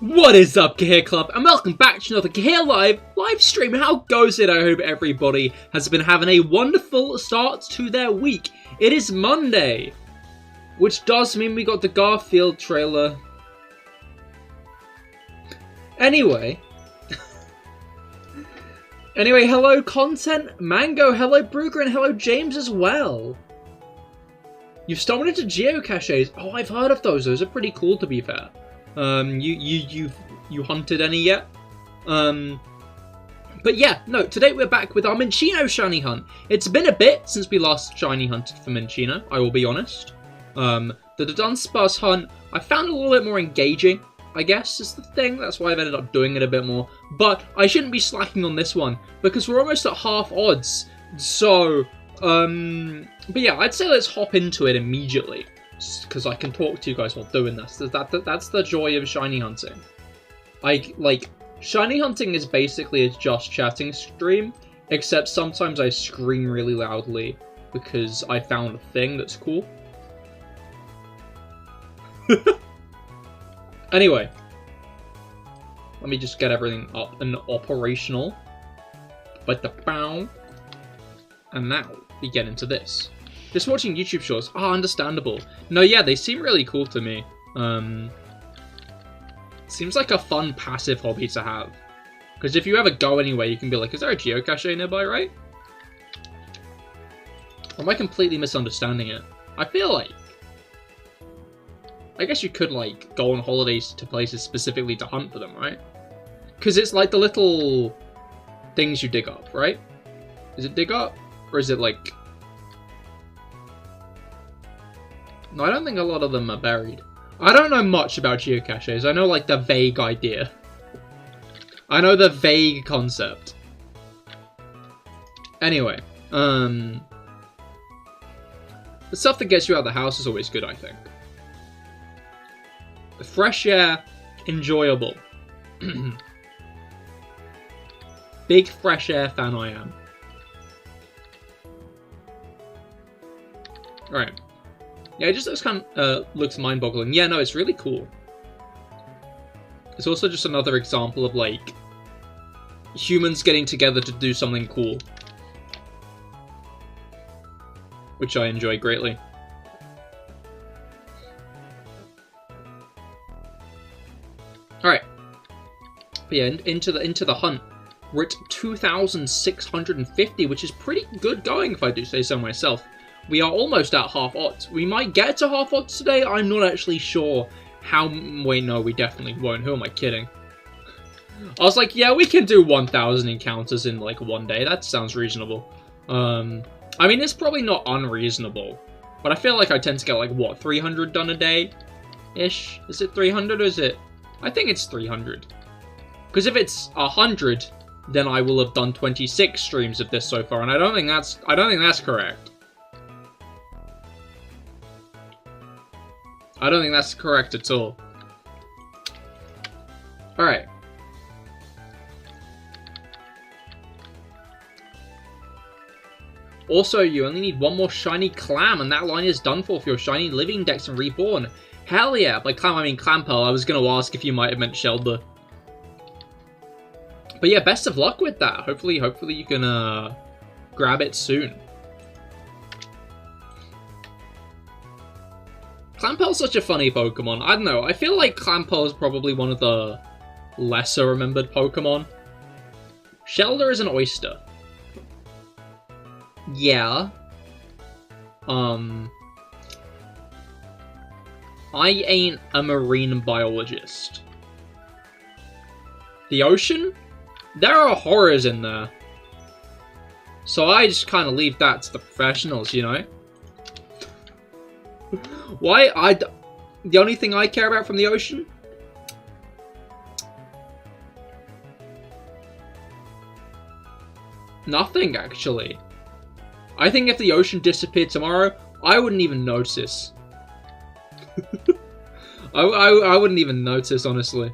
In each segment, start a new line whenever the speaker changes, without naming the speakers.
What is up, Cahir Club, and welcome back to another CahirLIVE live stream. How goes it? I hope everybody has been having a wonderful start to their week. It is Monday, which does mean we got the Garfield trailer. Anyway, hello Content Mango, hello Brugger, and hello James as well. You've stumbled into geocaches. Oh, I've heard of those. Those are pretty cool, to be fair. You hunted any yet? But yeah, no, today we're back with our Minccino shiny hunt. It's been a bit since we last shiny hunted for Minccino, I will be honest. The Dunsparce hunt, I found a little bit more engaging, I guess, is the thing. That's why I've ended up doing it a bit more. But I shouldn't be slacking on this one, because we're almost at half odds. So, but yeah, I'd say let's hop into it immediately, because I can talk to you guys while doing this. That's the joy of shiny hunting. Shiny hunting is basically a just chatting stream, except sometimes I scream really loudly because I found a thing that's cool. Anyway, let me just get everything up and operational. And now we get into this. Just watching YouTube shorts. Ah, understandable. No, yeah, they seem really cool to me. Seems like a fun passive hobby to have. Because if you ever go anywhere, you can be like, is there a geocache nearby, right? Or am I completely misunderstanding it? I feel like... I guess you could, like, go on holidays to places specifically to hunt for them, right? Because it's like the little things you dig up, right? Is it dig up? Or is it like... No, I don't think a lot of them are buried. I don't know much about geocaches. I know, like, the vague idea. I know the vague concept. Anyway, the stuff that gets you out of the house is always good, I think. The fresh air, enjoyable. Big fresh air fan I am. Alright. Yeah, it just looks mind-boggling. Yeah, no, it's really cool. It's also just another example of, like, humans getting together to do something cool. Which I enjoy greatly. Alright. But yeah, into the hunt. We're at 2,650, which is pretty good going, if I do say so myself. We are almost at half odds. We might get to half odds today. I'm not actually sure how... Wait, no, we definitely won't. Who am I kidding? I was like, yeah, we can do 1,000 encounters in, like, one day. That sounds reasonable. I mean, it's probably not unreasonable. But I feel like I tend to get, like, what, 300 done a day-ish? Is it 300 or is it... I think it's 300. Because if it's 100, then I will have done 26 streams of this so far. And I don't think that's correct. I don't think that's correct at all. Alright. Also, you only need one more shiny clam, and that line is done for your shiny living dex and reborn. Hell yeah! By clam, I mean Clampel. I was going to ask if you might have meant Shelder. But yeah, best of luck with that. Hopefully you can grab it soon. Clampel's such a funny Pokemon. I don't know, I feel like Clampel is probably one of the lesser remembered Pokemon. Shelder is an oyster. Yeah. I ain't a marine biologist. The ocean? There are horrors in there. So I just kind of leave that to the professionals, you know? Why? The only thing I care about from the ocean? Nothing, actually. I think if the ocean disappeared tomorrow, I wouldn't even notice. I wouldn't even notice, honestly.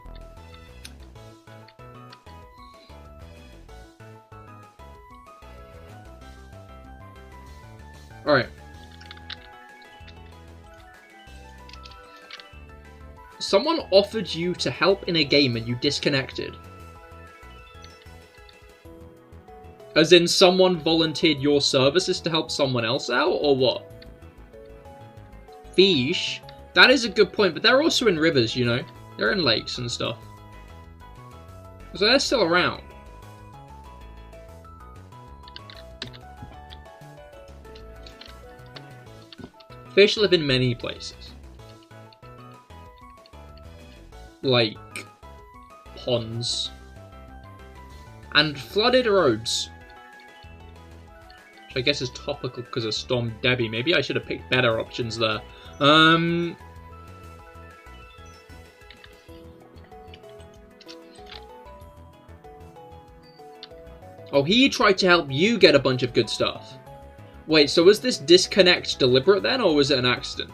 Alright. Someone offered you to help in a game and you disconnected. As in, someone volunteered your services to help someone else out, or what? Fish? That is a good point, but they're also in rivers, you know? They're in lakes and stuff. So they're still around. Fish live in many places. Like ponds. And flooded roads. Which I guess is topical because of Storm Debbie. Maybe I should have picked better options there. Oh, he tried to help you get a bunch of good stuff. Wait, so was this disconnect deliberate then, or was it an accident?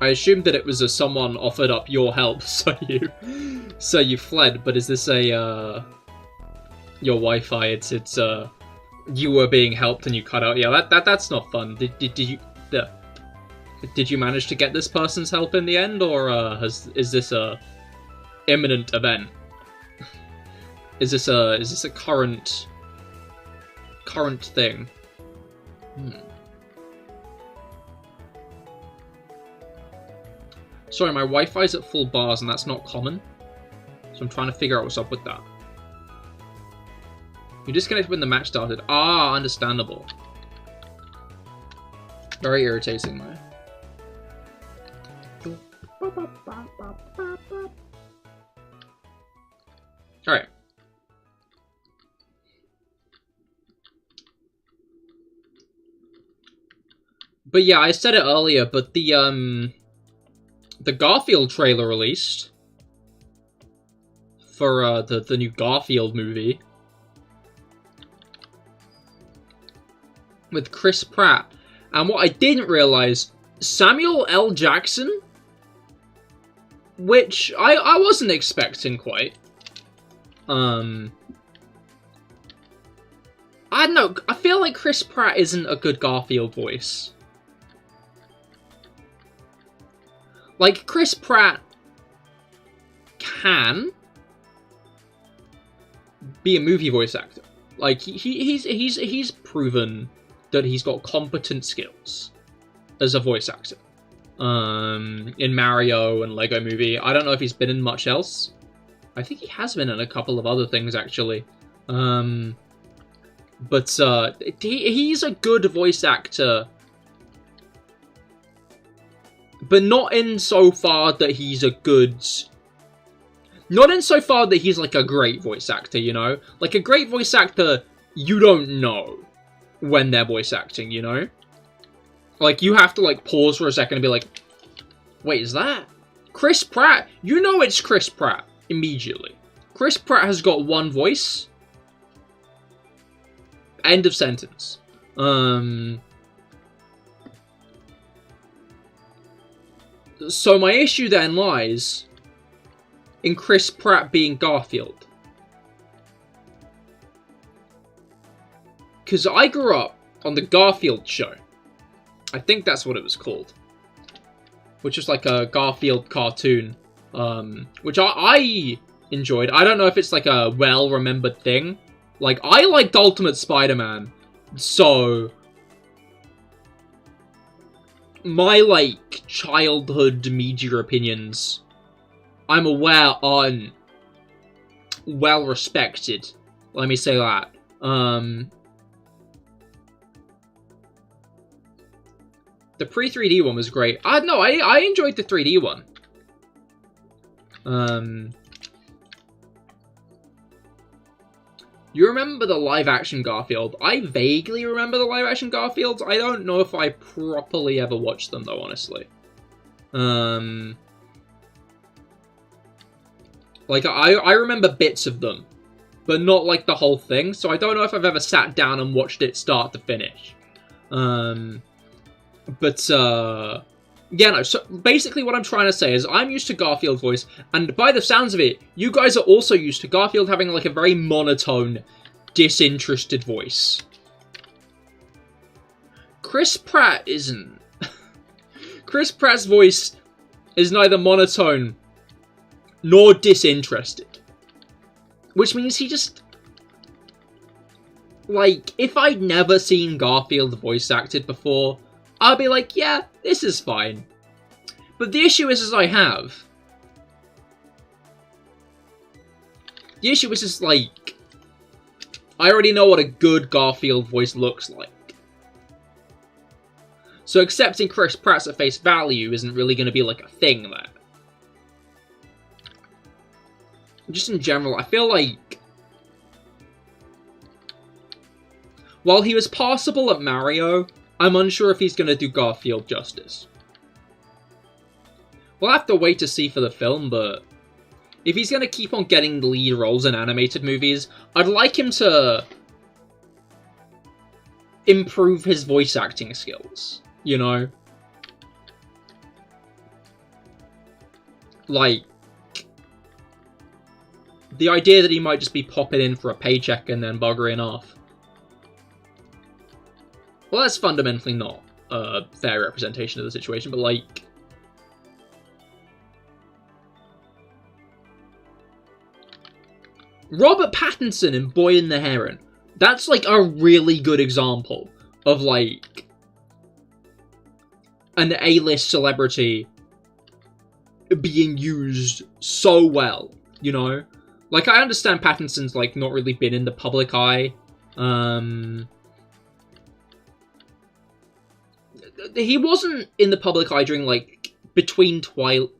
I assumed that it was someone offered up your help, so you fled. But is this a your Wi-Fi? It's you were being helped and you cut out. Yeah, that's not fun. Did you manage to get this person's help in the end, or is this a imminent event? Is this a current thing? Sorry, my Wi-Fi's at full bars and that's not common. So I'm trying to figure out what's up with that. You disconnected when the match started. Ah, understandable. Very irritating, man. Alright. But yeah, I said it earlier, but the Garfield trailer released for the new Garfield movie with Chris Pratt, and what I didn't realize, Samuel L. Jackson, which I wasn't expecting quite. I don't know, I feel like Chris Pratt isn't a good Garfield voice. Like, Chris Pratt can be a movie voice actor. Like, he's proven that he's got competent skills as a voice actor. In Mario and Lego Movie. I don't know if he's been in much else. I think he has been in a couple of other things, actually. But he's a good voice actor. But not in so far that he's a good... Not in so far that he's, like, a great voice actor, you know? Like, a great voice actor, you don't know when they're voice acting, you know? Like, you have to, like, pause for a second and be like, wait, is that Chris Pratt? You know it's Chris Pratt immediately. Chris Pratt has got one voice. End of sentence. So my issue then lies in Chris Pratt being Garfield. Because I grew up on the Garfield show. I think that's what it was called. Which was like a Garfield cartoon. Which I enjoyed. I don't know if it's like a well-remembered thing. Like, I liked Ultimate Spider-Man. So... my, like, childhood media opinions, I'm aware, aren't well-respected. Let me say that. The pre-3D one was great. No, I enjoyed the 3D one. You remember the live-action Garfield? I vaguely remember the live-action Garfields. I don't know if I properly ever watched them, though, honestly. Like, I remember bits of them, but not, like, the whole thing. So I don't know if I've ever sat down and watched it start to finish. Yeah, no, so basically what I'm trying to say is I'm used to Garfield's voice, and by the sounds of it, you guys are also used to Garfield having, like, a very monotone, disinterested voice. Chris Pratt isn't. Chris Pratt's voice is neither monotone nor disinterested. Which means he just... Like, if I'd never seen Garfield voice acted before, I'd be like, yeah, this is fine. But the issue is I have. The issue is like, I already know what a good Garfield voice looks like. So accepting Chris Pratt's at face value isn't really going to be like a thing there. Just in general, I feel like, while he was passable at Mario, I'm unsure if he's going to do Garfield justice. We'll have to wait to see for the film, but if he's going to keep on getting lead roles in animated movies, I'd like him to improve his voice acting skills, you know? Like, the idea that he might just be popping in for a paycheck and then buggering off. Well, that's fundamentally not a fair representation of the situation, but like... Robert Pattinson in Boy and the Heron. That's like a really good example of like an A-list celebrity being used so well, you know? Like, I understand Pattinson's like not really been in the public eye. He wasn't in the public eye during like between Twilight.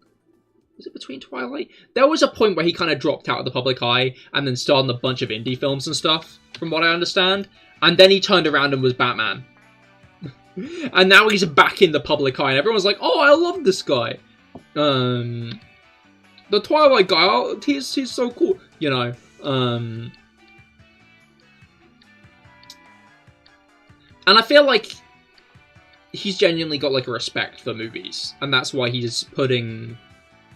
Was it between Twilight? There was a point where he kind of dropped out of the public eye and then starred in a bunch of indie films and stuff, from what I understand. And then he turned around and was Batman. And now he's back in the public eye and everyone's like, oh, I love this guy. The Twilight guy, oh, he's so cool. You know, and I feel like he's genuinely got like a respect for movies. And that's why he's putting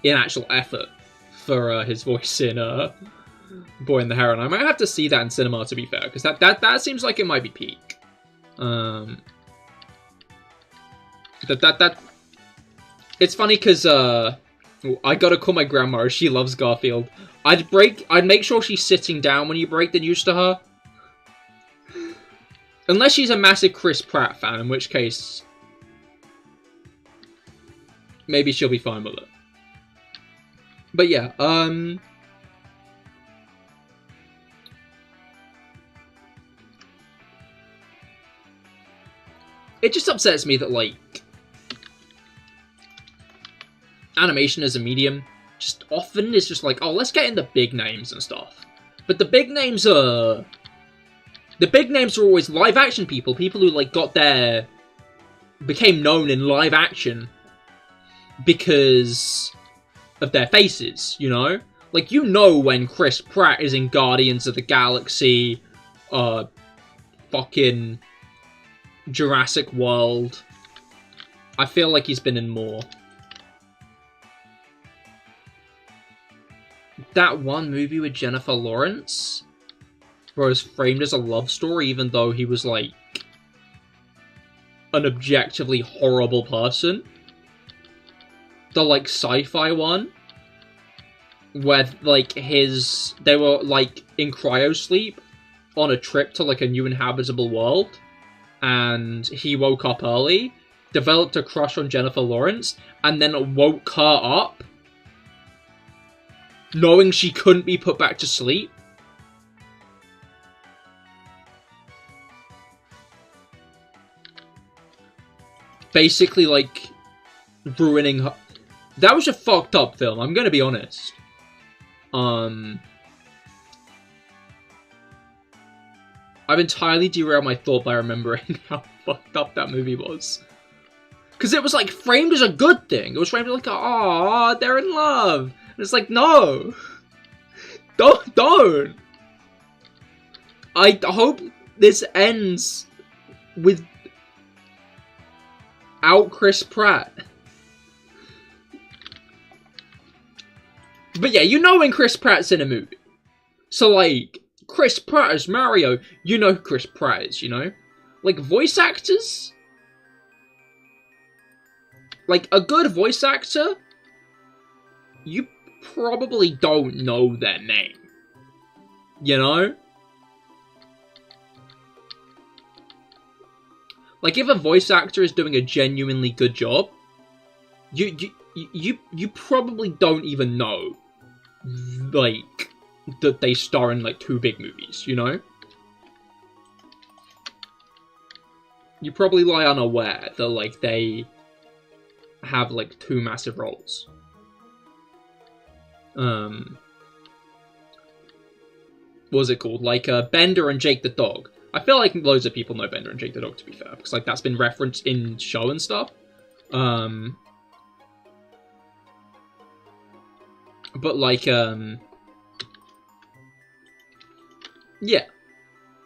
in actual effort for his voice in Boy and the Heron. I might have to see that in cinema, to be fair, because that seems like it might be peak. It's funny because I gotta call my grandma. She loves Garfield. I'd make sure she's sitting down when you break the news to her, unless she's a massive Chris Pratt fan, in which case maybe she'll be fine with it. But yeah, it just upsets me that, like, animation as a medium just often is just like, oh, let's get in the big names and stuff. But the big names are always live action people who, like, became known in live action because of their faces, you know? Like, you know when Chris Pratt is in Guardians of the Galaxy, fucking Jurassic World. I feel like he's been in more. That one movie with Jennifer Lawrence, where it was framed as a love story, even though he was, like, an objectively horrible person. The, like, sci-fi one, where, like, they were, like, in cryosleep on a trip to, like, a new inhabitable world, and he woke up early, developed a crush on Jennifer Lawrence, and then woke her up, knowing she couldn't be put back to sleep. Basically, like, ruining her. That was a fucked up film, I'm gonna be honest. I've entirely derailed my thought by remembering how fucked up that movie was. Because it was, like, framed as a good thing. It was framed as, like, oh, they're in love. And it's like, no. Don't. I hope this ends without Chris Pratt. But yeah, you know when Chris Pratt's in a movie. So, like, Chris Pratt as Mario, you know who Chris Pratt is, you know? Like, voice actors? like, a good voice actor, you probably don't know their name. You know? Like, if a voice actor is doing a genuinely good job, you probably don't even know, like, that they star in, like, 2 big movies, you know? You probably lie unaware that, like, they have, like, 2 massive roles. What was it called? Like, Bender and Jake the Dog. I feel like loads of people know Bender and Jake the Dog, to be fair, because, like, that's been referenced in show and stuff. But, like, yeah.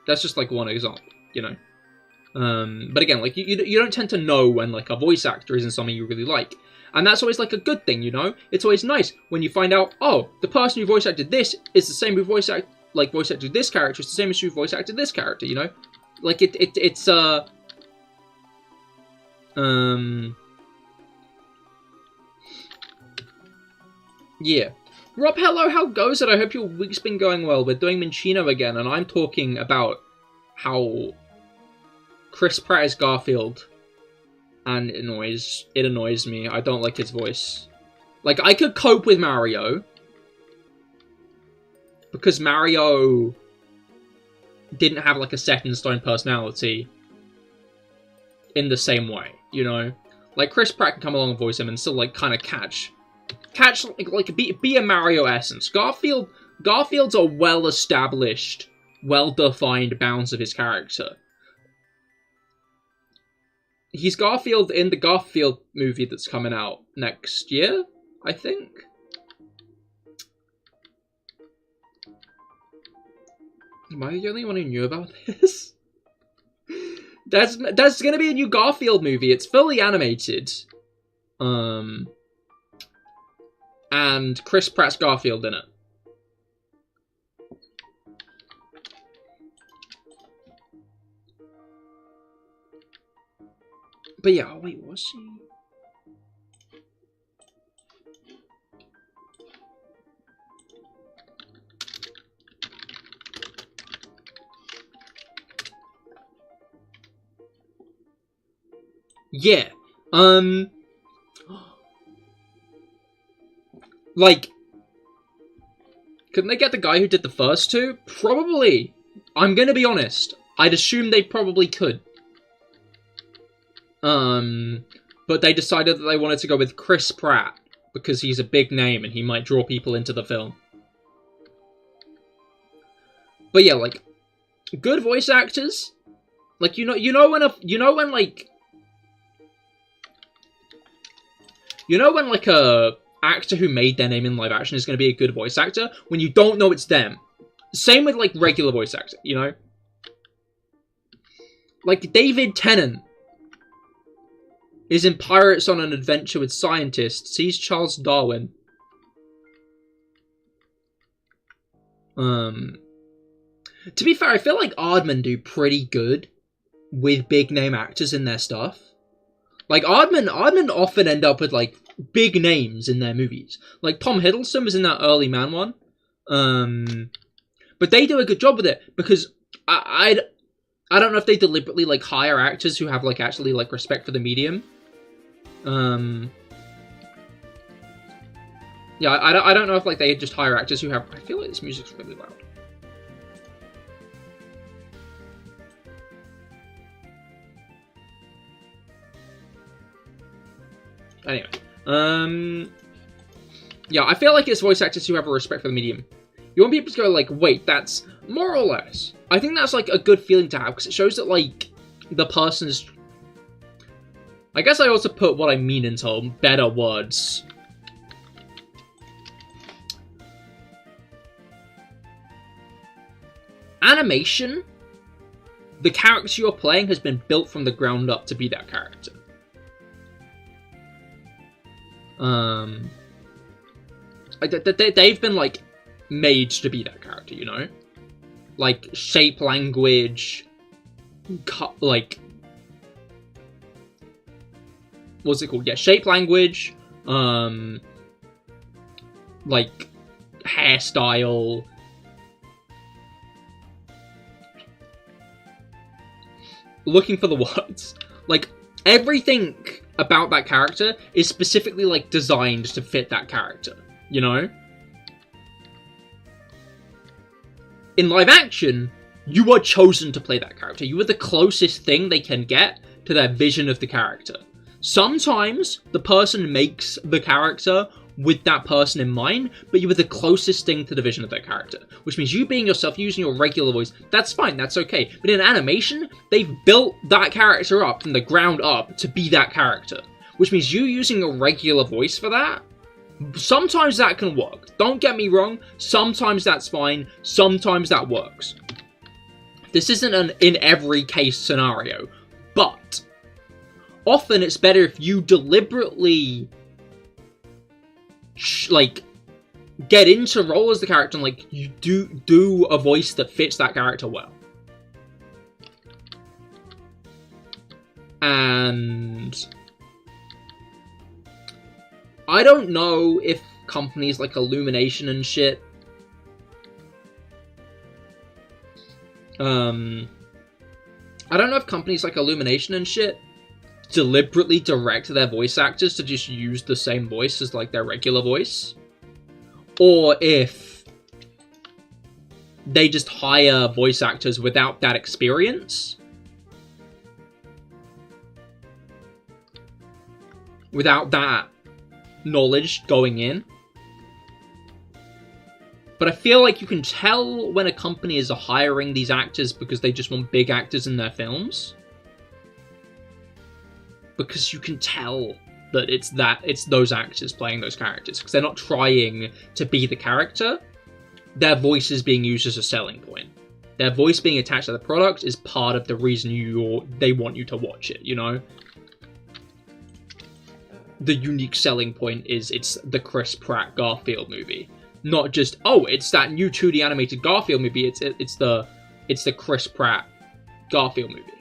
That's just, like, one example, you know? But again, like, you don't tend to know when, like, a voice actor isn't something you really like. And that's always, like, a good thing, you know? It's always nice when you find out, oh, the person who voice acted this is the same who voice acted this character, it's the same as who voice acted this character, you know? Like, it's yeah. Rob, hello, how goes it? I hope your week's been going well. We're doing Minccino again, and I'm talking about how Chris Pratt is Garfield, and it annoys me. I don't like his voice. Like, I could cope with Mario, because Mario didn't have, like, a set-in-stone personality in the same way, you know? Like, Chris Pratt can come along and voice him and still, like, kind of catch, like, be a Mario essence. Garfield's a well-established, well-defined bounds of his character. He's Garfield in the Garfield movie that's coming out next year, I think. Am I the only one who knew about this? There's gonna be a new Garfield movie. It's fully animated. And Chris Pratt's Garfield in it. But yeah, oh wait, was he? Yeah. Like, couldn't they get the guy who did the first 2? Probably. I'm gonna be honest. I'd assume they probably could. But they decided that they wanted to go with Chris Pratt because he's a big name and he might draw people into the film. But yeah, like, good voice actors, like, you know when a actor who made their name in live action is going to be a good voice actor when you don't know it's them. Same with, like, regular voice acting, you know? Like, David Tennant is in Pirates on an Adventure with Scientists. He's Charles Darwin. To be fair, I feel like Aardman do pretty good with big name actors in their stuff. Like, Aardman often end up with, like, big names in their movies. Like, Tom Hiddleston was in that Early Man one. But they do a good job with it, because I don't know if they deliberately, like, hire actors who have, like, actually, like, respect for the medium. Yeah, I don't know if, like, they just hire actors who have... I feel like this music's really loud. Anyway, yeah, I feel like it's voice actors who have a respect for the medium. You want people to go, like, wait, that's more or less. I think that's, like, a good feeling to have, because it shows that, like, the person's... I guess I also put what I mean into better words. Animation, the character you're playing has been built from the ground up to be that character. They've been, like, made to be that character, you know? Like, shape, language, like, what's it called? Yeah, shape language, like hairstyle, looking for the words, like everything about that character is specifically like designed to fit that character, you know? In live action, you are chosen to play that character. You are the closest thing they can get to their vision of the character. Sometimes the person makes the character with that person in mind, but you are the closest thing to the vision of their character. Which means you being yourself, using your regular voice, that's fine, that's okay. But in animation, they've built that character up from the ground up to be that character. Which means you using a regular voice for that, sometimes that can work. Don't get me wrong, sometimes that's fine, sometimes that works. This isn't an in every case scenario, but often it's better if you deliberately like get into role as the character and like you do a voice that fits that character well. And I don't know if companies like Illumination and shit I don't know if companies like Illumination and shit deliberately direct their voice actors to just use the same voice as like their regular voice, or if they just hire voice actors without that experience, without that knowledge going in. But I feel like you can tell when a company is hiring these actors because they just want big actors in their films. Because you can tell that it's those actors playing those characters. Because they're not trying to be the character. Their voice is being used as a selling point. Their voice being attached to the product is part of the reason they want you to watch it, you know? The unique selling point is it's the Chris Pratt Garfield movie. Not just, oh, it's that new 2D animated Garfield movie, it's the Chris Pratt Garfield movie.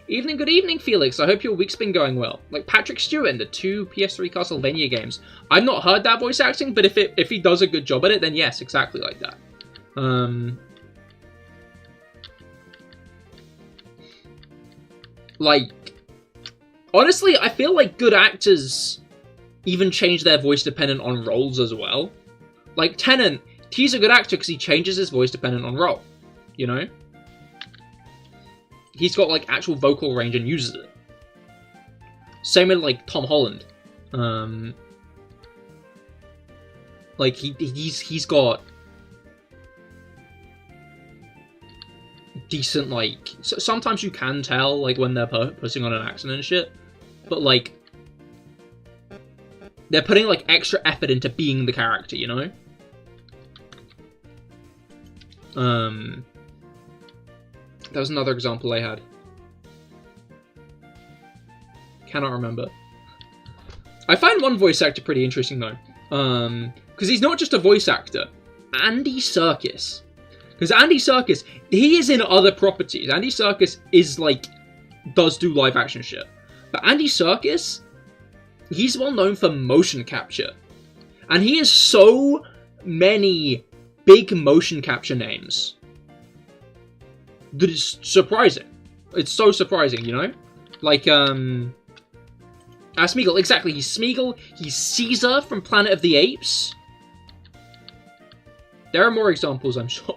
Evening, good evening, Felix. I hope your week's been going well. Like Patrick Stewart in the 2 PS3 Castlevania games. I've not heard that voice acting, but if he does a good job at it, then yes, exactly like that. Like, honestly, I feel like good actors even change their voice dependent on roles as well. Like Tennant, he's a good actor because he changes his voice dependent on role, you know? He's got, like, actual vocal range and uses it. Same with, like, Tom Holland. Like, he's got decent, like... sometimes you can tell, like, when they're putting on an accent and shit. But, like... they're putting, like, extra effort into being the character, you know? That was another example I had. Cannot remember. I find one voice actor pretty interesting, though. Because he's not just a voice actor. Andy Serkis. Because Andy Serkis, he is in other properties. Andy Serkis is, like, does do live action shit. But Andy Serkis, he's well known for motion capture. And he has so many big motion capture names that is surprising. It's so surprising, you know? Like, Smeagol, exactly. He's Smeagol. He's Caesar from Planet of the Apes. There are more examples, I'm sure.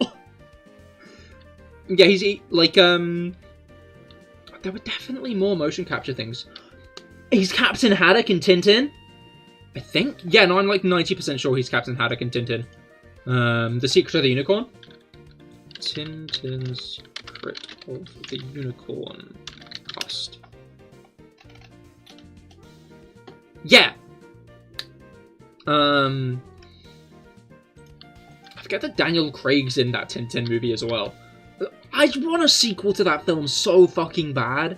Yeah, he's, like, there were definitely more motion capture things. He's Captain Haddock in Tintin, I think. Yeah, no, I'm, like, 90% sure he's Captain Haddock in Tintin. The Secret of the Unicorn. Tintin's Secret of the Unicorn cast. Yeah. I forget that Daniel Craig's in that Tintin movie as well. I want a sequel to that film so fucking bad.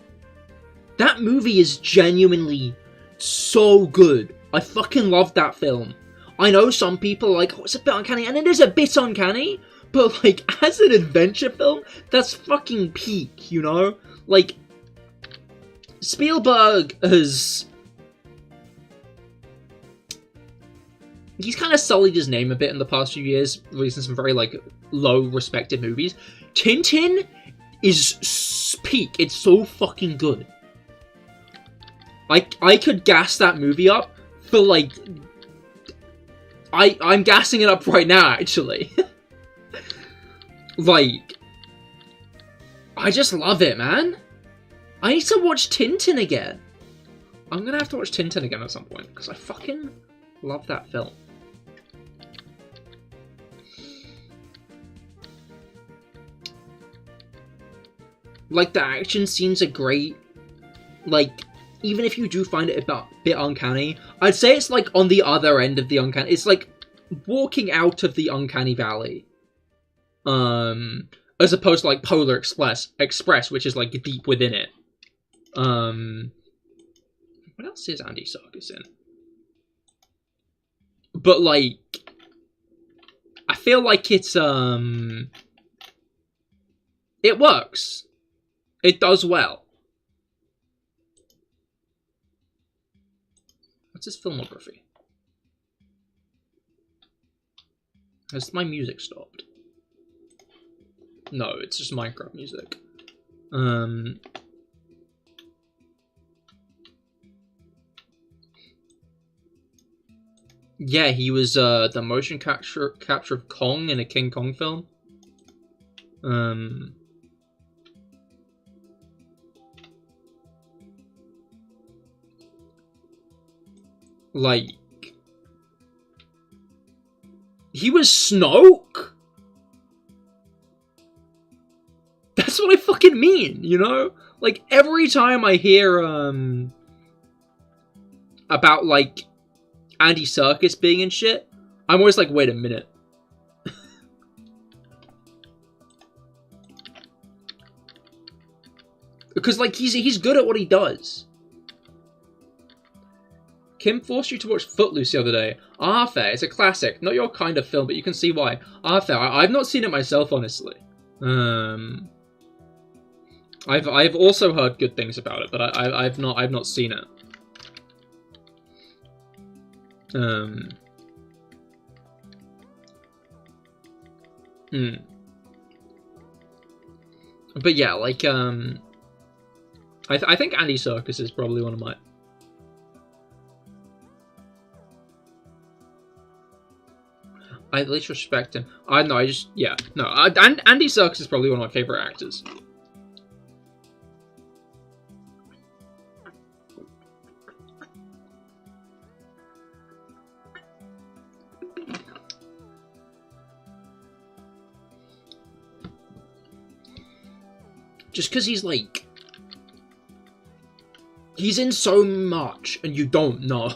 That movie is genuinely so good. I fucking love that film. I know some people are like, oh, it's a bit uncanny, and it is a bit uncanny, but, like, as an adventure film, that's fucking peak, you know? Like, Spielberg has he's kind of sullied his name a bit in the past few years, releasing some very, like, low-respected movies. Tintin is peak. It's so fucking good. I could gas that movie up for, like... I'm gassing it up right now, actually. Like... I just love it, man. I need to watch Tintin again. I'm gonna have to watch Tintin again at some point, because I fucking love that film. Like, the action scenes are great. Like, even if you do find it a bit uncanny, I'd say it's, like, on the other end of the uncanny. It's, like, walking out of the uncanny valley. As opposed to, like, Polar Express, which is, like, deep within it. What else is Andy Serkis in? But, like, I feel like it's, it works. It does well. What's his filmography? Has my music stopped? No, it's just Minecraft music. Yeah, he was the motion capture of Kong in a King Kong film. Like, he was Snoke? That's what I fucking mean, you know? Like, every time I hear, about, like, Andy Serkis being in shit, I'm always like, wait a minute. Because, like, he's good at what he does. Kim forced you to watch Footloose the other day. Fair, it's a classic. Not your kind of film, but you can see why. Fair, I've not seen it myself, honestly. I've also heard good things about it, but I've not seen it. But yeah, like, I think Andy Serkis is probably one of my... I at least respect him. Andy Serkis is probably one of my favorite actors. Just because he's, like... He's in so much, and you don't know.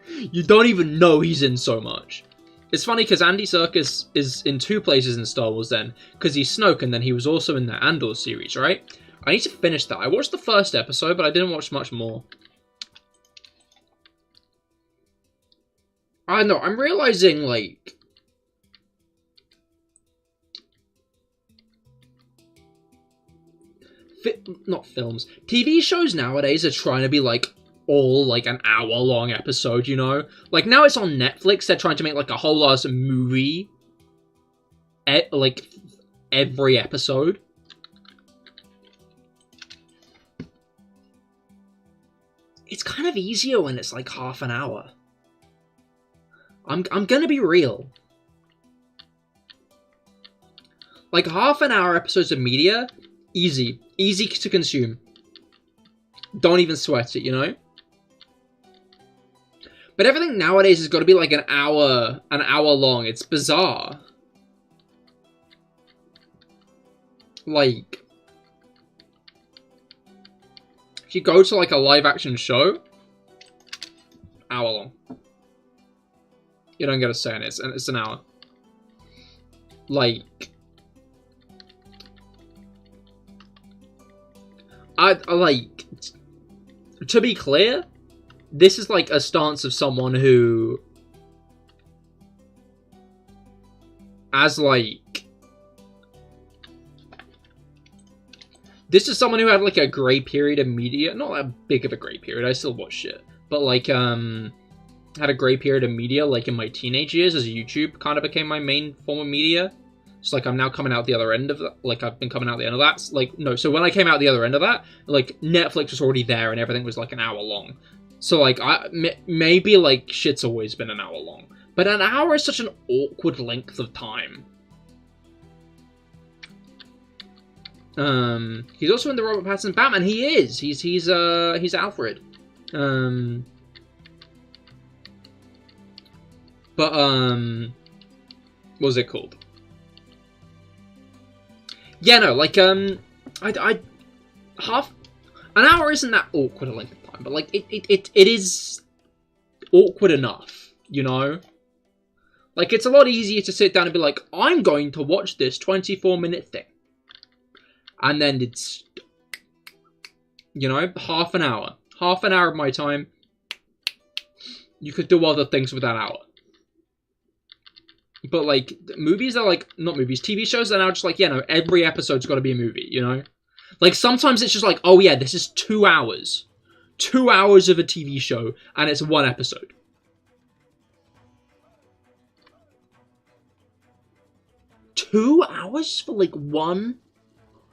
You don't even know he's in so much. It's funny, because Andy Serkis is in 2 places in Star Wars then, because he's Snoke, and then he was also in the Andor series, right? I need to finish that. I watched the first episode, but I didn't watch much more. I don't know, I'm realizing, like... Not films. TV shows nowadays are trying to be, like, all, like, an hour-long episode, you know? Like, now it's on Netflix, they're trying to make, like, a whole ass movie. Like, every episode. It's kind of easier when it's, like, half an hour. I'm gonna be real. Like, half an hour episodes of media, easy. Easy to consume. Don't even sweat it, you know? But everything nowadays has got to be like an hour long. It's bizarre. Like, if you go to like a live action show, hour long. You don't get a say in it. It's an hour. Like, I like, to be clear, this is like a stance of someone who, as like, this is someone who had like a grey period of media, not that big of a grey period, I still watch shit, but like, had a grey period of media, like in my teenage years, as YouTube kind of became my main form of media. So, like, I'm now coming out the other end of that. Like, I've been coming out the end of that. Like, no, so when I came out the other end of that, like, Netflix was already there and everything was, like, an hour long. So, like, maybe, like, shit's always been an hour long. But an hour is such an awkward length of time. He's also in the Robert Pattinson Batman. He is. He's Alfred. But, what was it called? Yeah, no, like, half an hour isn't that awkward a length of time, but, like, it is awkward enough, you know? Like, it's a lot easier to sit down and be like, I'm going to watch this 24-minute thing. And then it's, you know, half an hour. Half an hour of my time. You could do other things with that hour. But, like, movies are, like, not movies, TV shows are now just like, yeah, no, every episode's got to be a movie, you know? Like, sometimes it's just like, oh, yeah, this is 2 hours. 2 hours of a TV show, and it's 1 episode. Two hours for, like, 1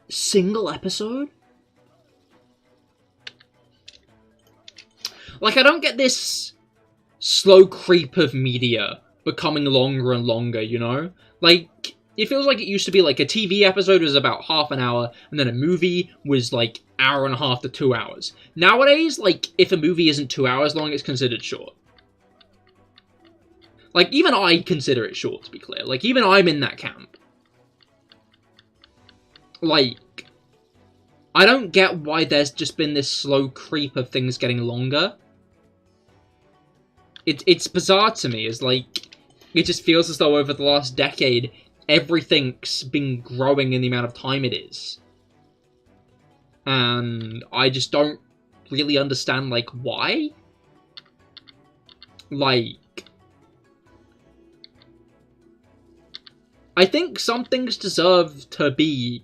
single episode? Like, I don't get this slow creep of media becoming longer and longer, you know? Like, it feels like it used to be like a TV episode was about half an hour, and then a movie was like hour and a half to 2 hours. Nowadays, like, if a movie isn't 2 hours long, it's considered short. Like, even I consider it short, to be clear. Like, even I'm in that camp. Like, I don't get why there's just been this slow creep of things getting longer. It's bizarre to me, it's like, it just feels as though over the last decade, everything's been growing in the amount of time it is. And I just don't really understand, like, why? Like, I think some things deserve to be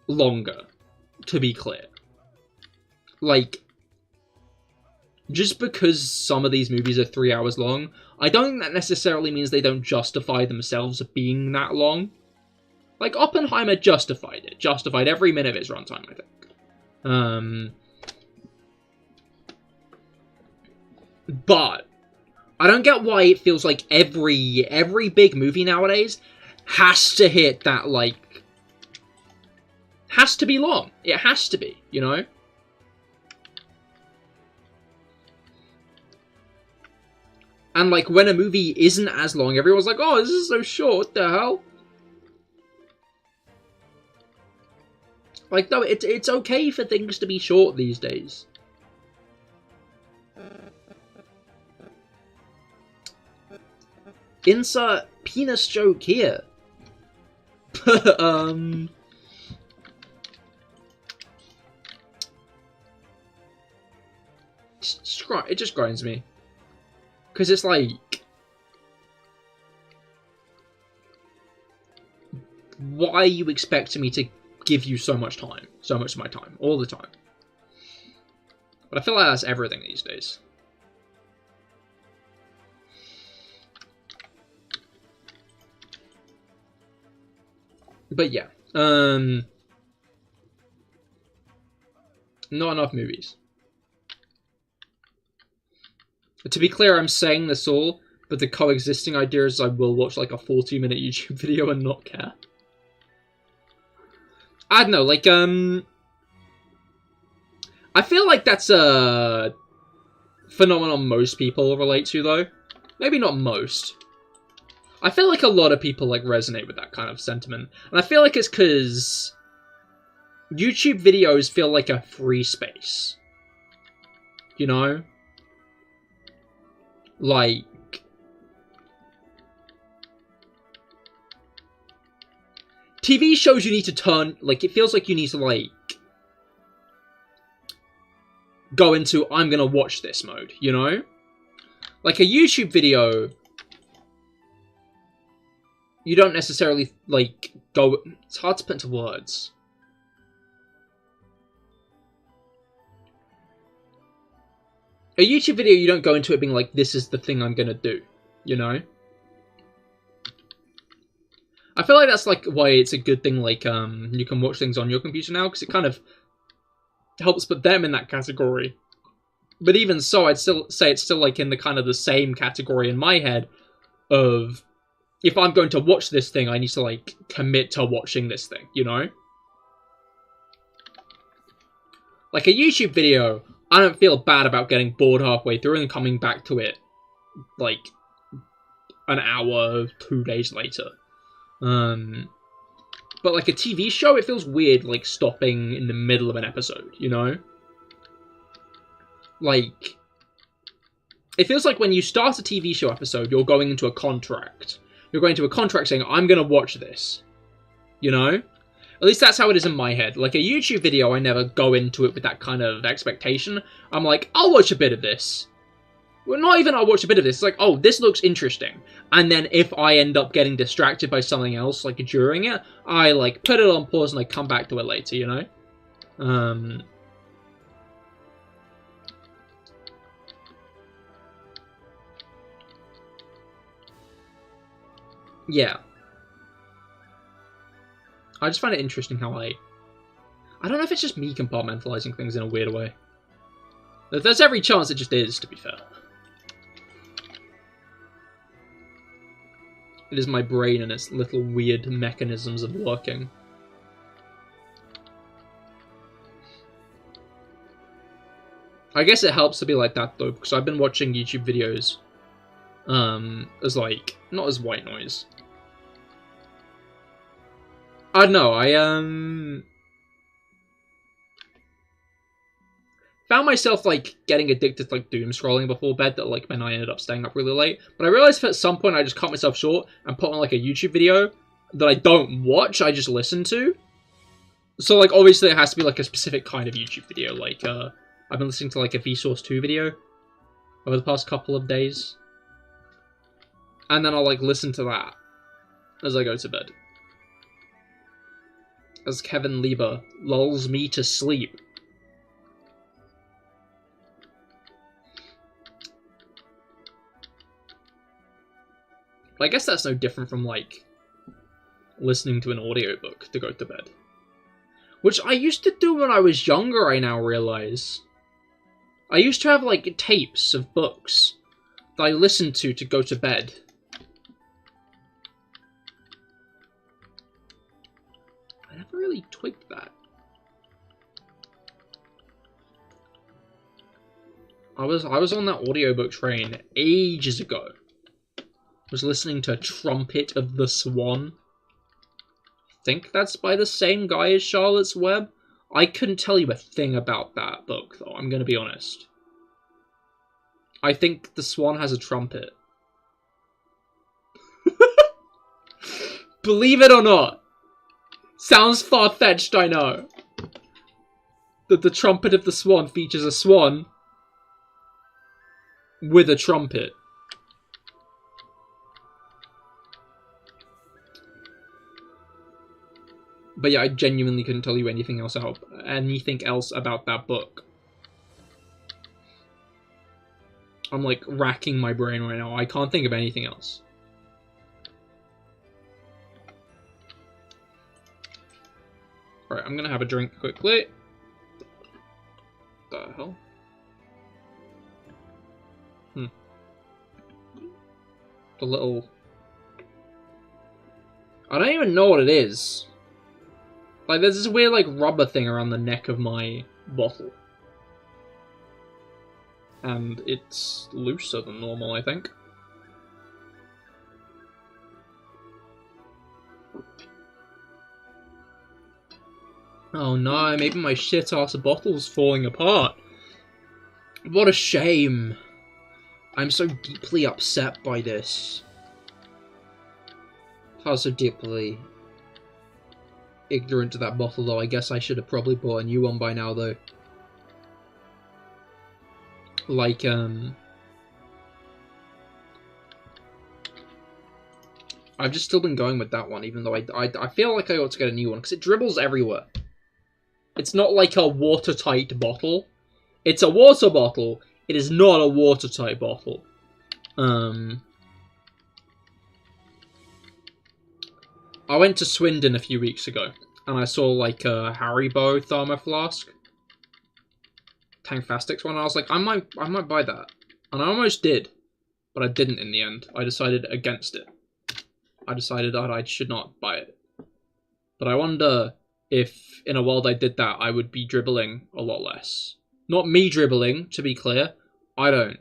longer, to be clear. Like, just because some of these movies are 3 hours long, I don't think that necessarily means they don't justify themselves being that long. Like, Oppenheimer justified it. Justified every minute of its runtime, I think. But I don't get why it feels like every big movie nowadays has to hit that, like, has to be long. It has to be, you know? And, like, when a movie isn't as long, everyone's like, oh, this is so short, what the hell? Like, no, it's okay for things to be short these days. Insert penis joke here. It just grinds me. Because it's like, why are you expecting me to give you so much time? So much of my time. All the time. But I feel like that's everything these days. But yeah. Not enough movies. To be clear, I'm saying this all, but the coexisting idea is I will watch like a 40-minute YouTube video and not care. I don't know, like, I feel like that's a phenomenon most people relate to, though. Maybe not most. I feel like a lot of people, like, resonate with that kind of sentiment. And I feel like it's because YouTube videos feel like a free space. You know? Like, TV shows you need to turn, like, it feels like you need to, like, go into, I'm gonna watch this mode, you know? Like, a YouTube video, you don't necessarily, like, go, it's hard to put into words. A YouTube video, you don't go into it being like, this is the thing I'm gonna do, you know? I feel like that's, like, why it's a good thing, like, you can watch things on your computer now, because it kind of helps put them in that category. But even so, I'd still say it's still, like, in the kind of the same category in my head of, if I'm going to watch this thing, I need to, like, commit to watching this thing, you know? Like, a YouTube video, I don't feel bad about getting bored halfway through and coming back to it, like, an hour, 2 days later. But, like, a TV show, it feels weird, like, stopping in the middle of an episode, you know? Like, it feels like when you start a TV show episode, you're going into a contract. You're going to a contract saying, I'm gonna watch this. You know? At least that's how it is in my head. Like, a YouTube video, I never go into it with that kind of expectation. I'm like, I'll watch a bit of this. Well, not even I'll watch a bit of this. It's like, oh, this looks interesting. And then if I end up getting distracted by something else, like, during it, I, like, put it on pause and I come back to it later, you know? Yeah. I just find it interesting how I don't know if it's just me compartmentalizing things in a weird way. There's every chance it just is, to be fair. It is my brain and its little weird mechanisms of working. I guess it helps to be like that, though, because I've been watching YouTube videos as, like, not as white noise. I don't know, I found myself, like, getting addicted to, like, doom scrolling before bed that, like, meant I ended up staying up really late. But I realized at some point I just cut myself short and put on, like, a YouTube video that I don't watch, I just listen to. So, like, obviously it has to be, like, a specific kind of YouTube video. Like, I've been listening to, like, a Vsauce 2 video over the past couple of days. And then I'll, like, listen to that as I go to bed. As Kevin Lieber lulls me to sleep. I guess that's no different from, like, listening to an audiobook to go to bed. Which I used to do when I was younger, I now realize. I used to have, like, tapes of books that I listened to go to bed. I never really twigged that. I was on that audiobook train ages ago. Was listening to Trumpet of the Swan. I think that's by the same guy as Charlotte's Web. I couldn't tell you a thing about that book, though, I'm gonna be honest. I think the swan has a trumpet. Believe it or not. Sounds far-fetched, I know. That the Trumpet of the Swan features a swan with a trumpet. But yeah, I genuinely couldn't tell you anything else about that book. I'm, like, racking my brain right now. I can't think of anything else. Alright, I'm gonna have a drink quickly. What the hell? The little... I don't even know what it is. Like, there's this weird, like, rubber thing around the neck of my bottle. And it's looser than normal, I think. Oh no, maybe my shit-ass bottle's falling apart. What a shame. I'm so deeply upset by this. I was so deeply ignorant to that bottle, though. I guess I should have probably bought a new one by now, though. Like, I've just still been going with that one, even though I feel like I ought to get a new one, because it dribbles everywhere. It's not like a watertight bottle. It's a water bottle. It is not a watertight bottle. I went to Swindon a few weeks ago, and I saw, like, a Haribo thermo flask. Tankfastics one, and I was like, I might buy that. And I almost did, but I didn't in the end. I decided against it. I decided that I should not buy it. But I wonder if, in a world I did that, I would be dribbling a lot less. Not me dribbling, to be clear. I don't.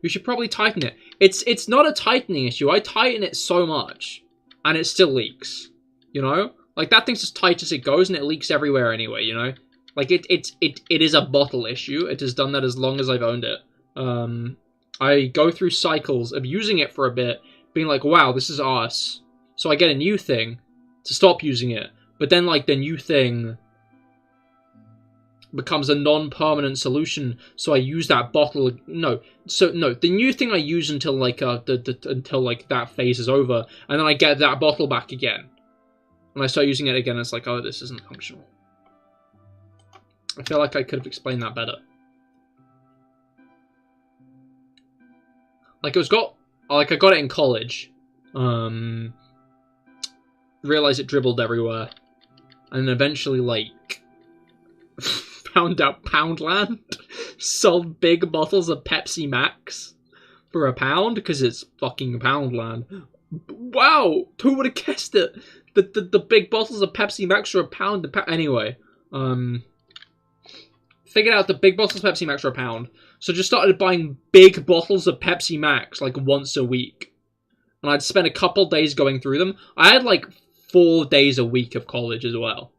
You should probably tighten it. It's not a tightening issue. I tighten it so much, and it still leaks. You know? Like, that thing's as tight as it goes, and it leaks everywhere anyway, you know? Like, it is a bottle issue. It has done that as long as I've owned it. I go through cycles of using it for a bit, being like, wow, this is arse. So I get a new thing to stop using it. But then, like, the new thing becomes a non-permanent solution, so I use that bottle. No, the new thing I use until, like, until, like, that phase is over, and then I get that bottle back again. And I start using it again, and it's like, oh, this isn't functional. I feel like I could have explained that better. Like, I got it in college. Realized it dribbled everywhere. And then eventually, like, found out Poundland sold big bottles of Pepsi Max for £1, because it's fucking Poundland. Wow! Who would have guessed it? The big bottles of Pepsi Max for £1. Anyway, figured out the big bottles of Pepsi Max for £1. So just started buying big bottles of Pepsi Max, like, once a week. And I'd spend a couple days going through them. I had, like, 4 days a week of college as well.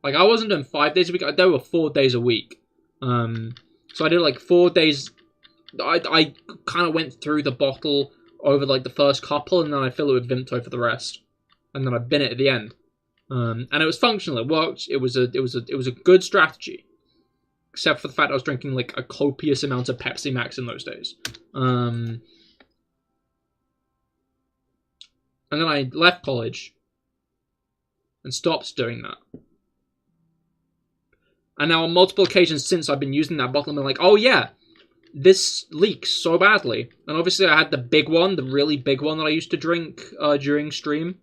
Like, I wasn't doing 5 days a week. There were 4 days a week. So I did, like, 4 days. I kind of went through the bottle over, like, the first couple, and then I fill it with Vimto for the rest. And then I bin it at the end. And it was functional. It worked. It was a good strategy. Except for the fact I was drinking, like, a copious amount of Pepsi Max in those days. And then I left college and stopped doing that. And now on multiple occasions since, I've been using that bottle and been like, oh yeah, this leaks so badly. And obviously I had the big one, the really big one that I used to drink during stream.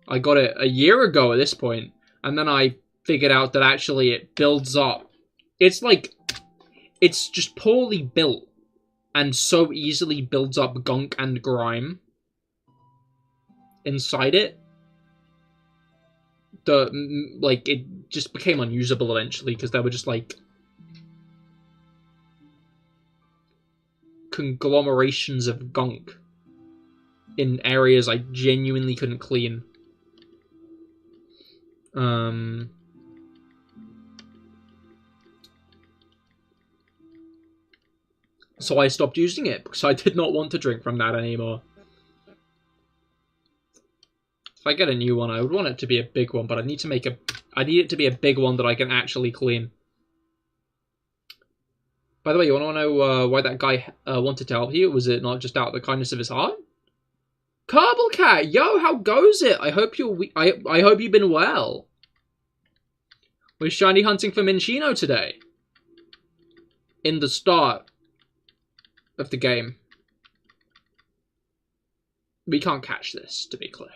I got it a year ago at this point. And then I figured out that actually it builds up. It's like, it's just poorly built and so easily builds up gunk and grime inside it. Like, it just became unusable eventually because there were just, like, conglomerations of gunk in areas I genuinely couldn't clean. So I stopped using it because I did not want to drink from that anymore. If I get a new one, I would want it to be a big one, but I need it to be a big one that I can actually clean. By the way, you want to know why that guy wanted to help you? Was it not just out of the kindness of his heart? Carblecat, yo, how goes it? I hope I hope you've been well. We're shiny hunting for Minccino today. In the start of the game. We can't catch this, to be clear.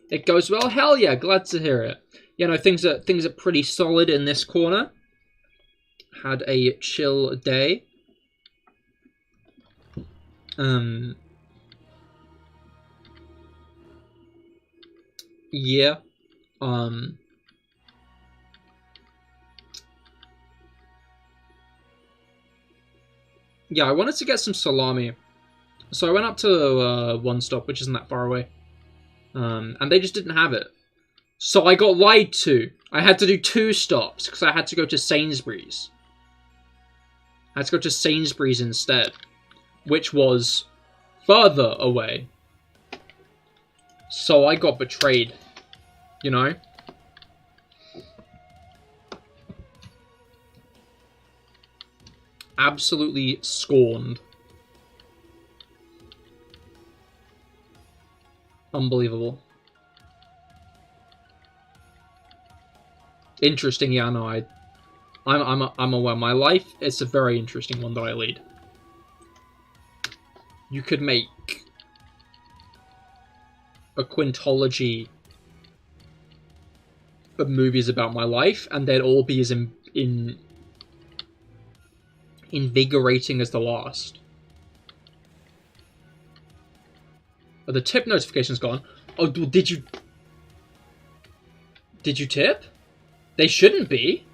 It goes well? Hell yeah, glad to hear it. You know, things are pretty solid in this corner. Had a chill day. Yeah. Yeah, I wanted to get some salami. So I went up to One Stop, which isn't that far away. And they just didn't have it. So I got lied to. I had to do 2 stops, because I had to go to Sainsbury's. I had to go to Sainsbury's instead, which was further away. So I got betrayed, you know? Absolutely scorned. Unbelievable. Interesting, yeah, no, I'm aware. My life, it's a very interesting one that I lead. You could make a quintology of movies about my life, and they'd all be as invigorating as the last. Oh, the tip notification's gone. Oh, did you tip? They shouldn't be.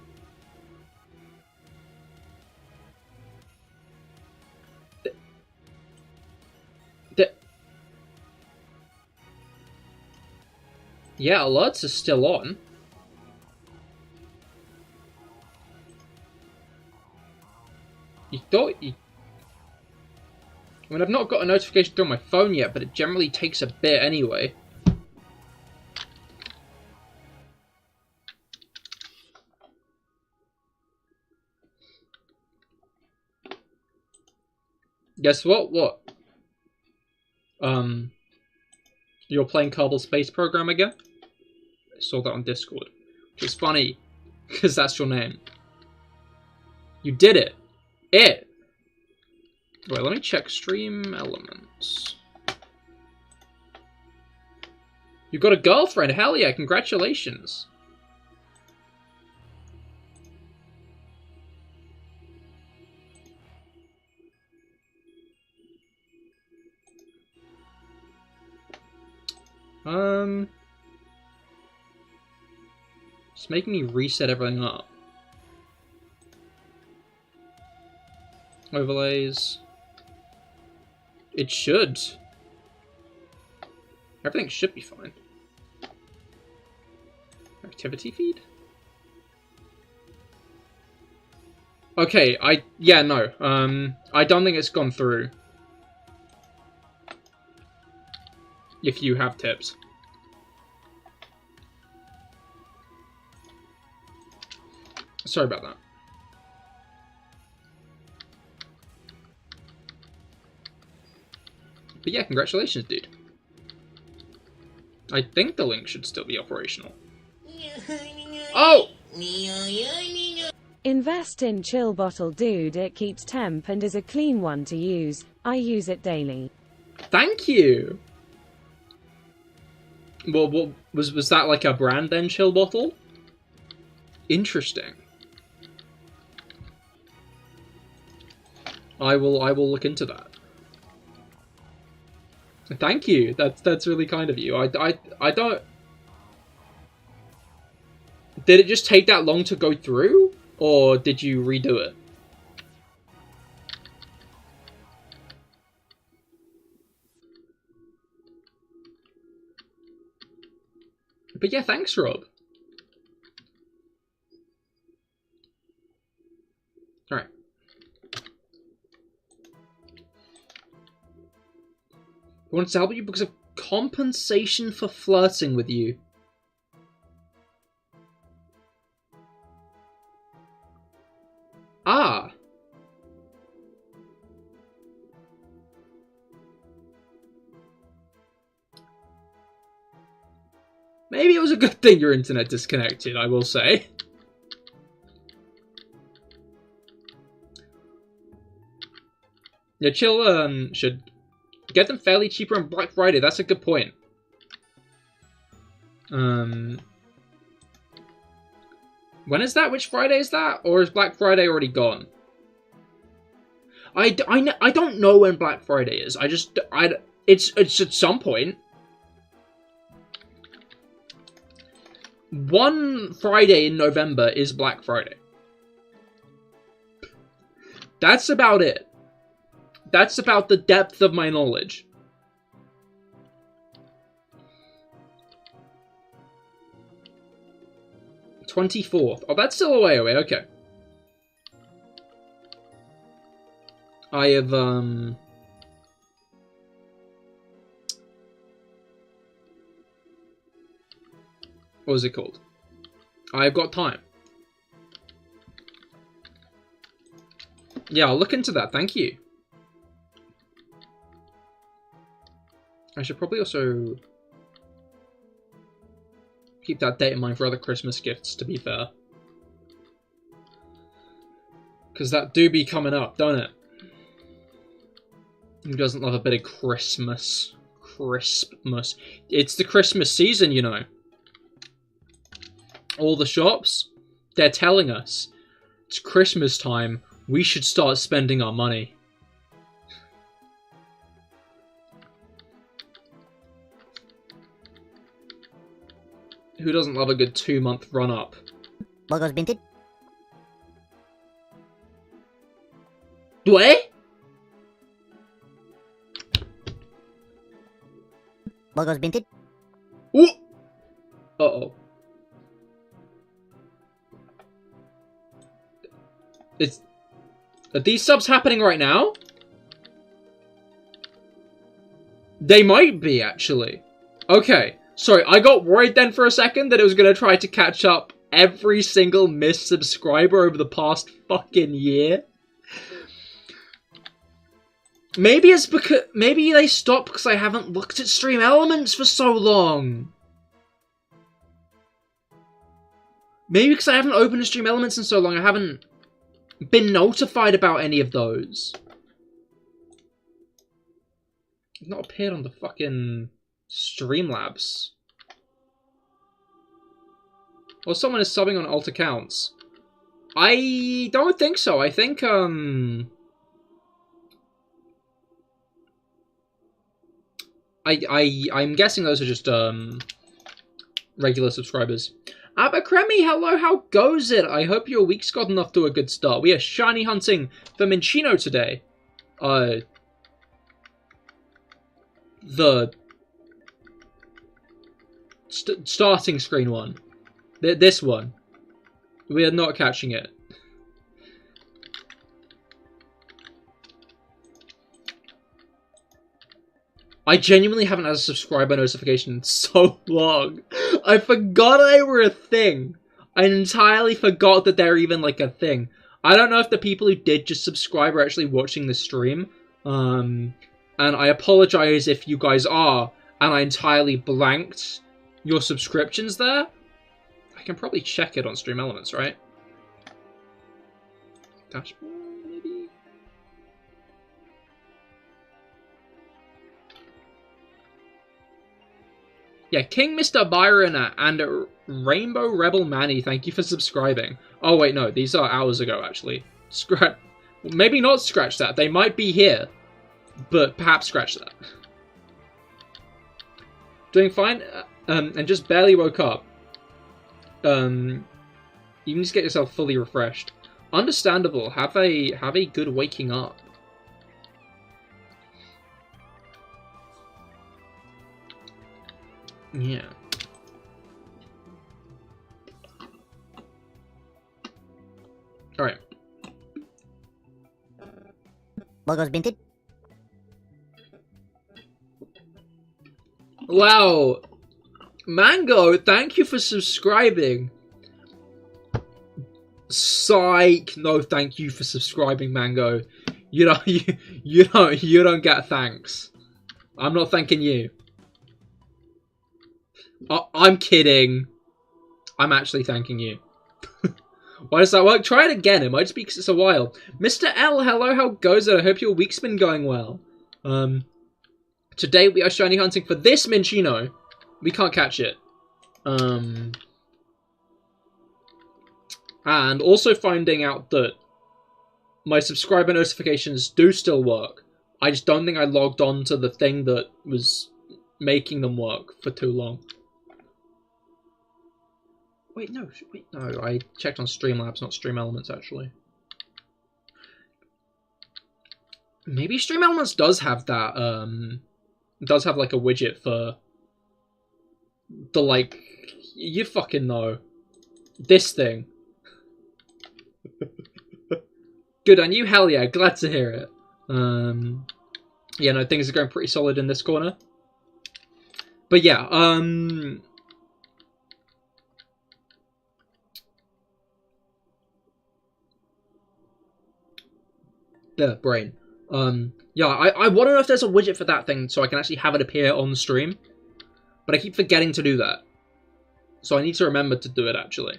Yeah, alerts are still on. You thought you... I mean, I've not got a notification through my phone yet, but it generally takes a bit anyway. Guess what? What? You're playing Kerbal Space Program again? I saw that on Discord. Which is funny, because that's your name. You did it! Wait, let me check stream elements. You got a girlfriend! Hell yeah, congratulations! It's making me reset everything up. Overlays. It should. Everything should be fine. Activity feed? Okay, yeah, no. I don't think it's gone through. If you have tips. Sorry about that. But yeah, congratulations, dude. I think the link should still be operational. Oh!
Invest in Chill Bottle, dude. It keeps temp and is a clean one to use. I use it daily.
Thank you! Well, what was that like a brand then, Chill Bottle? Interesting. I will look into that. Thank you. That's really kind of you. I don't... Did it just take that long to go through? Or did you redo it? But yeah, thanks, Rob. Alright. I wanted to help you because of compensation for flirting with you. Ah. Maybe it was a good thing your internet disconnected, I will say. Yeah, Chill should get them fairly cheaper on Black Friday. That's a good point. When is that? Which Friday is that? Or is Black Friday already gone? I don't know when Black Friday is. It's at some point. One Friday in November is Black Friday. That's about it. That's about the depth of my knowledge. '24th. Oh, that's still a way away. Okay. I have, what was it called? I've got time. Yeah, I'll look into that. Thank you. I should probably also Keep that date in mind for other Christmas gifts, to be fair. Because that do be coming up, don't it? Who doesn't love a bit of Christmas? Christmas. It's the Christmas season, you know. All the shops, they're telling us it's Christmas time. We should start spending our money. Who doesn't love a good 2-month run-up?
Logos binted.
What?
Logos binted.
Ooh. Uh-oh. Are these subs happening right now? They might be, actually. Okay. Sorry, I got worried then for a second that it was going to try to catch up every single missed subscriber over the past fucking year. Maybe it's because... Maybe they stopped because I haven't looked at Stream Elements for so long. Maybe because I haven't opened Stream Elements in so long, I haven't been notified about any of those. I've not appeared on the fucking Streamlabs. Or someone is subbing on alt accounts. I don't think so. I think, I'm guessing those are just, regular subscribers. Abercremie, hello, how goes it? I hope your week's gotten off to a good start. We are shiny hunting for Minccino today. The starting screen one. This one. We are not catching it. I genuinely haven't had a subscriber notification in so long. I forgot they were a thing. I entirely forgot that they're even, like, a thing. I don't know if the people who did just subscribe are actually watching the stream. And I apologize if you guys are, and I entirely blanked your subscriptions there. I can probably check it on Stream Elements, right? Dashboard, maybe? Yeah, King Mr. Byron and Rainbow Rebel Manny, thank you for subscribing. Oh wait, no, these are hours ago, actually. Maybe not scratch that. They might be here, but perhaps scratch that. Doing fine, and just barely woke up. You need to get yourself fully refreshed. Understandable. Have a good waking up. Yeah. Alright.
Logos binted.
Wow. Mango, thank you for subscribing. Psych. No, thank you for subscribing, Mango. You don't get thanks. I'm not thanking you. I'm kidding. I'm actually thanking you. Why does that work? Try it again. It might just be because it's a while. Mr. L, hello, how goes it? I hope your week's been going well. Today we are shiny hunting for this Minccino. We can't catch it. And also finding out that my subscriber notifications do still work. I just don't think I logged on to the thing that was making them work for too long. Wait, no, I checked on Streamlabs, not Stream Elements, actually. Maybe Stream Elements does have that, does have, like, a widget for the, like, you fucking know. This thing. Good on you, hell yeah, glad to hear it. Yeah, no, things are going pretty solid in this corner. But yeah, the brain. Yeah, I want to know if there's a widget for that thing so I can actually have it appear on the stream. But I keep forgetting to do that. So I need to remember to do it, actually.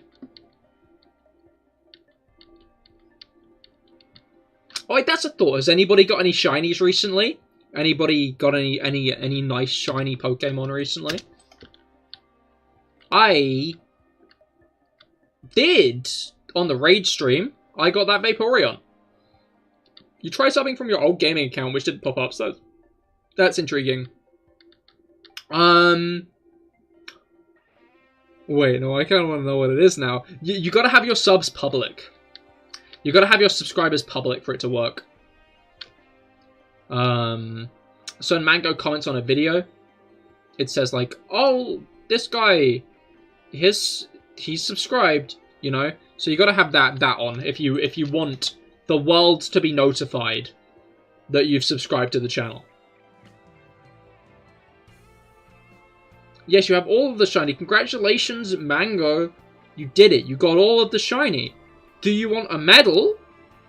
Oh, wait, that's a thought. Has anybody got any shinies recently? Anybody got any nice shiny Pokemon recently? I did on the raid stream. I got that Vaporeon. You try something from your old gaming account, which didn't pop up, so that's intriguing. Wait, no, I kind of want to know what it is now. You gotta have your subs public. You gotta have your subscribers public for it to work. So when Mango comments on a video, it says like, oh, this guy, he's subscribed, you know? So you gotta have that on if you want the world to be notified that you've subscribed to the channel. Yes, you have all of the shiny. Congratulations, Mango. You did it. You got all of the shiny. Do you want a medal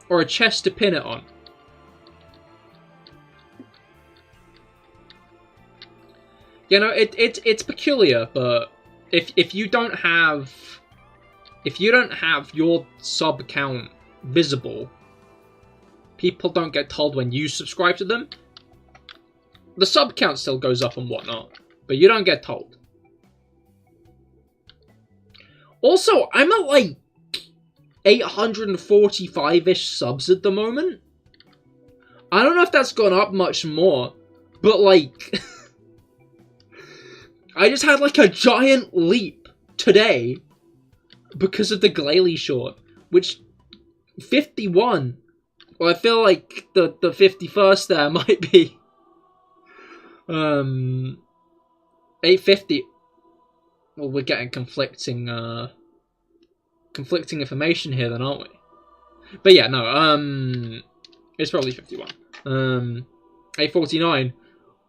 or a chest to pin it on? You know, it's peculiar, but if you don't have your sub count visible, people don't get told when you subscribe to them. The sub count still goes up and whatnot, but you don't get told. Also, I'm at like 845-ish subs at the moment. I don't know if that's gone up much more, but like I just had like a giant leap today because of the Glalie short, which 51. Well, I feel like the 51st there might be 850. Well, we're getting conflicting information here then, aren't we? But yeah, no, it's probably 51. 849.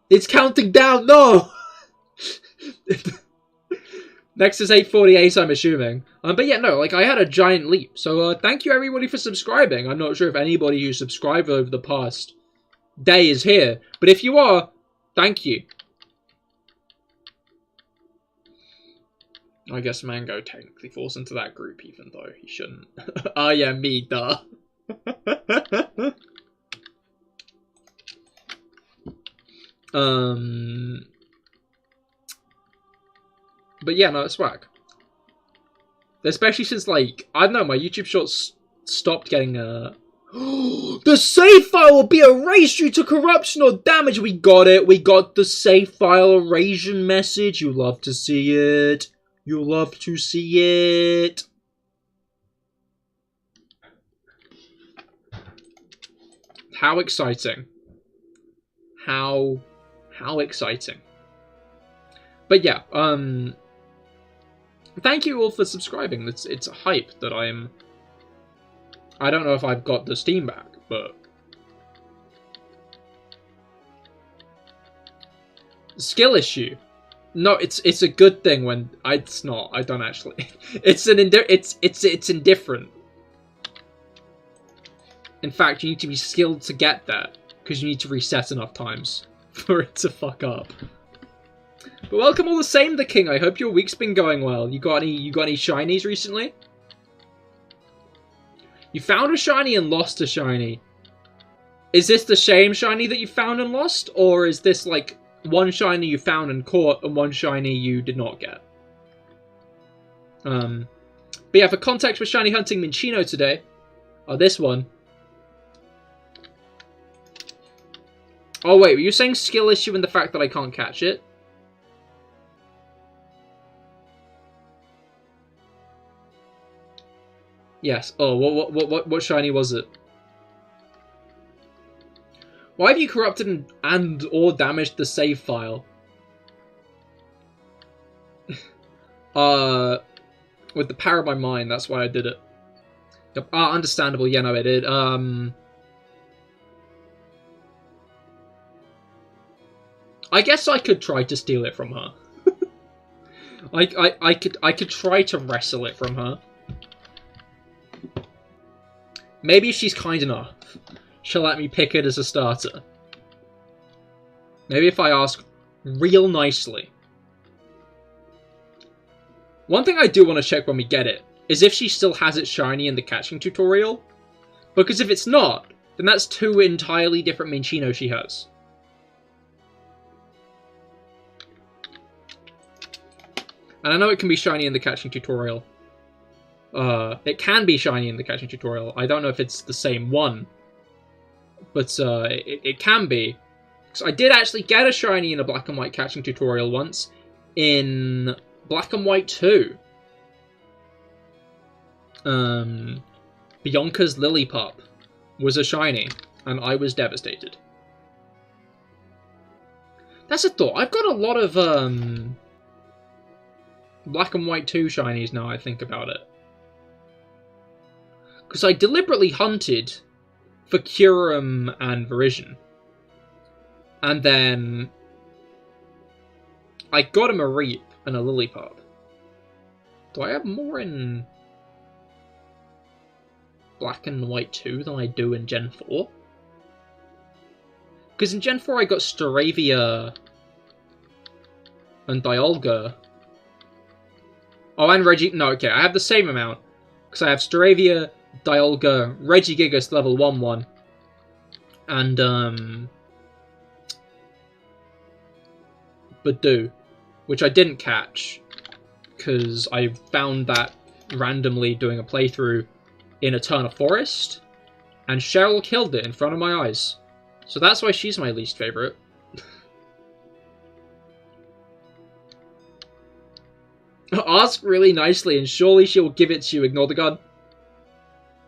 It's counting down, no! Next is 848, I'm assuming. But yeah, no, like, I had a giant leap. So, thank you everybody for subscribing. I'm not sure if anybody who subscribed over the past day is here. But if you are, thank you. I guess Mango technically falls into that group, even though he shouldn't. Oh yeah, me, duh. But yeah, no, it's whack. Especially since, like, I don't know, my YouTube shorts stopped getting, The save file will be erased due to corruption or damage! We got it! We got the save file erasure message! You love to see it! You love to see it! How exciting. How exciting. But yeah, thank you all for subscribing. It's a hype that I don't know if I've got the Steam back, but skill issue. No, it's a good thing when it's not. I don't actually. It's indifferent. In fact, you need to be skilled to get there because you need to reset enough times for it to fuck up. But welcome all the same, the King. I hope your week's been going well. You got any shinies recently? You found a shiny and lost a shiny. Is this the same shiny that you found and lost, or is this like one shiny you found and caught and one shiny you did not get? But yeah, for context, we're shiny hunting Minccino today. Oh, this one. Oh wait, were you saying skill issue in the fact that I can't catch it? Yes. Oh, what shiny was it? Why have you corrupted and or damaged the save file? With the power of my mind, that's why I did it. Yep. Ah, understandable. Yeah, no, I did. I guess I could try to steal it from her. I could try to wrestle it from her. Maybe if she's kind enough, she'll let me pick it as a starter. Maybe if I ask real nicely. One thing I do want to check when we get it is if she still has it shiny in the catching tutorial. Because if it's not, then that's 2 entirely different Minccino she has. And I know it can be shiny in the catching tutorial. It can be shiny in the catching tutorial. I don't know if it's the same one. But it can be. So I did actually get a shiny in a black and white catching tutorial once. In Black and White 2. Bianca's Lillipup was a shiny. And I was devastated. That's a thought. I've got a lot of Black and White 2 shinies now I think about it. Because I deliberately hunted for Kyurem and Verizion. And then I got him a Reap and a Lillipup. Do I have more in Black and White 2 than I do in Gen 4? Because in Gen 4 I got Staravia and Dialga. Oh, and Reggie... No, okay, I have the same amount. Because I have Staravia, Dialga, Regigigas level 1-1. And, Badoo. Which I didn't catch. Because I found that randomly doing a playthrough in Eterna Forest. And Cheryl killed it in front of my eyes. So that's why she's my least favourite. Ask really nicely and surely she'll give it to you, ignore the gun.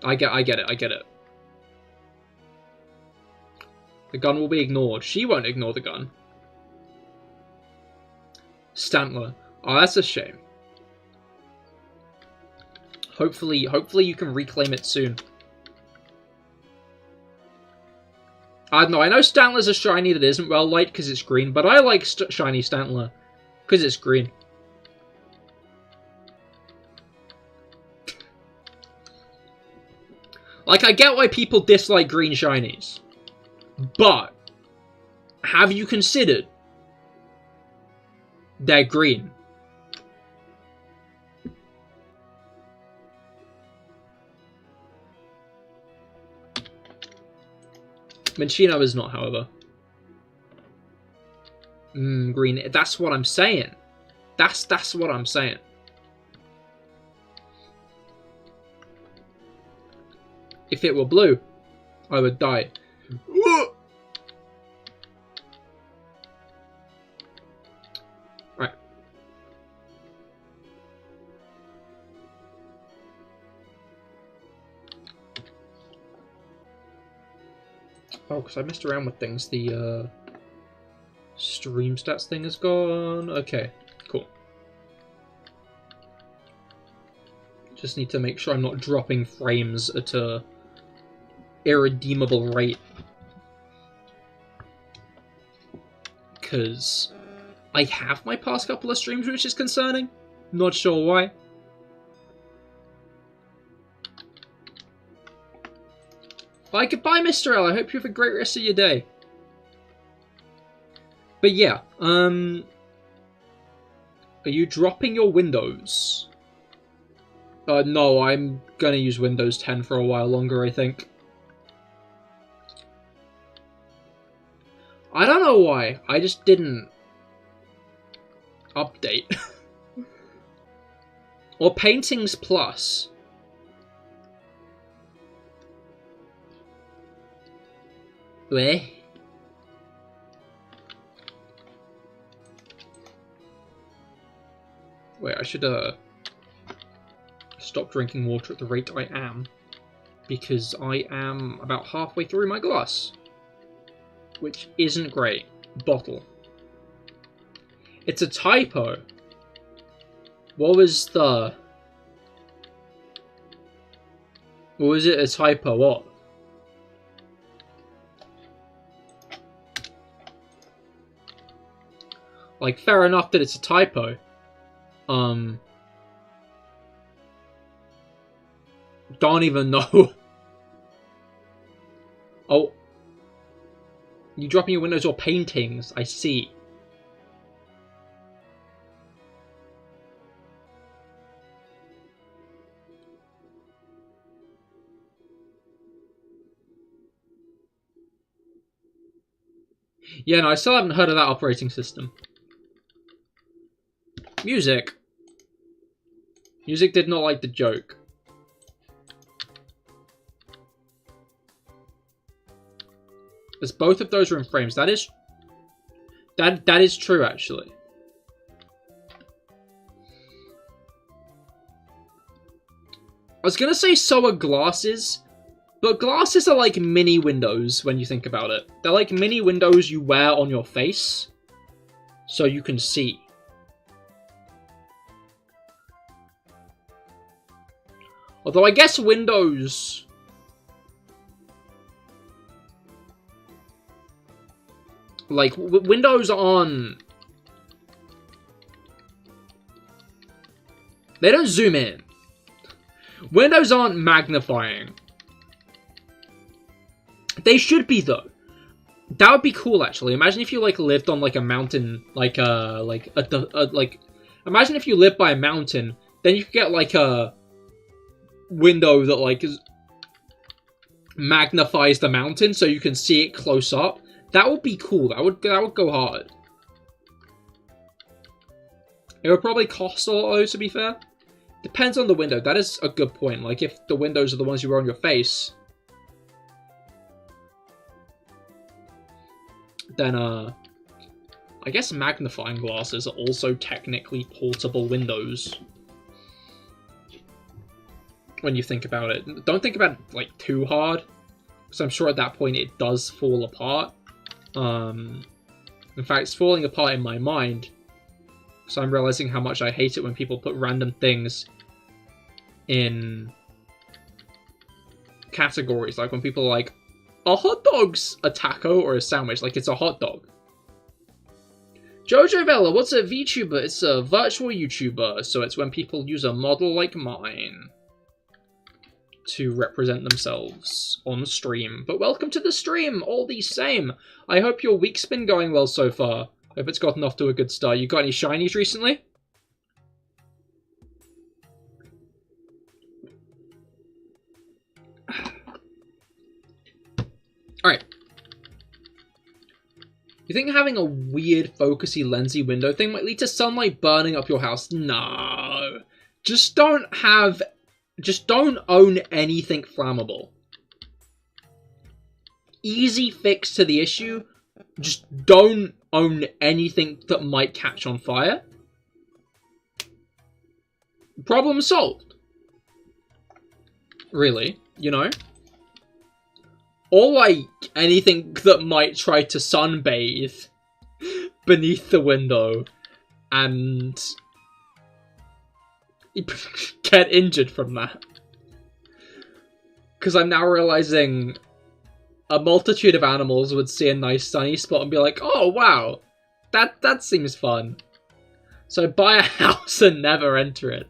I get it. The gun will be ignored. She won't ignore the gun. Stantler. Oh, that's a shame. Hopefully you can reclaim it soon. I don't know, I know Stantler's a shiny that isn't well liked because it's green, but I like shiny Stantler because it's green. Like, I get why people dislike green shinies, but have you considered they're green? Minccino is not, however. Green. That's what I'm saying. That's what I'm saying. If it were blue, I would die. Right. Oh, because I messed around with things. The stream stats thing is gone. Okay, cool. Just need to make sure I'm not dropping frames at a irredeemable rate. Because I have my past couple of streams, which is concerning. Not sure why. Bye, goodbye, Mr. L. I hope you have a great rest of your day. But yeah, are you dropping your Windows? No, I'm gonna use Windows 10 for a while longer, I think. I don't know why, I just didn't update. Or Paintings Plus. Wait, I should stop drinking water at the rate I am, because I am about halfway through my glass, which isn't great. Bottle. It's a typo. What was it a typo? What? Like, fair enough that it's a typo. Don't even know. Oh. You dropping your Windows or Paintings, I see. Yeah, no, I still haven't heard of that operating system. Music. Music did not like the joke. As both of those are in frames. That is true, actually. I was gonna say so are glasses, but glasses are like mini windows when you think about it. They're like mini windows you wear on your face, so you can see. Although I guess windows... Like, windows on... They don't zoom in. Windows aren't magnifying. They should be, though. That would be cool, actually. Imagine if you, like, lived on, like, a mountain, imagine if you lived by a mountain, then you could get, like, a window that, like, magnifies the mountain so you can see it close up. That would be cool. That would go hard. It would probably cost a lot, though, to be fair. Depends on the window. That is a good point. Like, if the windows are the ones you wear on your face, then, I guess magnifying glasses are also technically portable windows. When you think about it. Don't think about it, like, too hard. Because I'm sure at that point it does fall apart. In fact, it's falling apart in my mind. So I'm realizing how much I hate it when people put random things in categories. Like when people are like, a hot dog's a taco or a sandwich. Like it's a hot dog. Jojo Vela, what's a VTuber? It's a virtual YouTuber. So it's when people use a model like mine to represent themselves on stream. But welcome to the stream, all the same. I hope your week's been going well so far. Hope it's gotten off to a good start. You got any shinies recently? Alright. You think having a weird focusy lensy window thing might lead to sunlight burning up your house? No. Just don't own anything flammable. Easy fix to the issue. Just don't own anything that might catch on fire. Problem solved. Really, you know? Or like anything that might try to sunbathe beneath the window and get injured from that. Because I'm now realizing a multitude of animals would see a nice sunny spot and be like, oh wow, that seems fun. So buy a house and never enter it.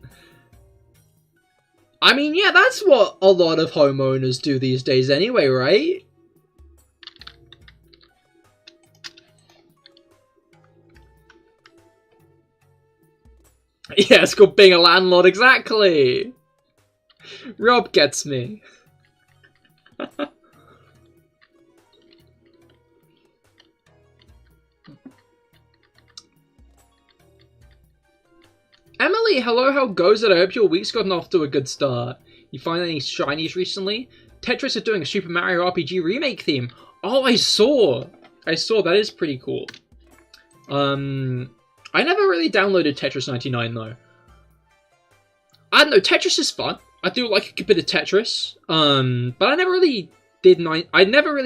I mean, yeah, that's what a lot of homeowners do these days anyway, right? Yeah, it's called being a landlord, exactly! Rob gets me. Emily, hello, how goes it? I hope your week's gotten off to a good start. You find any shinies recently? Tetris are doing a Super Mario RPG remake theme. Oh, I saw, that is pretty cool. I never really downloaded Tetris 99 though. I don't know, Tetris is fun. I do like a good bit of Tetris. But I never really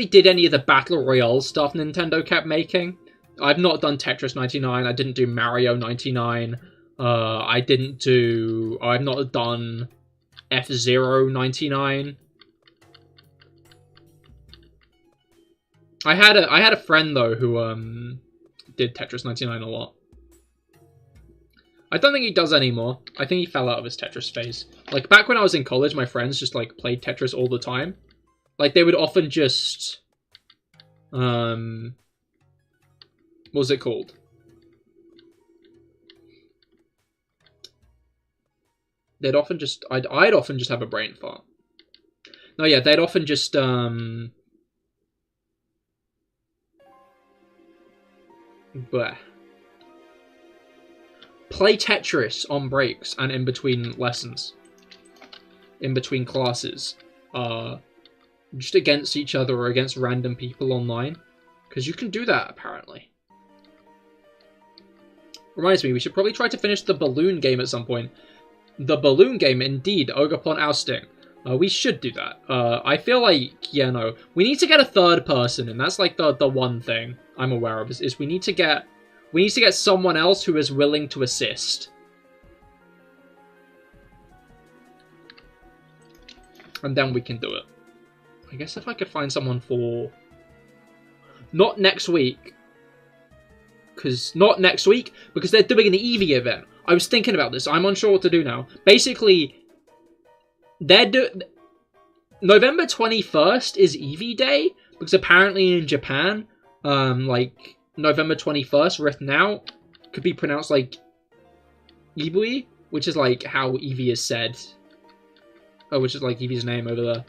did any of the Battle Royale stuff Nintendo kept making. I've not done Tetris 99, I didn't do Mario 99. I've not done F-Zero 99. I had a friend though who did Tetris 99 a lot. I don't think he does anymore. I think he fell out of his Tetris phase. Like back when I was in college, my friends just like played Tetris all the time. Like they would often just what was it called? I'd often just have a brain fart. No, yeah, they'd often just Bleh. Play Tetris on breaks and in between lessons. In between classes. Just against each other or against random people online. Because you can do that, apparently. Reminds me, we should probably try to finish the balloon game at some point. The balloon game, indeed, Ogerpon Ousting. We should do that. I feel like, yeah, no. We need to get a third person, and that's like the one thing I'm aware of, is we need to get someone else who is willing to assist. And then we can do it. I guess if I could find someone for... Not next week. Because they're doing an Eevee event. I was thinking about this. I'm unsure what to do now. Basically, November 21st is Eevee Day. Because apparently in Japan, like, November 21st, written out, could be pronounced like Ibui, which is like how Eevee is said. Oh, which is like Eevee's name over there.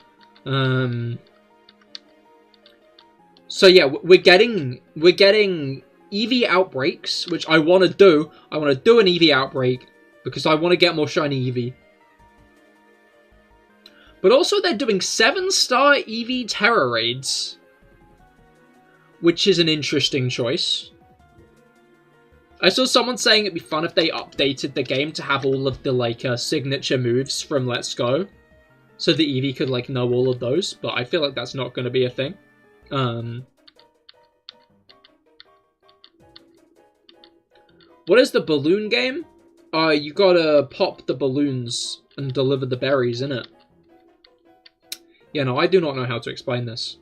So yeah, we're getting Eevee outbreaks, which I want to do. I want to do an Eevee outbreak because I want to get more shiny Eevee. But also they're doing 7-star Eevee Terror Raids, which is an interesting choice. I saw someone saying it'd be fun if they updated the game to have all of the like signature moves from Let's Go, so the Eevee could like know all of those. But I feel like that's not going to be a thing. What is the balloon game? You gotta pop the balloons and deliver the berries, innit? Yeah, no, I do not know how to explain this.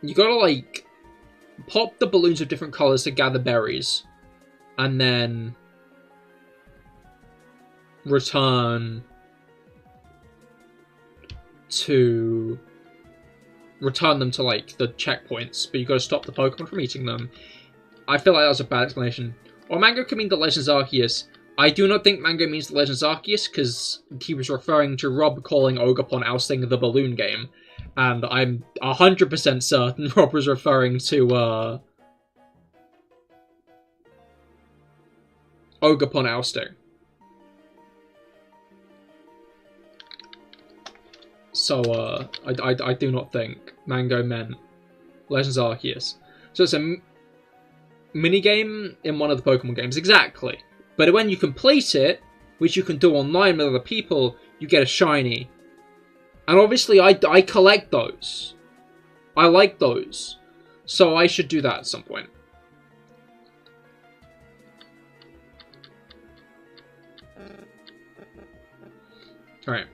You gotta, like, pop the balloons of different colors to gather berries. And then return them to, like, the checkpoints. But you gotta stop the Pokemon from eating them. I feel like that was a bad explanation. Or Mango could mean the Legends Arceus. I do not think Mango means the Legends Arceus, because he was referring to Rob calling Ogerpon Ousting the balloon game. And I'm 100% certain Rob was referring to, Ogerpon Ousting. So, I do not think Mango meant Legends Arceus. So it's a minigame in one of the Pokemon games, exactly. But when you complete it, which you can do online with other people, you get a shiny. And obviously, I collect those. I like those. So I should do that at some point. Alright.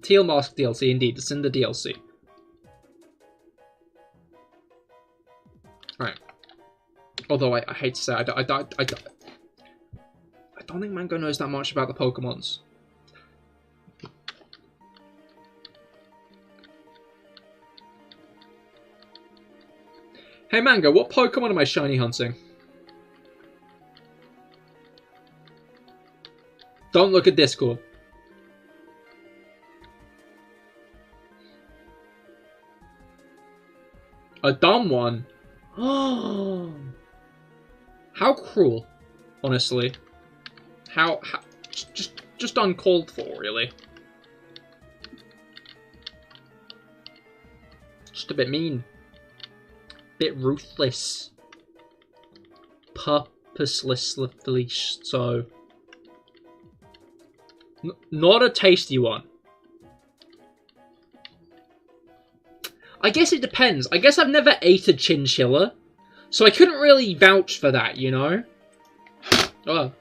Teal Mask DLC, indeed. It's in the DLC. Alright. Although, I hate to say, I don't think Mango knows that much about the Pokemons. Hey Mango, what Pokemon am I shiny hunting? Don't look at Discord. A dumb one? How cruel, honestly. How just uncalled for, really. Just a bit mean. Bit ruthless. Purposelessly so. Not a tasty one. I guess it depends. I guess I've never ate a chinchilla, so I couldn't really vouch for that, you know? Oh.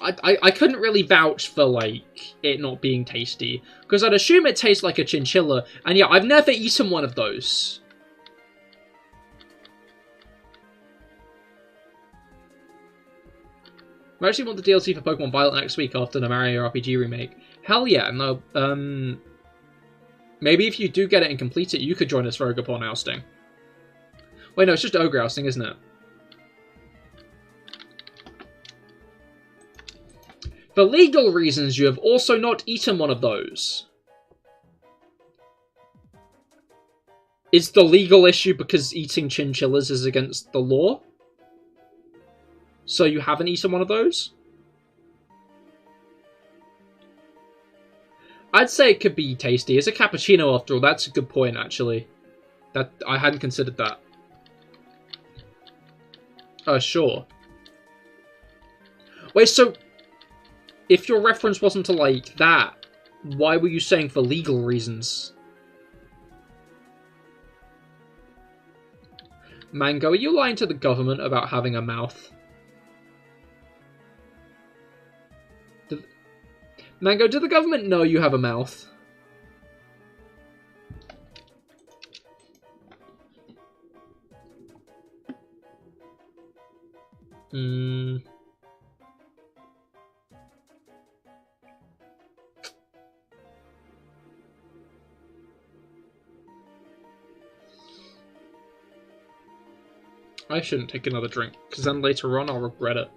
I couldn't really vouch for, like, it not being tasty, because I'd assume it tastes like a chinchilla, and yeah, I've never eaten one of those. I actually want the DLC for Pokemon Violet next week after the Mario RPG remake. Hell yeah, no, maybe if you do get it and complete it, you could join us for Ogerpon Ousting. Wait, no, it's just ogre ousting, isn't it? For legal reasons, you have also not eaten one of those. Is the legal issue because eating chinchillas is against the law? So you haven't eaten one of those? I'd say it could be tasty. It's a cappuccino after all. That's a good point, actually. That I hadn't considered that. Sure. Wait, so if your reference wasn't to, like, that, why were you saying for legal reasons? Mango, are you lying to the government about having a mouth? Mango, do the government know you have a mouth? I shouldn't take another drink, because then later on I'll regret it.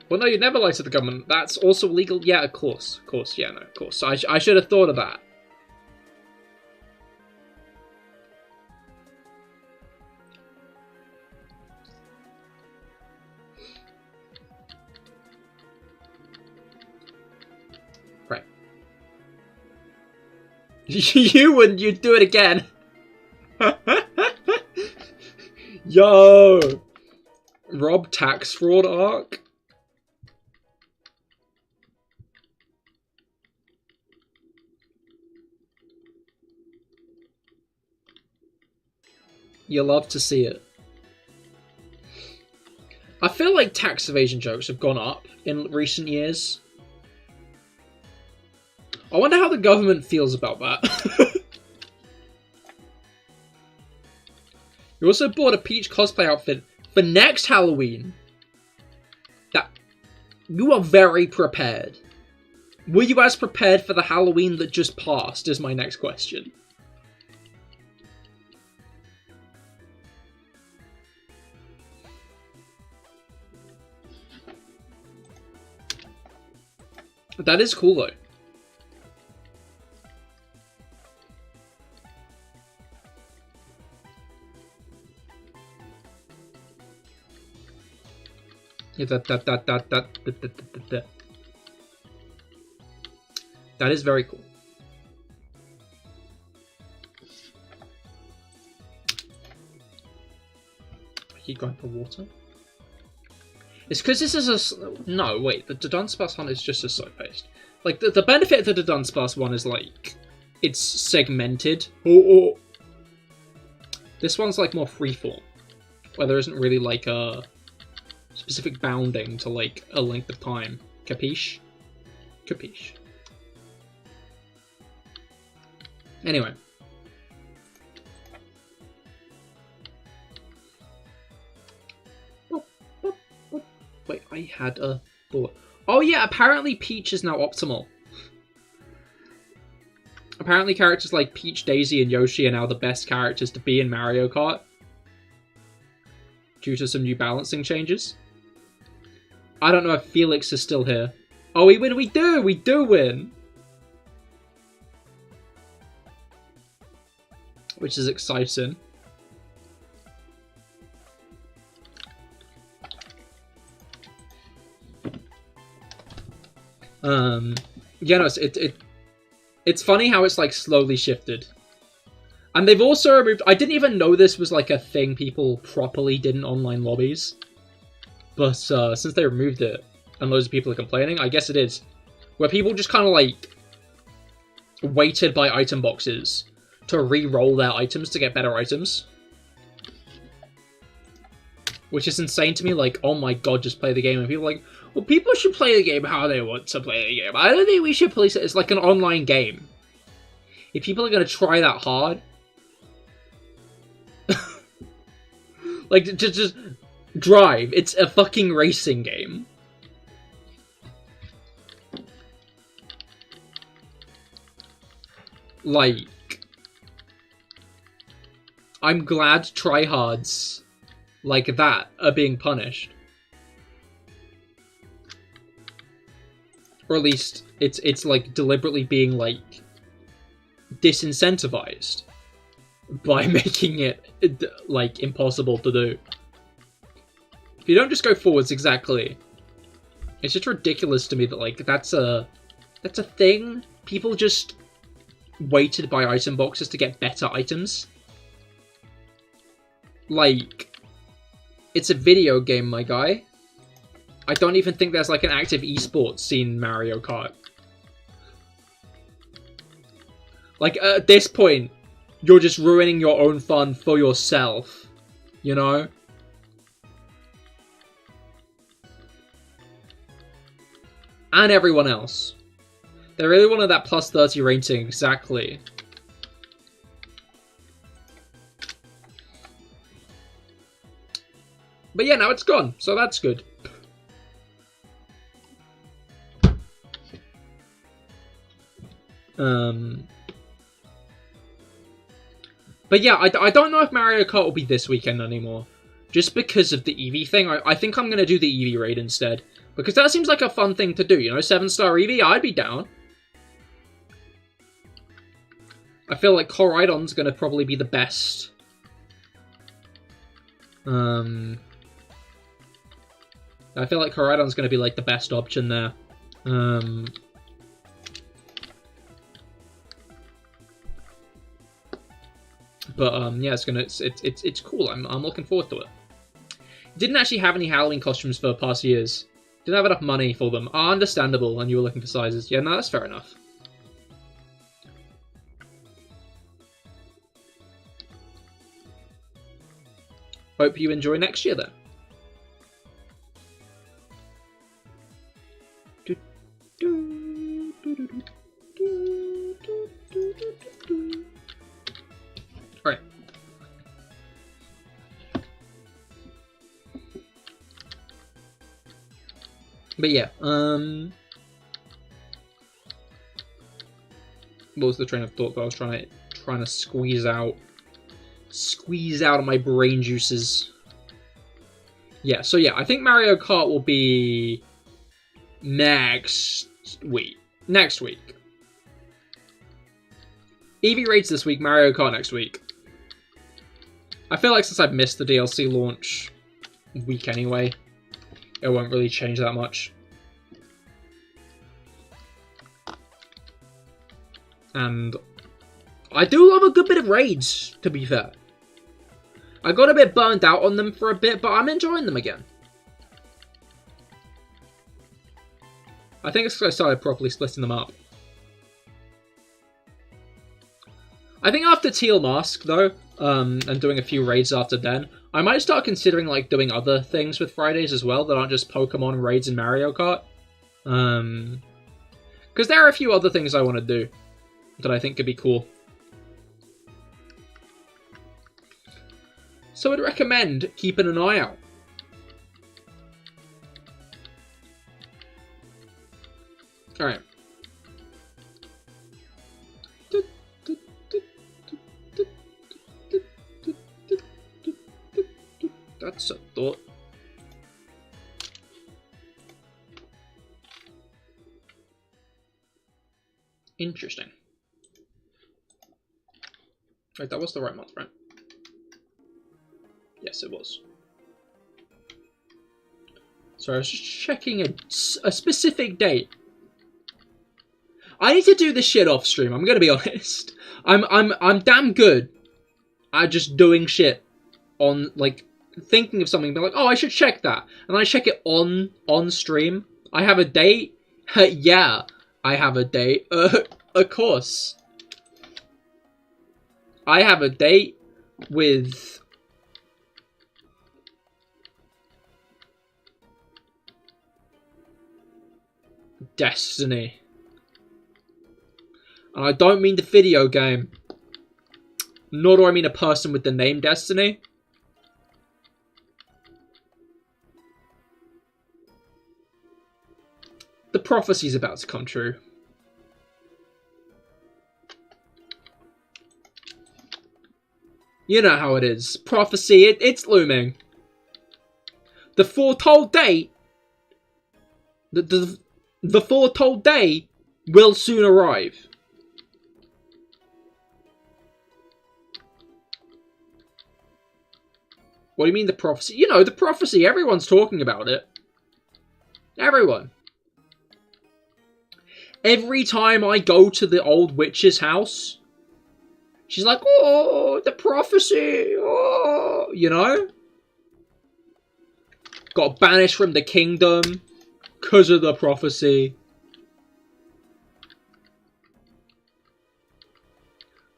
Well, no, you'd never lie to the government. That's also illegal. Yeah, of course. Of course, yeah, no, of course. I should have thought of that. Right. You wouldn't, you'd do it again. Yo! Rob tax fraud arc? You love to see it. I feel like tax evasion jokes have gone up in recent years. I wonder how the government feels about that. You also bought a Peach cosplay outfit for next Halloween. You are very prepared. Were you as prepared for the Halloween that just passed, is my next question. That is cool, though. Yeah, that is very cool. I keep going for water. It's because this is a... No, wait. The Dunsparce one is just a slow-paced. Like, the benefit of the Dunsparce one is, like, it's segmented. This one's, like, more freeform. Where there isn't really, like, a specific bounding to, like, a length of time. Capiche? Capiche. Anyway. Wait, I had a thought. Oh yeah, apparently Peach is now optimal. Apparently characters like Peach, Daisy, and Yoshi are now the best characters to be in Mario Kart. Due to some new balancing changes. I don't know if Felix is still here. Oh, we win! We do win! Which is exciting. Yeah, no, it's funny how it's, like, slowly shifted. And they've also removed... I didn't even know this was, like, a thing people properly did in online lobbies. But, since they removed it, and loads of people are complaining, I guess it is. Where people just kind of, like, waited by item boxes to re-roll their items to get better items. Which is insane to me, like, oh my god, just play the game. And people are like, well, people should play the game how they want to play the game. I don't think we should police it. It's like an online game. If people are going to try that hard... like, just drive. It's a fucking racing game. Like... I'm glad tryhards like that are being punished. Or at least it's like deliberately being like disincentivized by making it like impossible to do. If you don't just go forwards exactly, it's just ridiculous to me that like that's a thing. People just waited by item boxes to get better items. Like, it's a video game, my guy. I don't even think there's like an active esports scene in Mario Kart. Like, at this point, you're just ruining your own fun for yourself, you know? And everyone else. They really wanted that plus 30 rating, exactly. But yeah, now it's gone, so that's good. But yeah, I don't know if Mario Kart will be this weekend anymore. Just because of the Eevee thing, I think I'm going to do the Eevee raid instead. Because that seems like a fun thing to do, you know? 7-star Eevee, I'd be down. I feel like Coridon's going to probably be the best. I feel like Coridon's going to be like the best option there. But yeah, it's cool. I'm looking forward to it. Didn't actually have any Halloween costumes for past years. Didn't have enough money for them. Understandable, and you were looking for sizes. Yeah, no, that's fair enough. Hope you enjoy next year then. Alright. But yeah, what was the train of thought that I was trying to squeeze out of my brain juices? Yeah, so yeah, I think Mario Kart will be next week. Eevee raids this week, Mario Kart next week. I feel like since I've missed the DLC launch week anyway, it won't really change that much. And I do love a good bit of raids, to be fair. I got a bit burnt out on them for a bit, but I'm enjoying them again. I think it's because I started properly splitting them up. I think after Teal Mask, though, and doing a few raids after then, I might start considering like doing other things with Fridays as well that aren't just Pokemon raids and Mario Kart. Because there are a few other things I want to do that I think could be cool. So I'd recommend keeping an eye out. Alright. That's a thought. Interesting. Right, that was the right month, right? Yes, it was. So I was just checking a specific date. I need to do this shit off stream. I'm gonna be honest. I'm damn good at just doing shit on like thinking of something, but like, oh, I should check that, and I check it on stream. I have a date. Yeah, I have a date. Of course. I have a date with Destiny. And I don't mean the video game. Nor do I mean a person with the name Destiny. The prophecy's about to come true. You know how it is. Prophecy, it's looming. The foretold day... The foretold day will soon arrive. What do you mean the prophecy? You know, the prophecy. Everyone's talking about it. Everyone. Every time I go to the old witch's house, she's like, oh, the prophecy. Oh, you know? Got banished from the kingdom because of the prophecy.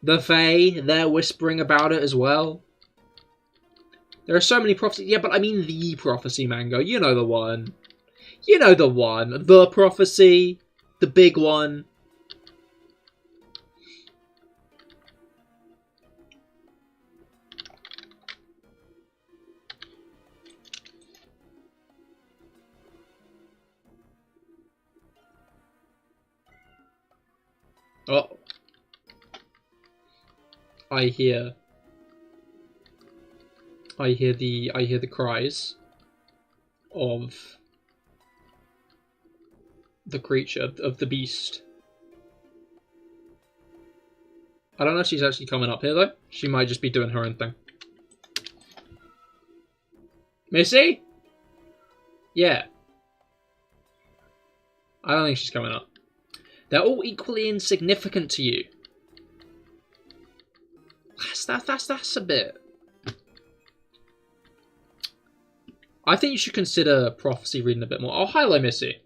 The Fae, they're whispering about it as well. There are so many prophecies. Yeah, but I mean the prophecy, Mango. You know the one. You know the one. The prophecy. The big one. Oh. I hear the cries of the creature, of the beast. I don't know if she's actually coming up here though. She might just be doing her own thing. Missy? Yeah. I don't think she's coming up. They're all equally insignificant to you. That's a bit... I think you should consider prophecy reading a bit more. Oh, hello, Missy.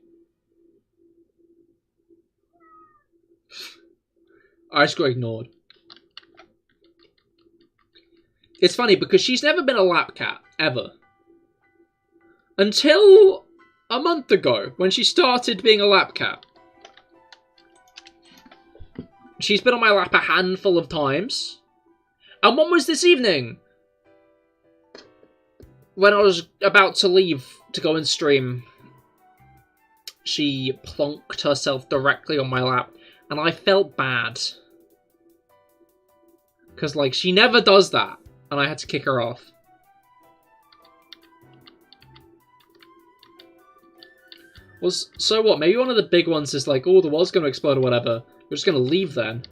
I just got ignored. It's funny because she's never been a lap cat, ever. Until a month ago, when she started being a lap cat. She's been on my lap a handful of times. And one was this evening. When I was about to leave to go and stream, she plonked herself directly on my lap. And I felt bad. Because, like, she never does that. And I had to kick her off. Well, so what? Maybe one of the big ones is like, oh, the world's going to explode or whatever. You're just going to leave then.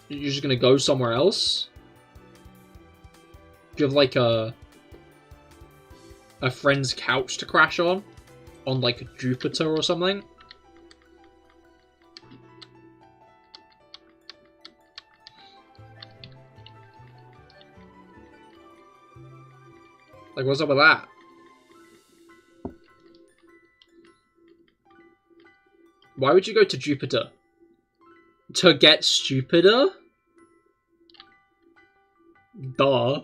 You're just going to go somewhere else? Do you have, like, a friend's couch to crash on? On, like, Jupiter or something? Like, what's up with that? Why would you go to Jupiter? To get stupider? Duh.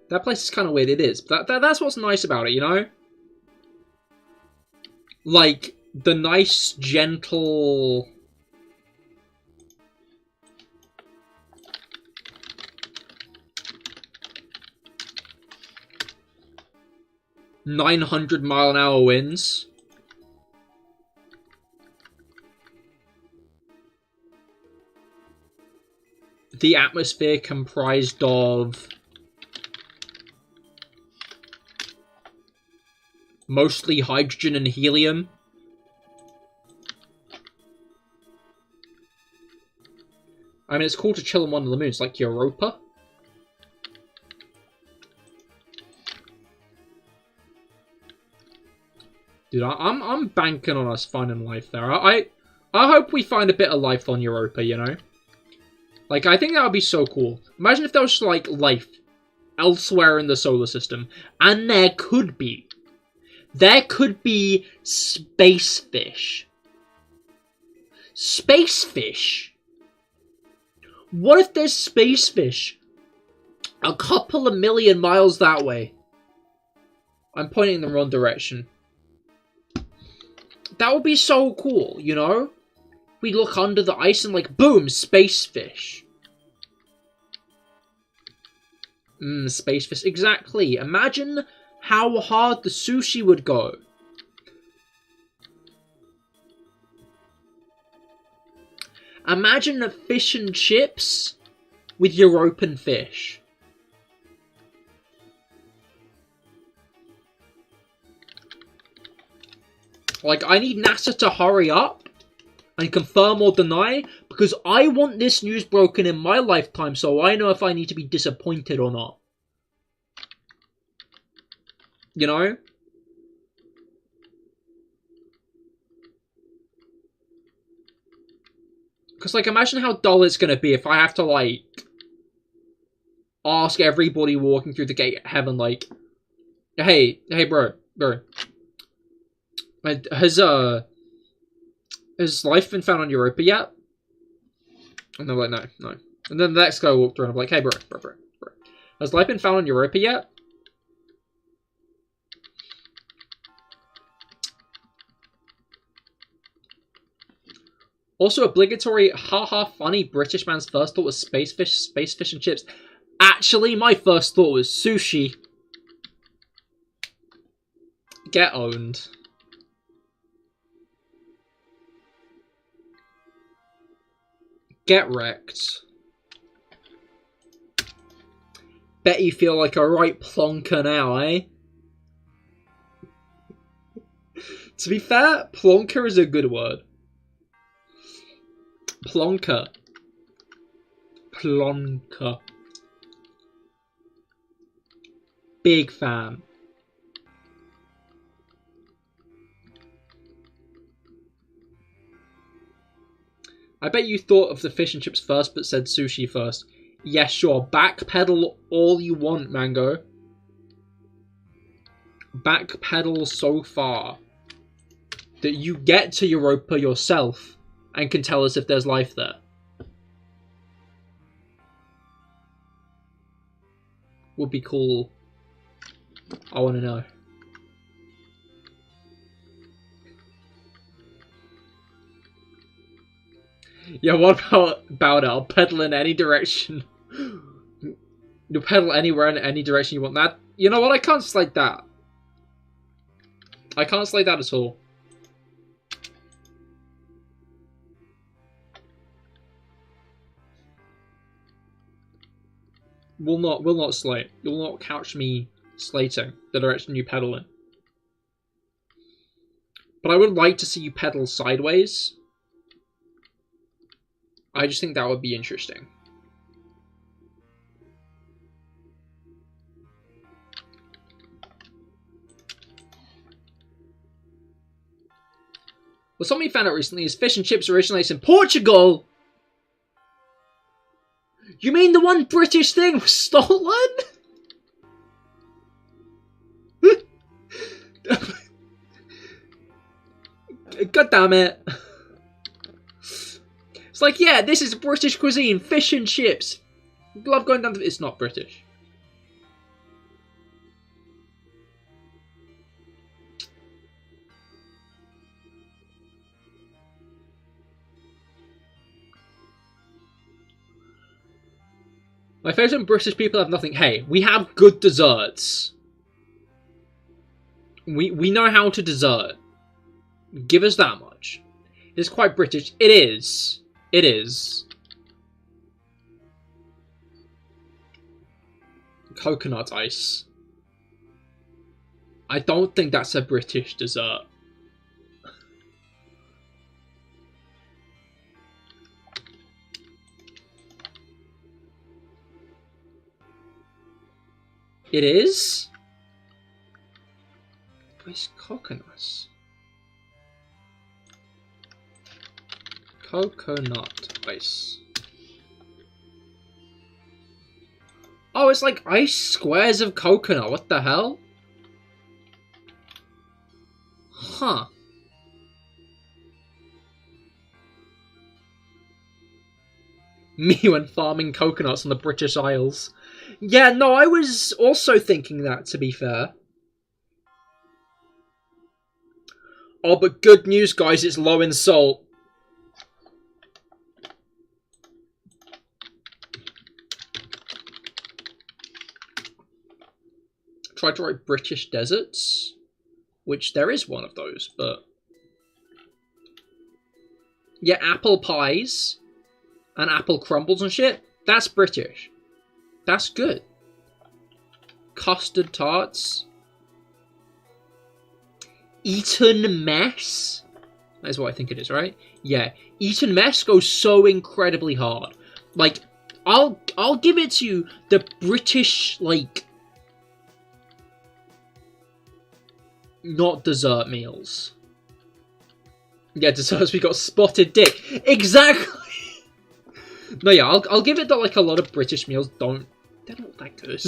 That place is kind of weird, it is. But that's what's nice about it, you know? Like, the nice, gentle... 900-mile-an-hour winds. The atmosphere comprised of... mostly hydrogen and helium. I mean, it's cool to chill on one of the moons, like Europa. Dude, I'm banking on us finding life there. I hope we find a bit of life on Europa, you know? Like, I think that would be so cool. Imagine if there was, like, life elsewhere in the solar system. And there could be. There could be space fish. Space fish? What if there's space fish a couple of million miles that way? I'm pointing in the wrong direction. That would be so cool, you know? We look under the ice and like, boom, space fish. Space fish. Exactly. Imagine how hard the sushi would go. Imagine a fish and chips with your open fish. Like, I need NASA to hurry up and confirm or deny, because I want this news broken in my lifetime so I know if I need to be disappointed or not. You know? Because, like, imagine how dull it's going to be if I have to, like, ask everybody walking through the gate of heaven, like, hey, bro. Has life been found on Europa yet? And they're like, no. And then the next guy walked through and I'm like, hey, bro. Has life been found on Europa yet? Also, obligatory, haha, funny British man's first thought was space fish and chips. Actually, my first thought was sushi. Get owned. Get wrecked. Bet you feel like a right plonker now, eh? To be fair, plonker is a good word. Plonker. Big fan. I bet you thought of the fish and chips first, but said sushi first. Yeah, sure. Backpedal all you want, Mango. Backpedal so far that you get to Europa yourself and can tell us if there's life there. Would be cool. I want to know. Yeah, what about it? I'll pedal in any direction. You'll pedal anywhere in any direction you want. That, you know what? I can't slide that. I can't slide that at all. Will not slate. You'll not catch me slating the direction you pedal in. But I would like to see you pedal sideways. I just think that would be interesting. Well, something we found out recently is fish and chips originates in Portugal! You mean the one British thing was stolen? God damn it. It's like, yeah, this is British cuisine, fish and chips. Love going down to... It's not British. My favourite British people have nothing. Hey, we have good desserts. We know how to dessert. Give us that much. It's quite British. It is. It is. Coconut ice. I don't think that's a British dessert. It is? Where's coconuts? Coconut ice. Oh, it's like ice squares of coconut. What the hell? Huh. Me when farming coconuts on the British Isles. Yeah, no, I was also thinking that, to be fair. Oh, but good news, guys, it's low in salt. tried to write British desserts, which there is one of those, but yeah, apple pies and apple crumbles and shit, that's British. That's good. Custard tarts. Eton mess. That is what I think it is, right? Yeah, Eton mess goes so incredibly hard. Like, I'll give it to you, the British, like, not dessert meals. Yeah, desserts, we got spotted dick. Exactly! No, yeah, I'll give it that, like, a lot of British meals they're not that good.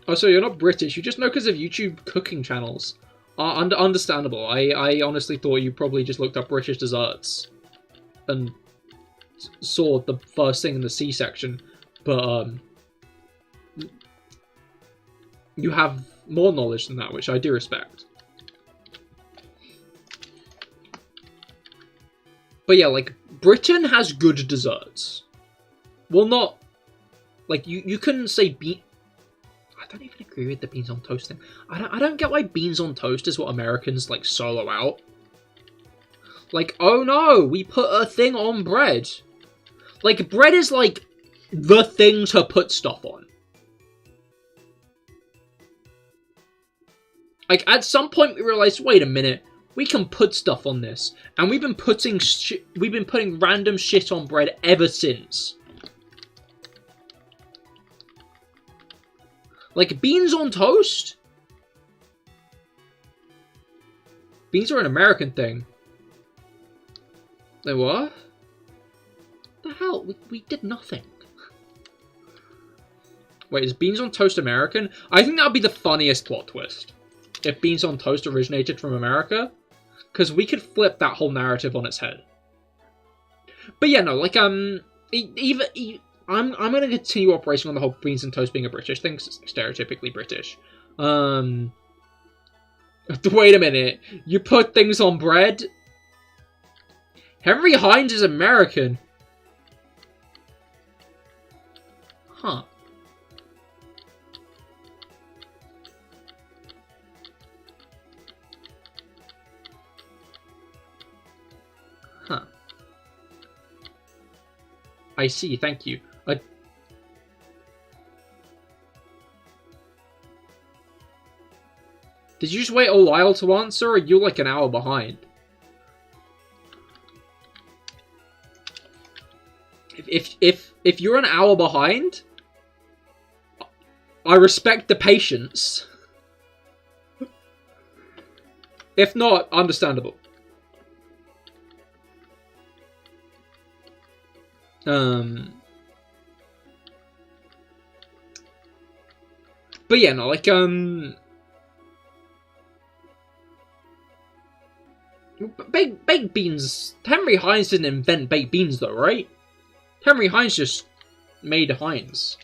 Oh, so you're not British, you just know because of YouTube cooking channels. Understandable. I honestly thought you probably just looked up British desserts and saw the first thing in the C section, but you have more knowledge than that, which I do respect. But yeah, like, Britain has good desserts. Well, not... Like, you couldn't say I don't even agree with the beans on toast thing. I don't get why beans on toast is what Americans, like, solo out. Like, oh no, we put a thing on bread. Like, bread is, like, the thing to put stuff on. Like, at some point we realized, wait a minute, we can put stuff on this. And we've been putting random shit on bread ever since. Like, beans on toast? Beans are an American thing. They what? The hell? We did nothing. Wait, is beans on toast American? I think that would be the funniest plot twist. If beans on toast originated from America. Because we could flip that whole narrative on its head. But yeah, no, like, I'm going to continue operating on the whole beans and toast being a British thing, 'cause it's stereotypically British. Wait a minute. You put things on bread? Henry Hines is American. Huh. Huh. I see, thank you. Did you just wait a while to answer, or are you like an hour behind? If you're an hour behind, I respect the patience. If not, understandable. But yeah, no, like, baked beans. Henry Hines didn't invent baked beans, though, right? Henry Hines just made Heinz.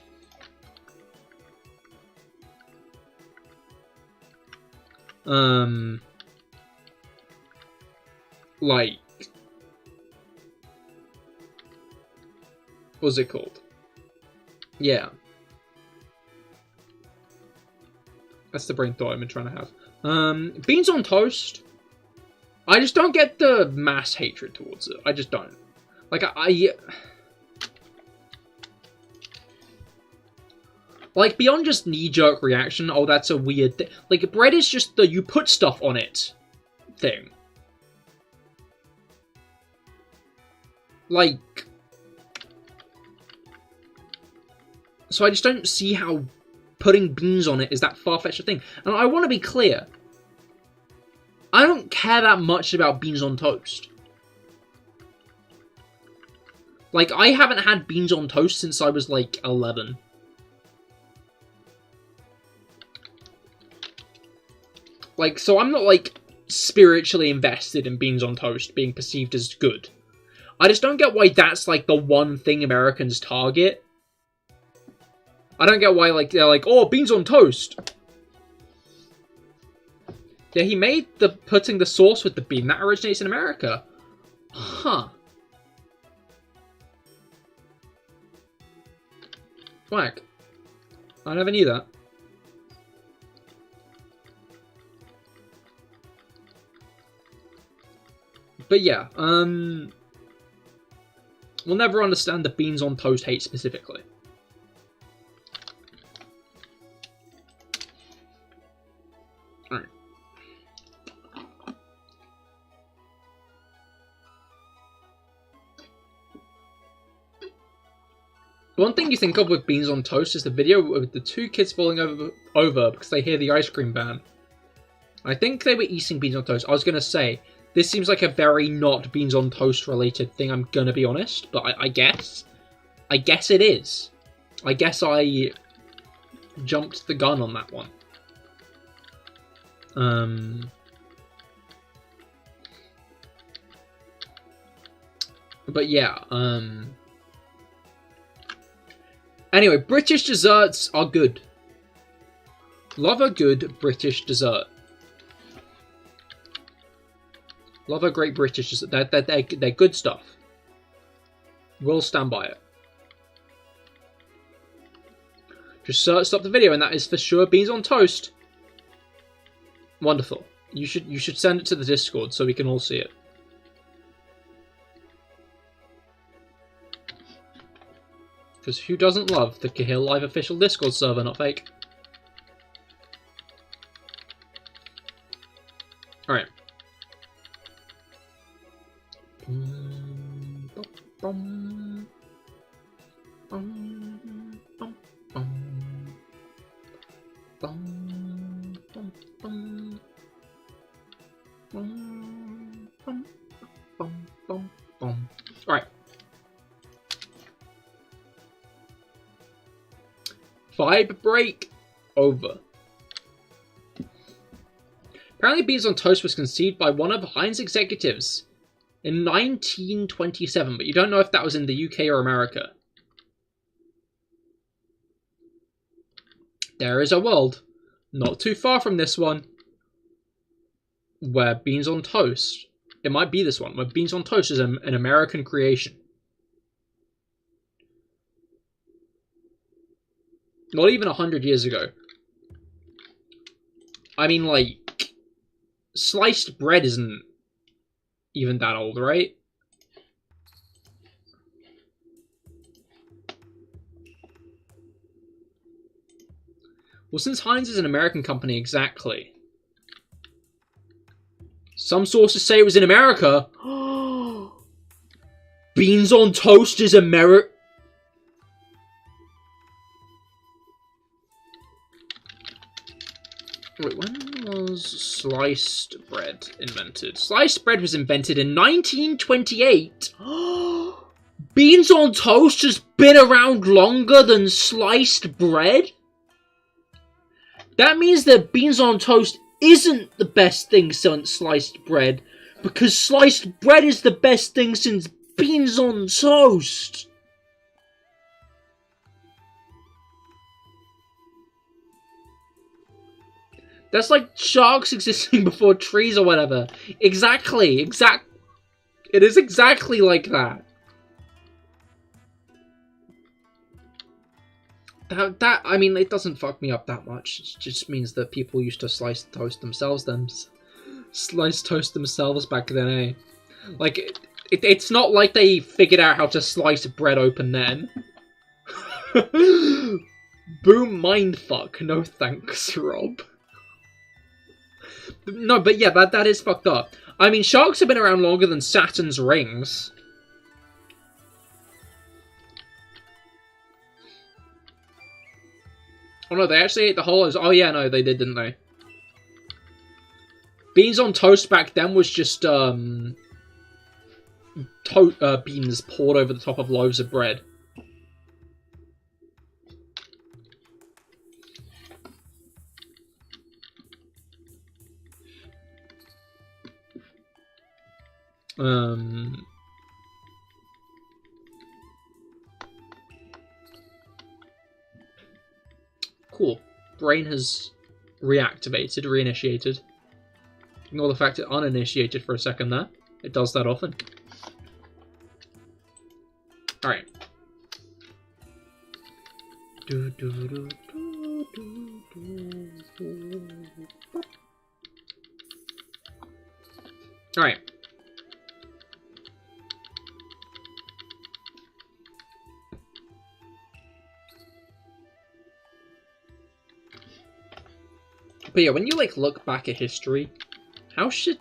Like, what's it called? Yeah. That's the brain thought I've been trying to have. Beans on toast. I just don't get the mass hatred towards it. I just don't. Like, like, beyond just knee-jerk reaction, oh, that's a weird thing. Like, bread is just the you put stuff on it thing. Like, so I just don't see how putting beans on it is that far-fetched a thing. And I want to be clear. I don't care that much about beans on toast. Like, I haven't had beans on toast since I was, like, 11. Like, so I'm not, like, spiritually invested in beans on toast being perceived as good. I just don't get why that's, like, the one thing Americans target. I don't get why, like, they're like, oh, beans on toast. Yeah, he made the putting the sauce with the bean. That originates in America. Huh. Whack. I never knew that. But yeah, we'll never understand the beans on toast hate specifically. Alright. One thing you think of with beans on toast is the video of the two kids falling over because they hear the ice cream ban. I think they were eating beans on toast. I was going to say, this seems like a very not beans on toast related thing, I'm going to be honest. But I guess it is. I guess I jumped the gun on that one. But yeah, anyway, British desserts are good. Love a good British dessert. Love a great British dessert. They're good stuff. We'll stand by it. Just stop the video, and that is for sure beans on toast. Wonderful. You should send it to the Discord so we can all see it. Because who doesn't love the CahirLIVE official Discord server, not fake? Alright. Alright. Vibe break over. Apparently beans on toast was conceived by one of Heinz executives in 1927, but you don't know if that was in the UK or America. There is a world not too far from this one where beans on toast, it might be this one, where beans on toast is an American creation. Not even 100 years ago. I mean, like, sliced bread isn't even that old, right? Well, since Heinz is an American company, exactly. Some sources say it was in America. Beans on toast is American. Wait, when was sliced bread invented? Sliced bread was invented in 1928. Beans on toast has been around longer than sliced bread? That means that beans on toast isn't the best thing since sliced bread, because sliced bread is the best thing since beans on toast. That's like sharks existing before trees or whatever. Exactly. It is exactly like that. That, I mean, it doesn't fuck me up that much. It just means that people used to slice toast themselves back then, eh? Like, it's not like they figured out how to slice bread open then. Boom mindfuck. No thanks, Rob. No, but yeah, that is fucked up. I mean, sharks have been around longer than Saturn's rings. Oh no, they actually ate the hollows. Oh yeah, no, they did, didn't they? Beans on toast back then was just, beans poured over the top of loaves of bread. Cool. Brain has reactivated, reinitiated. Ignore the fact it uninitiated for a second there. It does that often. Alright. Alright. But yeah, when you like look back at history, how shit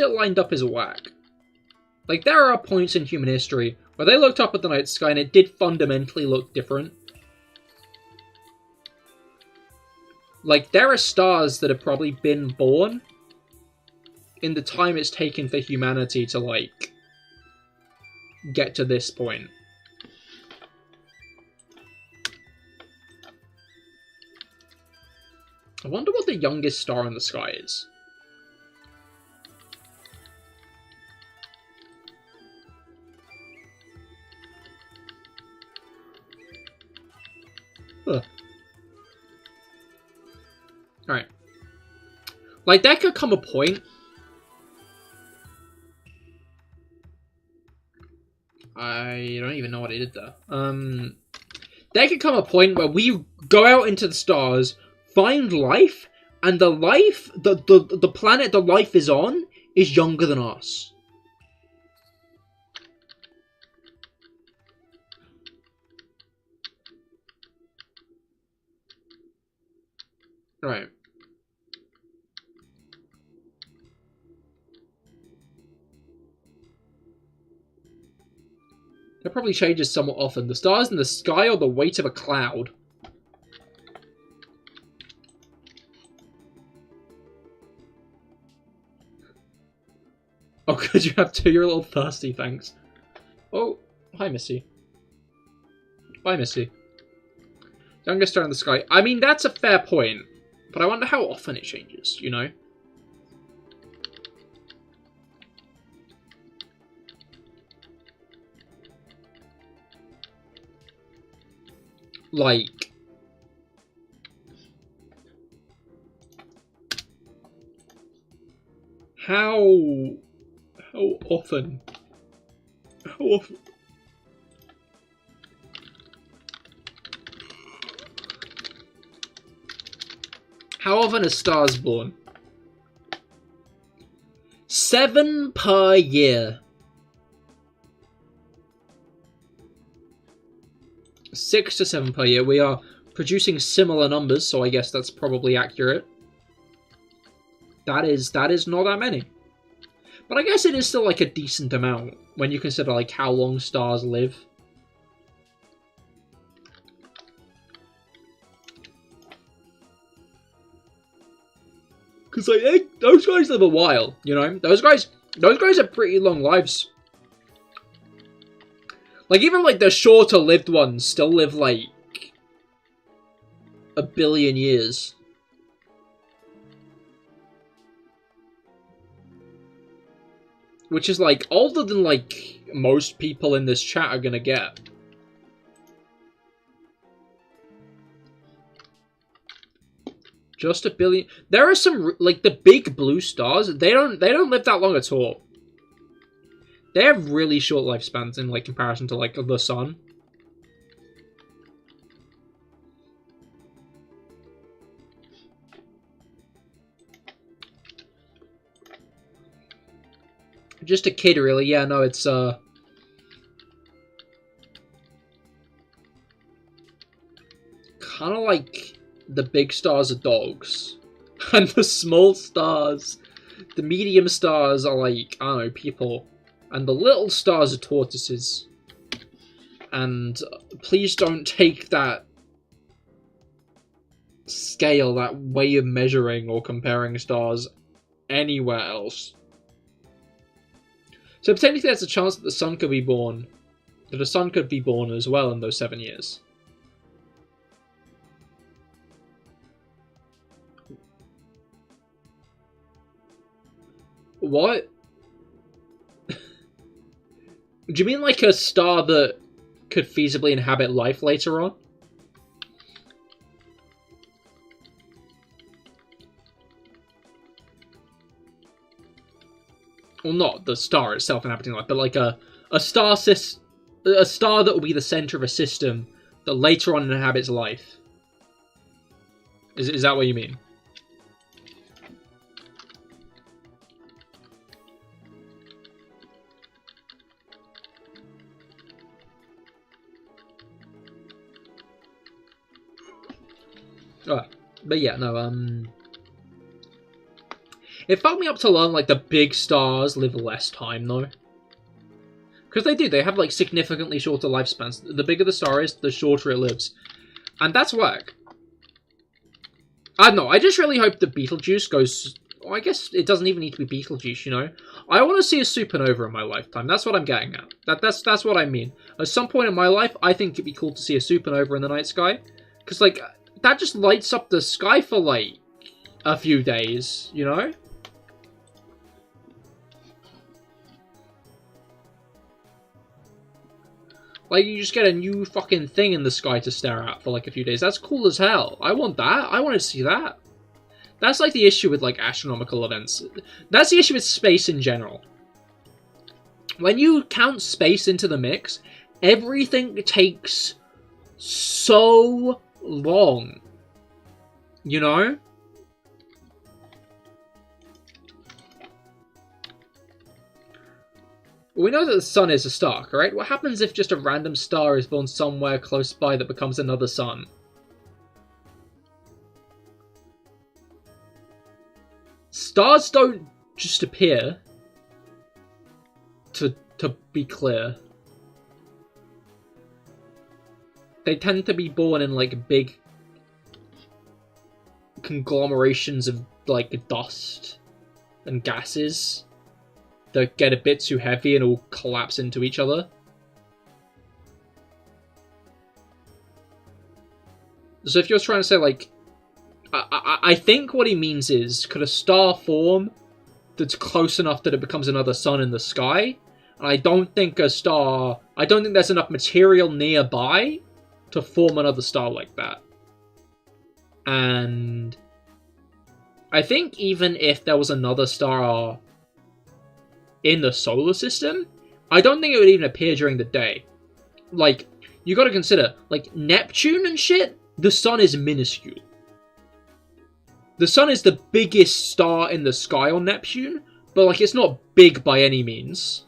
lined up is whack. Like, there are points in human history where they looked up at the night sky and it did fundamentally look different. Like, there are stars that have probably been born in the time it's taken for humanity to, like, get to this point. I wonder what the youngest star in the sky is. Huh. Alright. Like, there could come a point... I don't even know what I did there. There could come a point where we go out into the stars, find life, and the life, the planet the life is on, is younger than us. Right. That probably changes somewhat often. The stars in the sky or the weight of a cloud? Oh, could you have two? You're a little thirsty, thanks. Oh, hi, Missy. Bye, Missy. Youngest star in the sky. I mean, that's a fair point. But I wonder how often it changes, you know? Like... How often? How often? How often are stars born? 7 per year. 6 to 7 per year. We are producing similar numbers, so I guess that's probably accurate. That is not that many. But I guess it is still like a decent amount when you consider like how long stars live. Because like those guys live a while, you know. Those guys have pretty long lives. Like even like the shorter lived ones still live like 1 billion years. Which is like older than like most people in this chat are gonna get. Just 1 billion. There are some like the big blue stars. They don't live that long at all. They have really short lifespans in like comparison to like the sun. Just a kid, really. Yeah, no, it's kind of like the big stars are dogs, and the small stars, the medium stars are like, I don't know, people, and the little stars are tortoises. And please don't take that scale, that way of measuring or comparing stars anywhere else. So potentially there's a chance that the sun could be born, as well in those 7 years. What? Do you mean like a star that could feasibly inhabit life later on? Well, not the star itself inhabiting life, but like a star that will be the center of a system that later on inhabits life. Is that what you mean? Alright. But yeah, no, it fucked me up to learn, like, the big stars live less time, though. Because they do, they have, like, significantly shorter lifespans. The bigger the star is, the shorter it lives. And that's whack. I don't know, I just really hope that Betelgeuse goes... Well, I guess it doesn't even need to be Betelgeuse, you know? I want to see a supernova in my lifetime, that's what I'm getting at. That's what I mean. At some point in my life, I think it'd be cool to see a supernova in the night sky. Because, like, that just lights up the sky for, like, a few days, you know? Like, you just get a new fucking thing in the sky to stare at for, like, a few days. That's cool as hell. I want that. I want to see that. That's, like, the issue with, like, astronomical events. That's the issue with space in general. When you count space into the mix, everything takes so long. You know? We know that the sun is a star, correct? What happens if just a random star is born somewhere close by that becomes another sun? Stars don't just appear, to be clear. They tend to be born in, like, big conglomerations of, like, dust and gases that get a bit too heavy and all collapse into each other. So if you're trying to say, like... I think what he means is, could a star form that's close enough that it becomes another sun in the sky? And I don't think there's enough material nearby to form another star like that. And I think even if there was another star in the solar system, I don't think it would even appear during the day. Like, you gotta consider, like, Neptune and shit, the sun is minuscule. The sun is the biggest star in the sky on Neptune, but, like, it's not big by any means.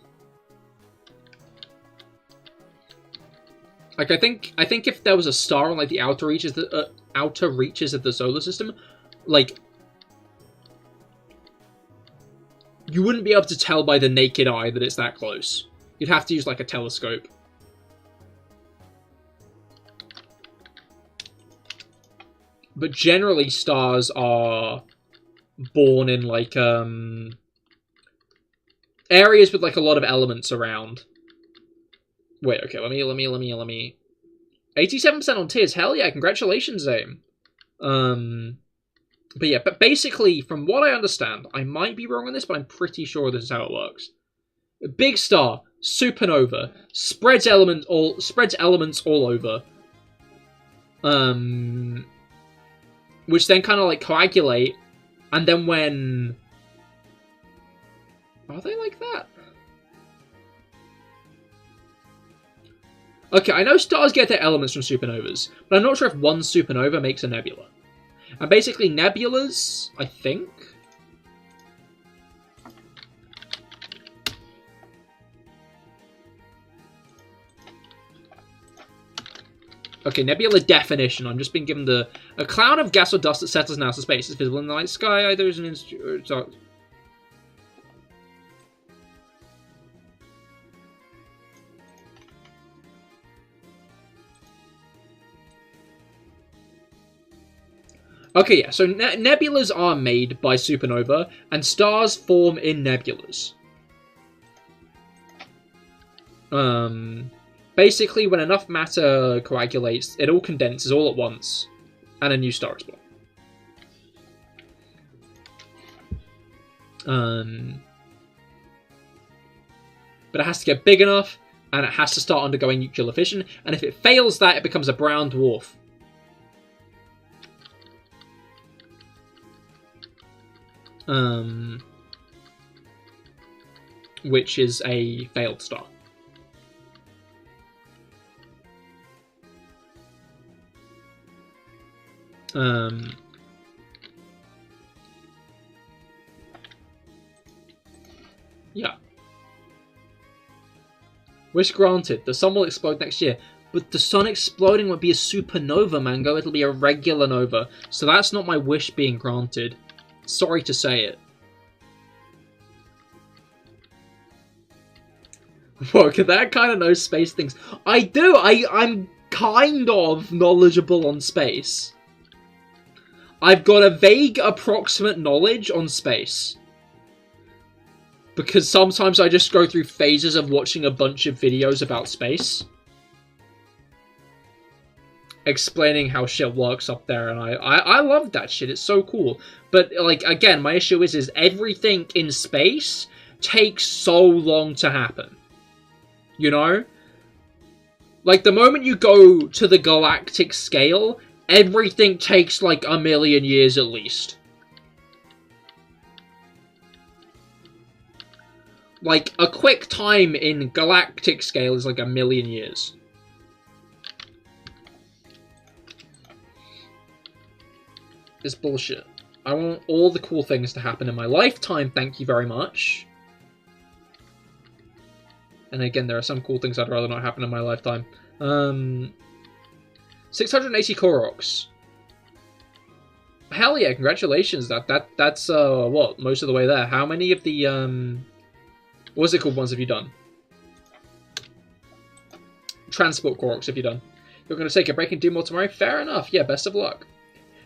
Like, I think if there was a star on, like, the outer reaches of the solar system, like, you wouldn't be able to tell by the naked eye that it's that close. You'd have to use, like, a telescope. But generally, stars are born in, like, areas with, like, a lot of elements around. Wait, okay, let me... 87% on tiers, hell yeah, congratulations, Aim. But yeah, but basically, from what I understand, I might be wrong on this, but I'm pretty sure this is how it works. A big star, supernova, spreads elements all over. Which then kind of, like, coagulate, and then when... Are they like that? Okay, I know stars get their elements from supernovas, but I'm not sure if one supernova makes a nebula. And basically, nebulas, I think... Okay, nebula definition. I'm just being given a cloud of gas or dust that settles in outer space. It's visible in the night sky, either as an instant... Okay, yeah, so nebulas are made by supernova, and stars form in nebulas. Basically, when enough matter coagulates, it all condenses all at once, and a new star is born. But it has to get big enough, and it has to start undergoing nuclear fission, and if it fails that, it becomes a brown dwarf. Which is a failed star. Yeah. Wish granted. The sun will explode next year. But the sun exploding won't be a supernova, Mango. It'll be a regular nova. So that's not my wish being granted. Sorry to say it. Whoa, that kind of knows space things. I do! I'm kind of knowledgeable on space. I've got a vague, approximate knowledge on space. Because sometimes I just go through phases of watching a bunch of videos about space. Explaining how shit works up there, and I love that shit. It's so cool. But, like, again, my issue is everything in space takes so long to happen. You know? Like, the moment you go to the galactic scale, everything takes, like, 1,000,000 years at least. Like, a quick time in galactic scale is like 1,000,000 years. It's bullshit. I want all the cool things to happen in my lifetime, thank you very much. And again, there are some cool things I'd rather not happen in my lifetime. 680 Koroks. Hell yeah, congratulations. That's what, most of the way there. How many of the what's it called ones have you done? Transport Koroks have you done? You're gonna take a break and do more tomorrow? Fair enough, yeah, best of luck.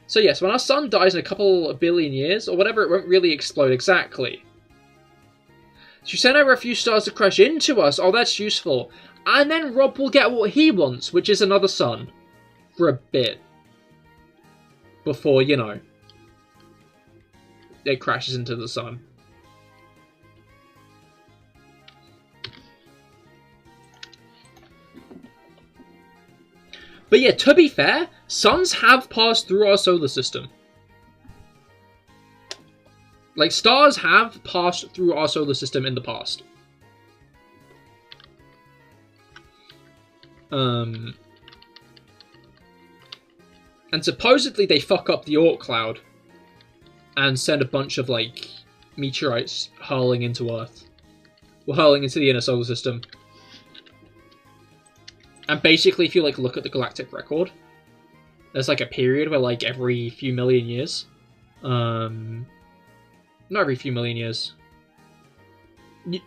So yes, when our sun dies in a couple billion years, or whatever, it won't really explode exactly. So you send over a few stars to crash into us. Oh, that's useful. And then Rob will get what he wants, which is another sun. For a bit. Before, you know, it crashes into the sun. But yeah, to be fair, suns have passed through our solar system. Like, stars have passed through our solar system in the past. And supposedly they fuck up the Oort cloud and send a bunch of, like, meteorites hurling into Earth. Well, hurling into the inner solar system. And basically, if you, like, look at the galactic record, there's, like, a period where, like, every few million years, not every few million years.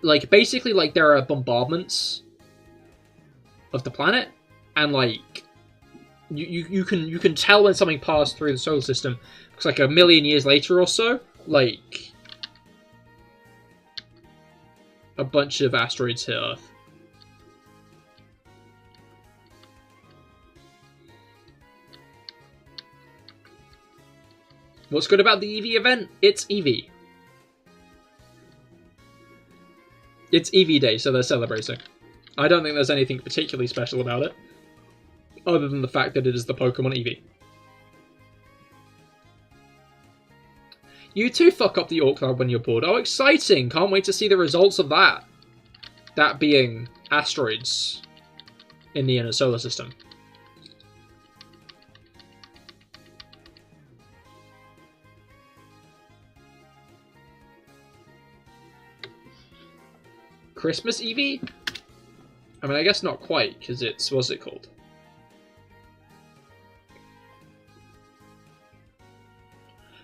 Like, basically, like, there are bombardments of the planet, and, like, you can tell when something passed through the solar system, because, like, 1,000,000 years later or so, like, a bunch of asteroids hit Earth. What's good about the EV event? It's EV. It's EV Day, so they're celebrating. I don't think there's anything particularly special about it, other than the fact that it is the Pokemon Eevee. You too fuck up the Oort cloud when you're bored. Oh, exciting! Can't wait to see the results of that. That being asteroids in the inner solar system. Christmas Eevee? I mean, I guess not quite, because it's... what's it called?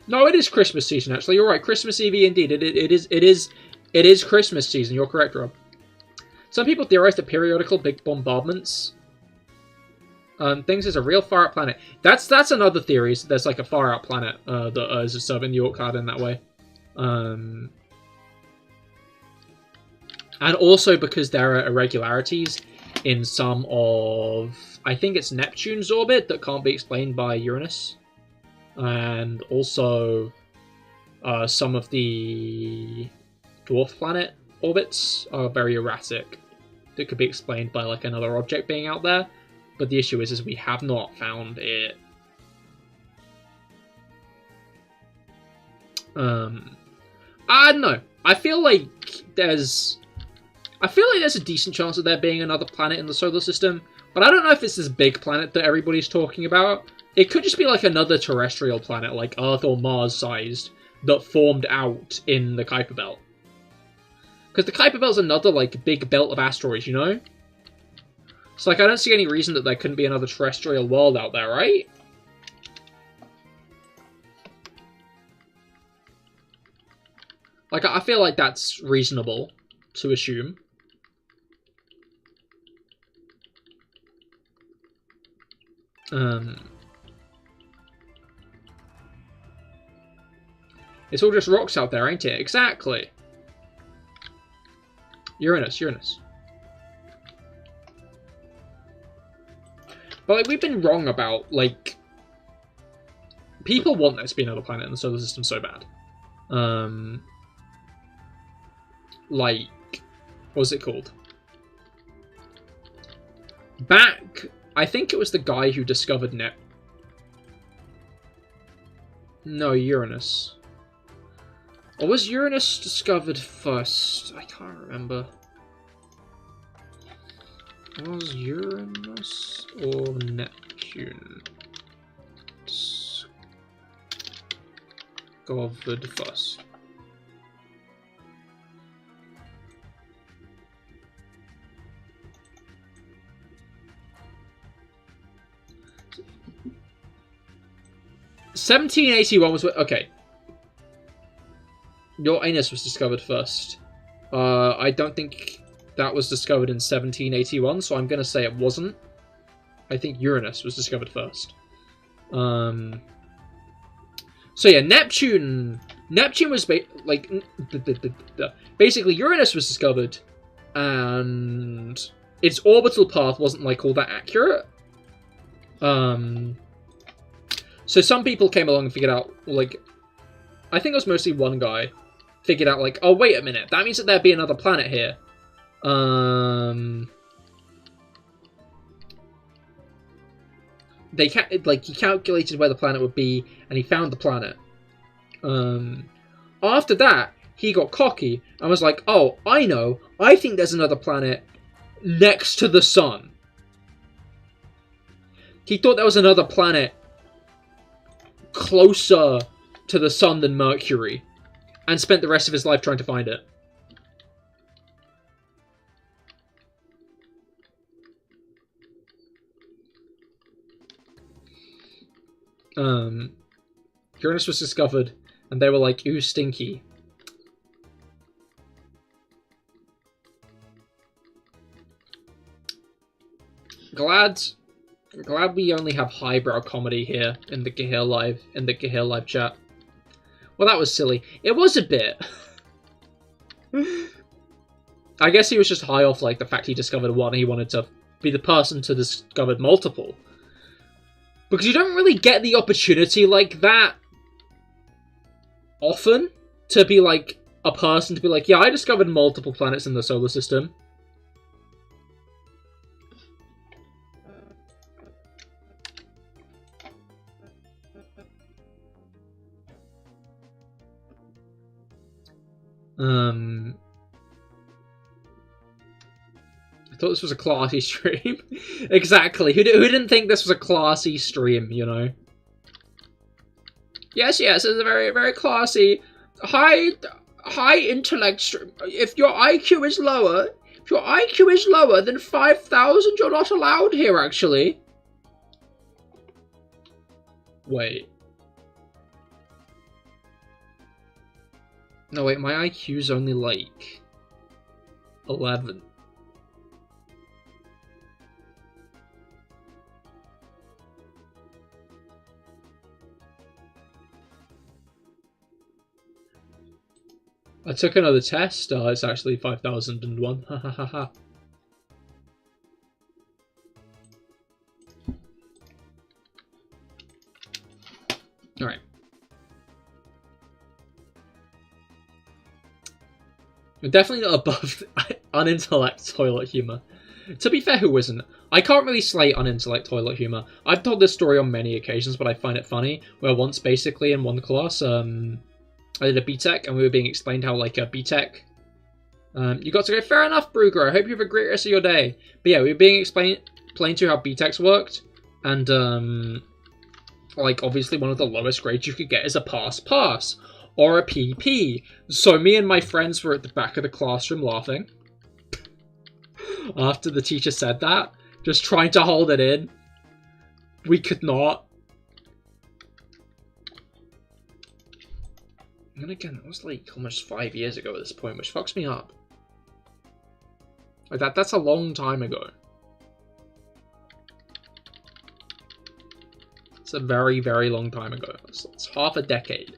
No, it is Christmas season, actually. You're right. Christmas Eevee, indeed. It is Christmas season. You're correct, Rob. Some people theorize that periodical big bombardments things is a real far-out planet. That's another theory. So there's, like, a far-out planet that is serving the Oort cloud in that way. And also because there are irregularities in some of... I think it's Neptune's orbit that can't be explained by Uranus. And also some of the dwarf planet orbits are very erratic. That could be explained by, like, another object being out there. But the issue is we have not found it. I don't know. I feel like there's a decent chance of there being another planet in the solar system, but I don't know if it's this big planet that everybody's talking about. It could just be like another terrestrial planet, like Earth or Mars-sized, that formed out in the Kuiper Belt. Because the Kuiper Belt's another, like, big belt of asteroids, you know? So, like, I don't see any reason that there couldn't be another terrestrial world out there, right? Like, I feel like that's reasonable to assume. It's all just rocks out there, ain't it? Exactly. Uranus. But, like, we've been wrong about, like... People want there to be another planet in the solar system so bad. Like... What's it called? Back... I think it was the guy who discovered No, Uranus. Or was Uranus discovered first? I can't remember. Was Uranus or Neptune discovered first? (1781) was... Okay. Your anus was discovered first. I don't think that was discovered in 1781, so I'm going to say it wasn't. I think Uranus was discovered first. So yeah, Neptune was basically Uranus was discovered, and its orbital path wasn't like all that accurate. So some people came along and figured out, like, I think it was mostly one guy, figured out, like, oh, wait a minute, that means that there'd be another planet here. He calculated where the planet would be, and he found the planet. After that, he got cocky, and was like, oh, I know, I think there's another planet next to the sun. He thought there was another planet closer to the sun than Mercury, and spent the rest of his life trying to find it. Uranus was discovered, and they were like, ooh, stinky. Glad we only have highbrow comedy here in the CahirLIVE chat. Well, that was silly. It was a bit. I guess he was just high off, like, the fact he discovered one, and he wanted to be the person to discover multiple. Because you don't really get the opportunity like that often, to be, like, a person to be like, yeah, I discovered multiple planets in the solar system. I thought this was a classy stream. Exactly. Who didn't think this was a classy stream, you know? Yes, it's a very, very classy, high intellect stream. If your IQ is lower than 5,000, you're not allowed here, actually. Wait. No, wait, my IQ's only, like, 11. I took another test. It's actually 5,001. Ha ha ha ha. Alright. We're definitely not above unintellect toilet humour. To be fair, who isn't? I can't really slate unintellect toilet humour. I've told this story on many occasions, but I find it funny. Where once, basically, in one class, I did a BTEC, and we were being explained how, like, a BTEC... you got to go, fair enough, Brugger, I hope you have a great rest of your day. But yeah, we were being explained to how BTECs worked, and, like, obviously one of the lowest grades you could get is a pass. or a PP. So me and my friends were at the back of the classroom laughing. After the teacher said that, just trying to hold it in. We could not. And again, that was like almost 5 years ago at this point, which fucks me up. Like that's a long time ago. It's a very, very long time ago. It's half a decade.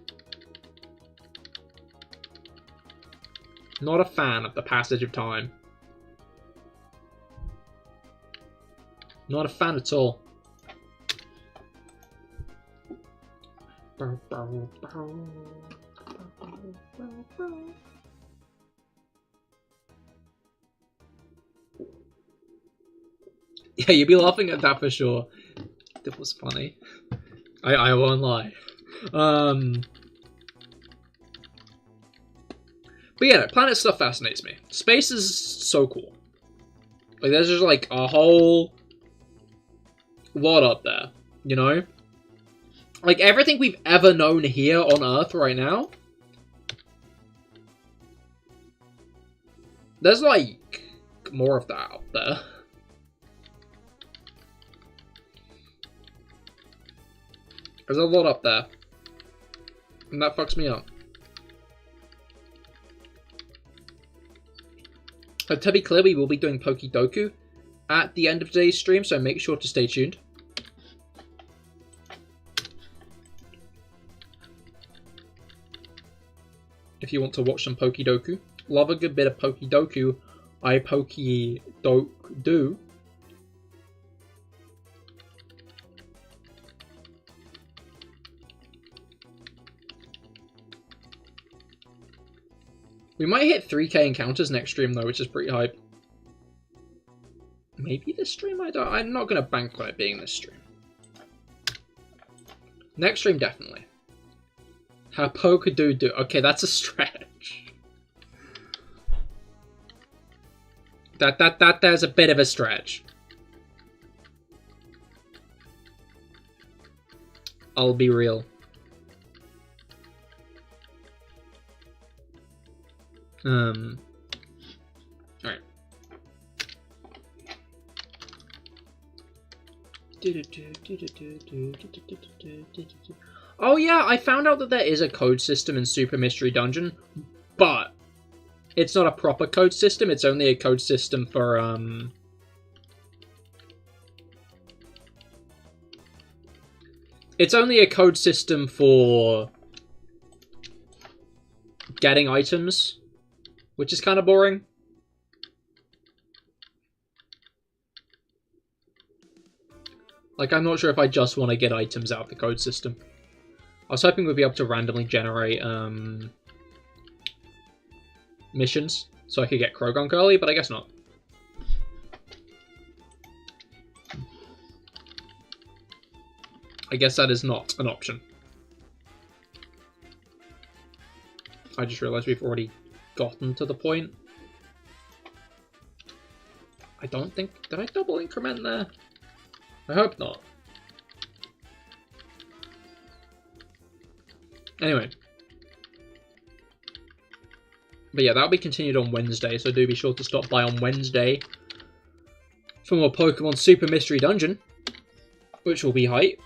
Not a fan of the passage of time. Not a fan at all. Yeah, you'd be laughing at that for sure. That was funny. I won't lie. But yeah, planet stuff fascinates me. Space is so cool. Like, there's just like a whole lot up there, you know? Like, everything we've ever known here on Earth right now, there's like more of that out there. There's a lot up there. And that fucks me up. To be clear, we will be doing Pokidoku at the end of today's stream, so make sure to stay tuned. If you want to watch some Pokidoku. Love a good bit of Pokidoku. I Pokidoku. We might hit 3k encounters next stream though, which is pretty hype. Maybe this stream? I'm not going to bank on it being this stream. Next stream, definitely. How Pokadu do? Okay, that's a stretch. There's a bit of a stretch. I'll be real. Alright. Oh yeah, I found out that there is a code system in Super Mystery Dungeon, but it's not a proper code system, it's only a code system for, it's only a code system for getting items, which is kind of boring. Like, I'm not sure if I just want to get items out of the code system. I was hoping we'd be able to randomly generate missions so I could get Krogunk early, but I guess not. I guess that is not an option. I just realized we've already gotten to the point. I don't think... Did I double increment there? I hope not. Anyway. But yeah, that'll be continued on Wednesday, so do be sure to stop by on Wednesday for more Pokemon Super Mystery Dungeon, which will be hype.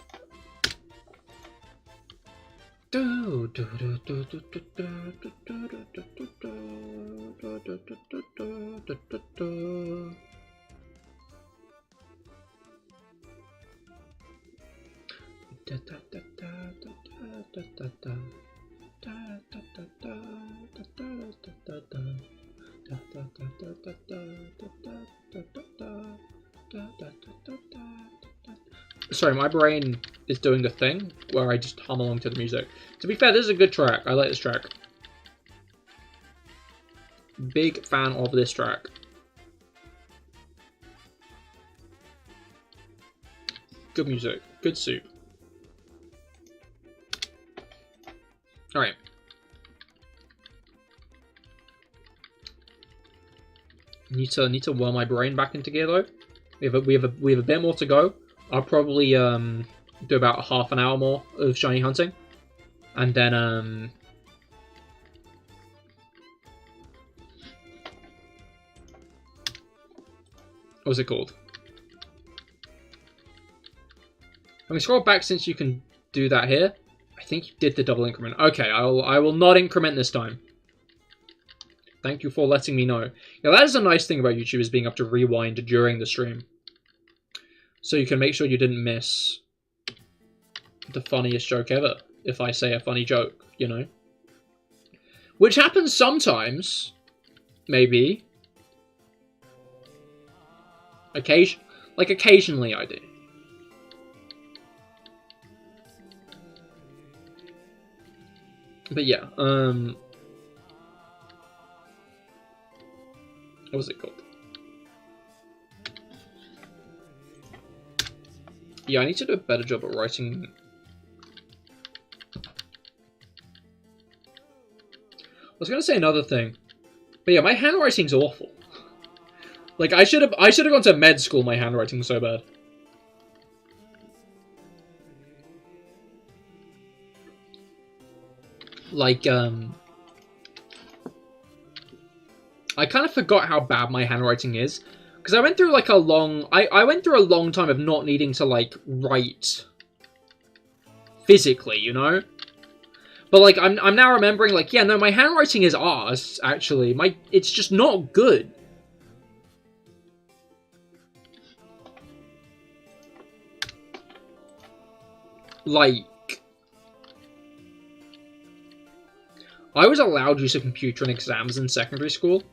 Sorry, my brain is doing a thing where I just hum along to the music. To be fair, this is a good track. I like this track. Big fan of this track. Good music. Good soup. Alright. Need to whirl my brain back into gear though. We have a bit more to go. I'll probably do about half an hour more of shiny hunting, and then What's it called? I mean, scroll back since you can do that here. I think you did the double increment. Okay, I will not increment this time. Thank you for letting me know. Yeah, that is a nice thing about YouTubers being able to rewind during the stream. So you can make sure you didn't miss the funniest joke ever, if I say a funny joke, you know? Which happens sometimes, maybe. Occasionally I do. But yeah, what was it called? Yeah, I need to do a better job at writing. I was gonna say another thing, but yeah, my handwriting's awful. Like, I should have gone to med school. My handwriting's so bad. Like, I kind of forgot how bad my handwriting is. Because I went through, like, I went through a long time of not needing to, like, write physically, you know? But, like, I'm now remembering, like, yeah, no, my handwriting is arse, actually. It's just not good. Like, I was allowed use of computer in exams in secondary school.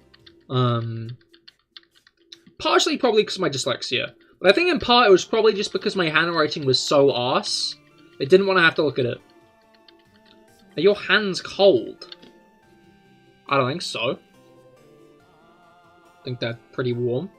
Partially probably because of my dyslexia. But I think in part it was probably just because my handwriting was so arse. They didn't want to have to look at it. Are your hands cold? I don't think so. I think they're pretty warm.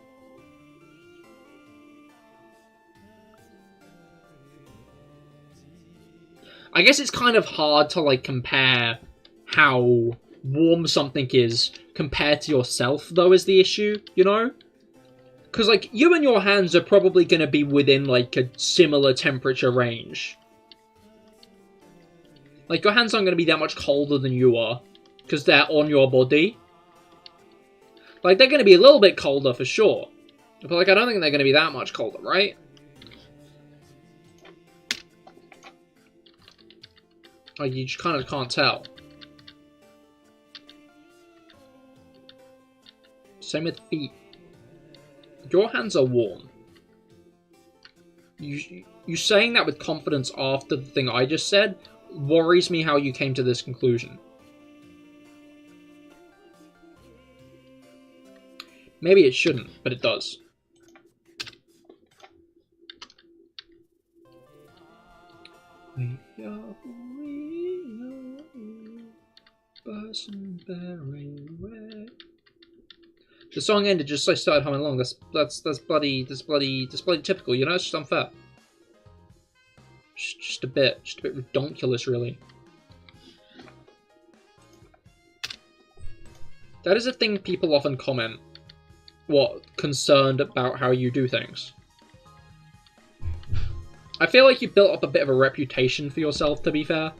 I guess it's kind of hard to, like, compare how warm something is compared to yourself, though, is the issue, you know? Because, like, you and your hands are probably going to be within, like, a similar temperature range. Like, your hands aren't going to be that much colder than you are, because they're on your body. Like, they're going to be a little bit colder, for sure. But, like, I don't think they're going to be that much colder, right? Like, you just kind of can't tell. Same with feet. Your hands are warm. You saying that with confidence after the thing I just said worries me how you came to this conclusion. Maybe it shouldn't, but it does. The song ended just as I started humming along. That's bloody typical, you know. It's just unfair. Just a bit redonkulous, really. That is a thing people often comment. What, concerned about how you do things. I feel like you built up a bit of a reputation for yourself, to be fair.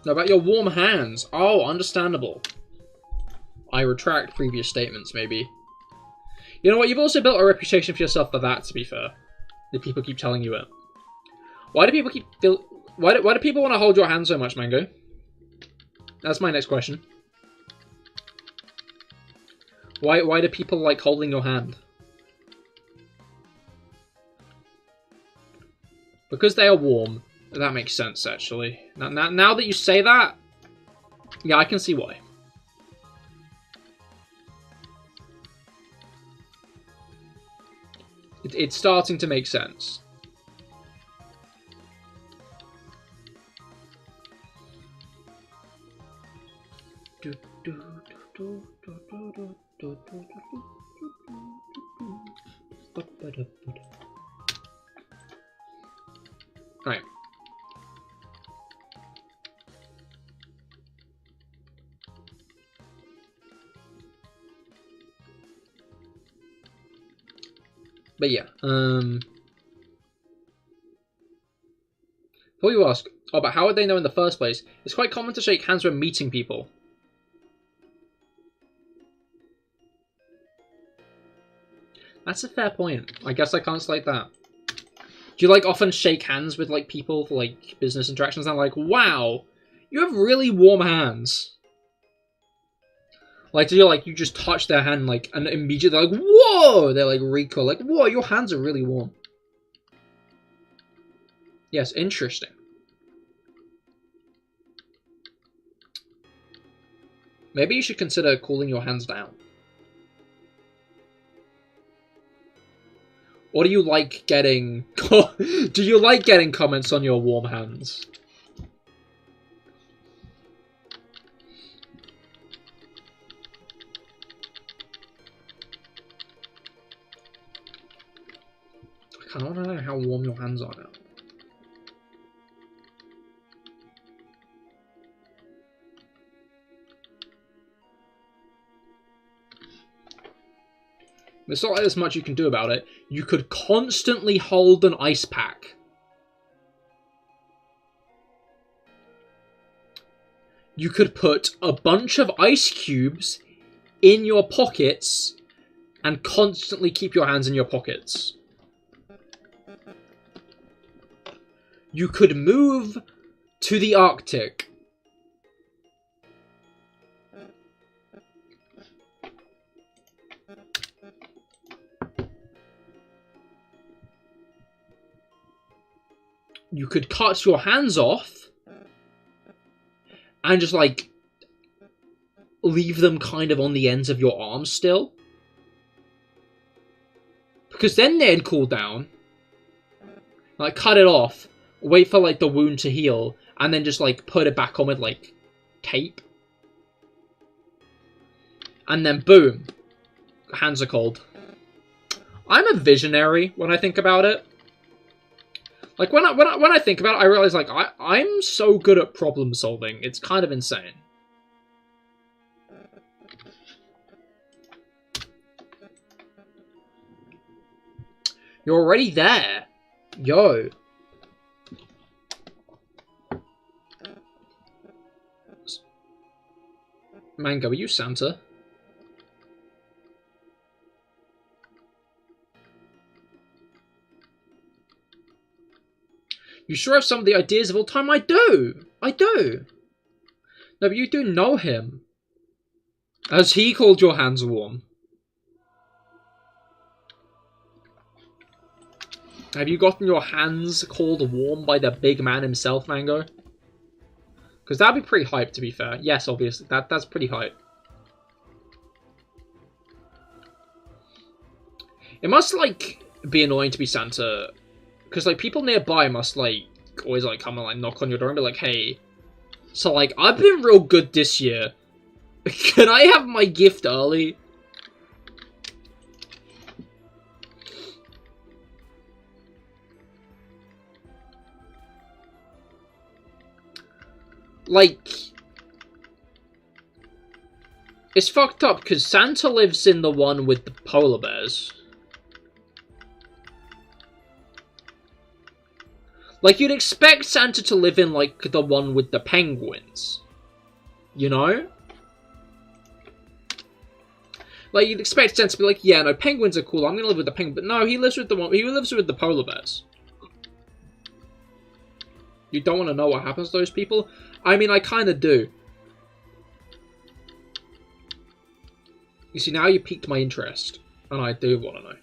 Now, about your warm hands. Oh, understandable. I retract previous statements, maybe. You know what? You've also built a reputation for yourself for that, to be fair. That people keep telling you it. Why do people why do people want to hold your hand so much, Mango? That's my next question. Why do people like holding your hand? Because they are warm. That makes sense, actually. Now that you say that, yeah, I can see why. It's starting to make sense. Right. But yeah, before you ask, Oh, but how would they know in the first place? It's quite common to shake hands when meeting people. That's a fair point. I guess I can't slate that. Do you, like, often shake hands with, like, people for, like, business interactions? And I'm like, wow, you have really warm hands. Like, do you, like, you just touch their hand, like, and immediately they're like, whoa! They're, like, recoil. Like, whoa, your hands are really warm. Yes, interesting. Maybe you should consider cooling your hands down. Or do you like getting... do you like getting comments on your warm hands? I kind of want to know how warm your hands are now. There's not like there's much you can do about it. You could constantly hold an ice pack. You could put a bunch of ice cubes in your pockets and constantly keep your hands in your pockets. You could move to the Arctic. You could cut your hands off and just, like, leave them kind of on the ends of your arms still. Because then they'd cool down. Like, cut it off, wait for, like, the wound to heal, and then just, like, put it back on with, like, tape. And then, boom. Hands are cold. I'm a visionary when I think about it. Like, when I think about it, I realize, like, I'm so good at problem solving. It's kind of insane. You're already there. Yo. Mango, are you Santa? You sure have some of the ideas of all time? I do! I do! No, but you do know him. Has he called your hands warm? Have you gotten your hands called warm by the big man himself, Mango? Because that'd be pretty hype, to be fair. Yes, obviously. That's pretty hype. It must, like, be annoying to be Santa... Because, like, people nearby must, like, always, like, come and, like, knock on your door and be like, hey, so, like, I've been real good this year. Can I have my gift early? Like, it's fucked up, because Santa lives in the one with the polar bears. Like, you'd expect Santa to live in, like, the one with the penguins. You know? Like, you'd expect Santa to be like, yeah, no, penguins are cool, I'm gonna live with the penguin. But no, he lives with the polar bears. You don't want to know what happens to those people? I mean, I kind of do. You see, now you piqued my interest. And I do want to know.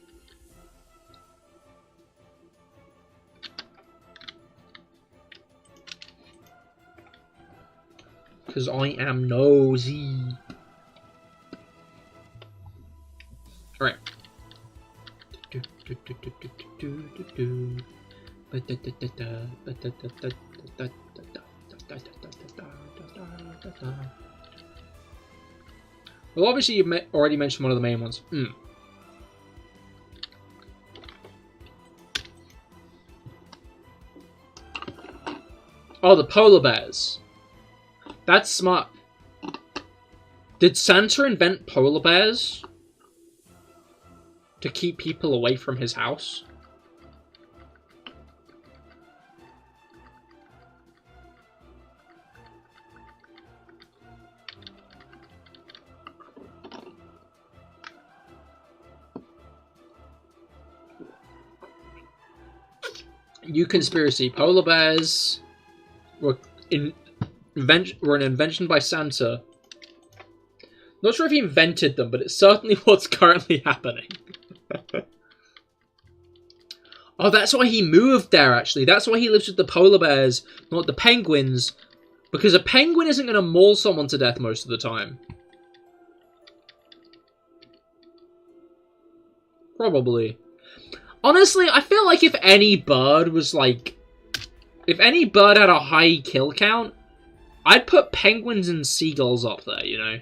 Because I am nosy. Alright. Well, obviously you've already mentioned one of the main ones. Oh, the polar bears. That's smart. Did Santa invent polar bears to keep people away from his house? You conspiracy. Polar bears were an invention by Santa. Not sure if he invented them, but it's certainly what's currently happening. Oh, that's why he moved there, actually. That's why he lives with the polar bears, not the penguins. Because a penguin isn't going to maul someone to death most of the time. Probably. Honestly, I feel like if any bird was like... If any bird had a high kill count, I'd put penguins and seagulls up there, you know?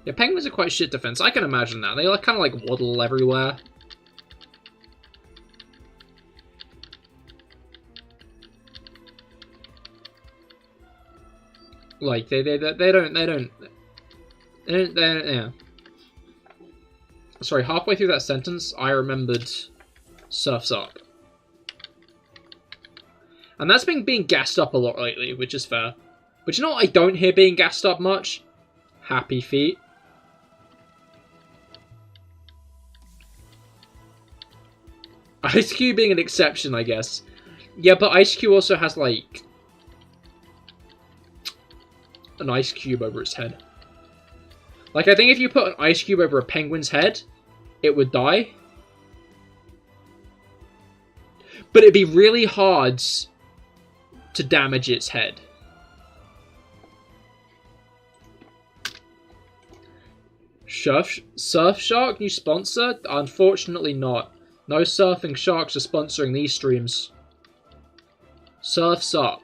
Yeah, penguins are quite shit defense. I can imagine that. They like kind of like waddle everywhere. Like they don't yeah. Sorry, halfway through that sentence, I remembered Surf's Up. And that's been being gassed up a lot lately, which is fair. But you know what I don't hear being gassed up much? Happy Feet. Ice Cube being an exception, I guess. Yeah, but Ice Cube also has, like, an ice cube over its head. Like, I think if you put an ice cube over a penguin's head, it would die. But it'd be really hard to damage its head. Surf Shark, new sponsor? Unfortunately not. No surfing sharks are sponsoring these streams. Surf's Up.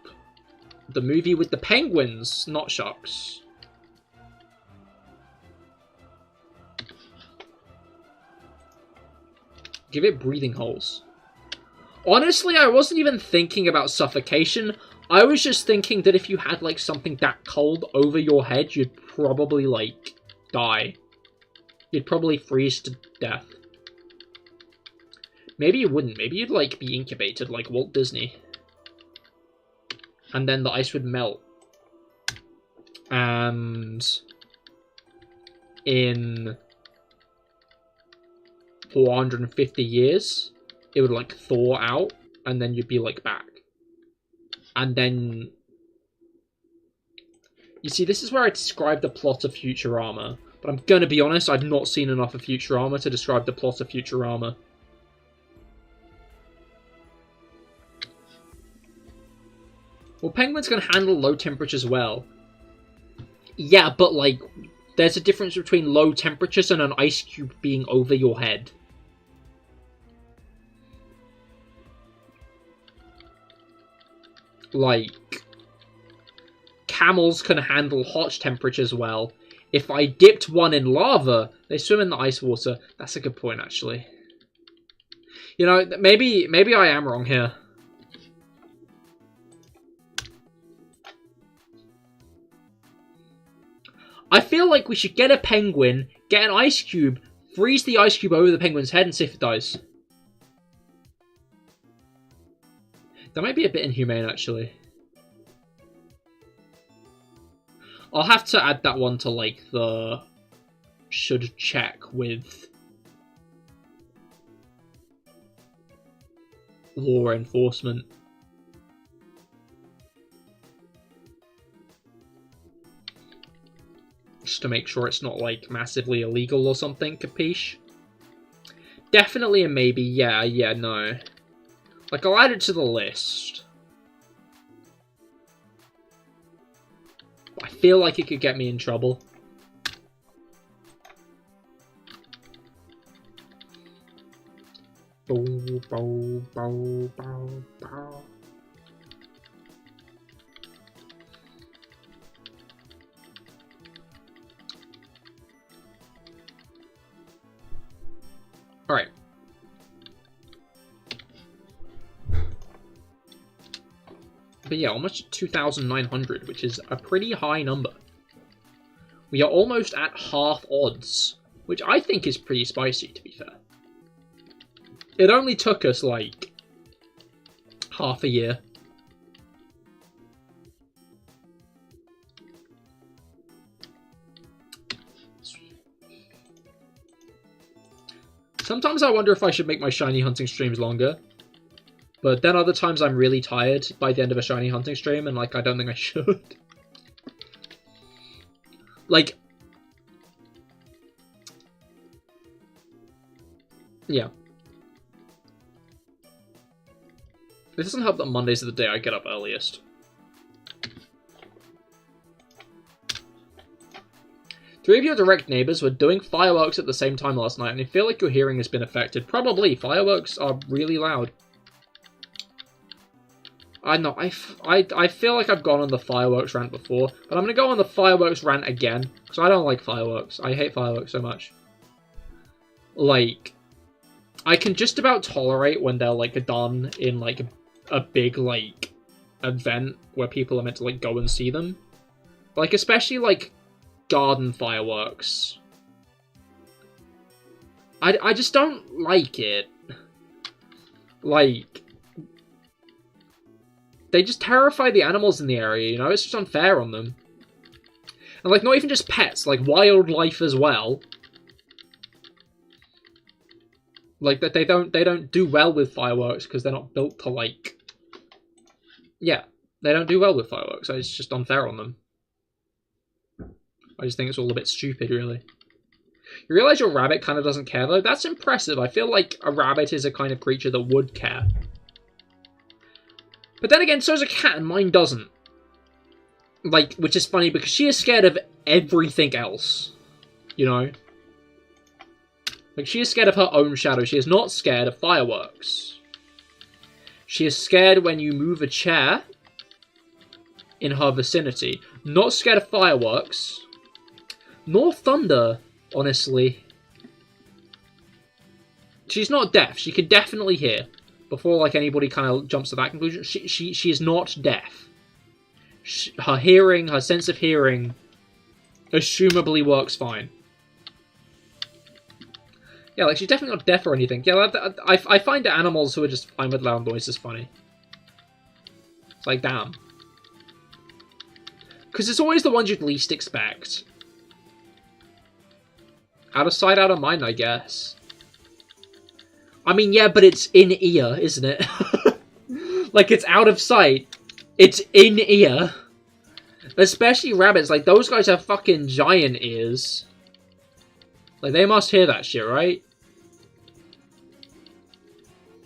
The movie with the penguins, not sharks. Give it breathing holes. Honestly, I wasn't even thinking about suffocation. I was just thinking that if you had, like, something that cold over your head, you'd probably, like, die. You'd probably freeze to death. Maybe you wouldn't. Maybe you'd, like, be incubated like Walt Disney. And then the ice would melt. And in 450 years, it would, like, thaw out, and then you'd be, like, back. And then... You see, this is where I describe the plot of Futurama. But I'm gonna be honest, I've not seen enough of Futurama to describe the plot of Futurama. Well, penguins can handle low temperatures well. Yeah, but, like, there's a difference between low temperatures and an ice cube being over your head. Like, camels can handle hot temperatures well. If I dipped one in lava, they swim in the ice water. That's a good point, actually. You know, maybe I am wrong here. I feel like we should get a penguin, get an ice cube, freeze the ice cube over the penguin's head and see if it dies. That might be a bit inhumane, actually. I'll have to add that one to, like, the should check with law enforcement. Just to make sure it's not, like, massively illegal or something, capiche? Definitely a maybe, yeah, no. Like, I'll add it to the list. I feel like it could get me in trouble. Bow, bow, bow, bow, bow. Alright. But yeah, almost 2,900, which is a pretty high number. We are almost at half odds, which I think is pretty spicy, to be fair. It only took us, like, half a year. Sometimes I wonder if I should make my shiny hunting streams longer. But then other times I'm really tired by the end of a shiny hunting stream, and, like, I don't think I should. Like... Yeah. It doesn't help that Mondays are the day I get up earliest. Three of your direct neighbours were doing fireworks at the same time last night, and I feel like your hearing has been affected. Probably. Fireworks are really loud. I know. I feel like I've gone on the fireworks rant before, but I'm going to go on the fireworks rant again, because I don't like fireworks. I hate fireworks so much. Like, I can just about tolerate when they're, like, done in, like, a big, like, event where people are meant to, like, go and see them. Like, especially, like, garden fireworks. I just don't like it. Like, they just terrify the animals in the area, you know? It's just unfair on them. And, like, not even just pets, like, wildlife as well. Like, that they don't do well with fireworks because they're not built to, like... Yeah, they don't do well with fireworks, so it's just unfair on them. I just think it's all a bit stupid, really. You realise your rabbit kind of doesn't care, though? That's impressive. I feel like a rabbit is a kind of creature that would care. But then again, so is a cat, and mine doesn't. Like, which is funny, because she is scared of everything else. You know? Like, she is scared of her own shadow. She is not scared of fireworks. She is scared when you move a chair in her vicinity. Not scared of fireworks. Nor thunder, honestly. She's not deaf. She can definitely hear. Before, like, anybody kind of jumps to that conclusion, she is not deaf. Her hearing, her sense of hearing, assumably works fine. Yeah, like, she's definitely not deaf or anything. Yeah, I find animals who are just fine with loud noises funny. It's like, damn. Because it's always the ones you'd least expect. Out of sight, out of mind, I guess. I mean, yeah, but it's in ear, isn't it? Like, it's out of sight. It's in ear. Especially rabbits. Like, those guys have fucking giant ears. Like, they must hear that shit, right?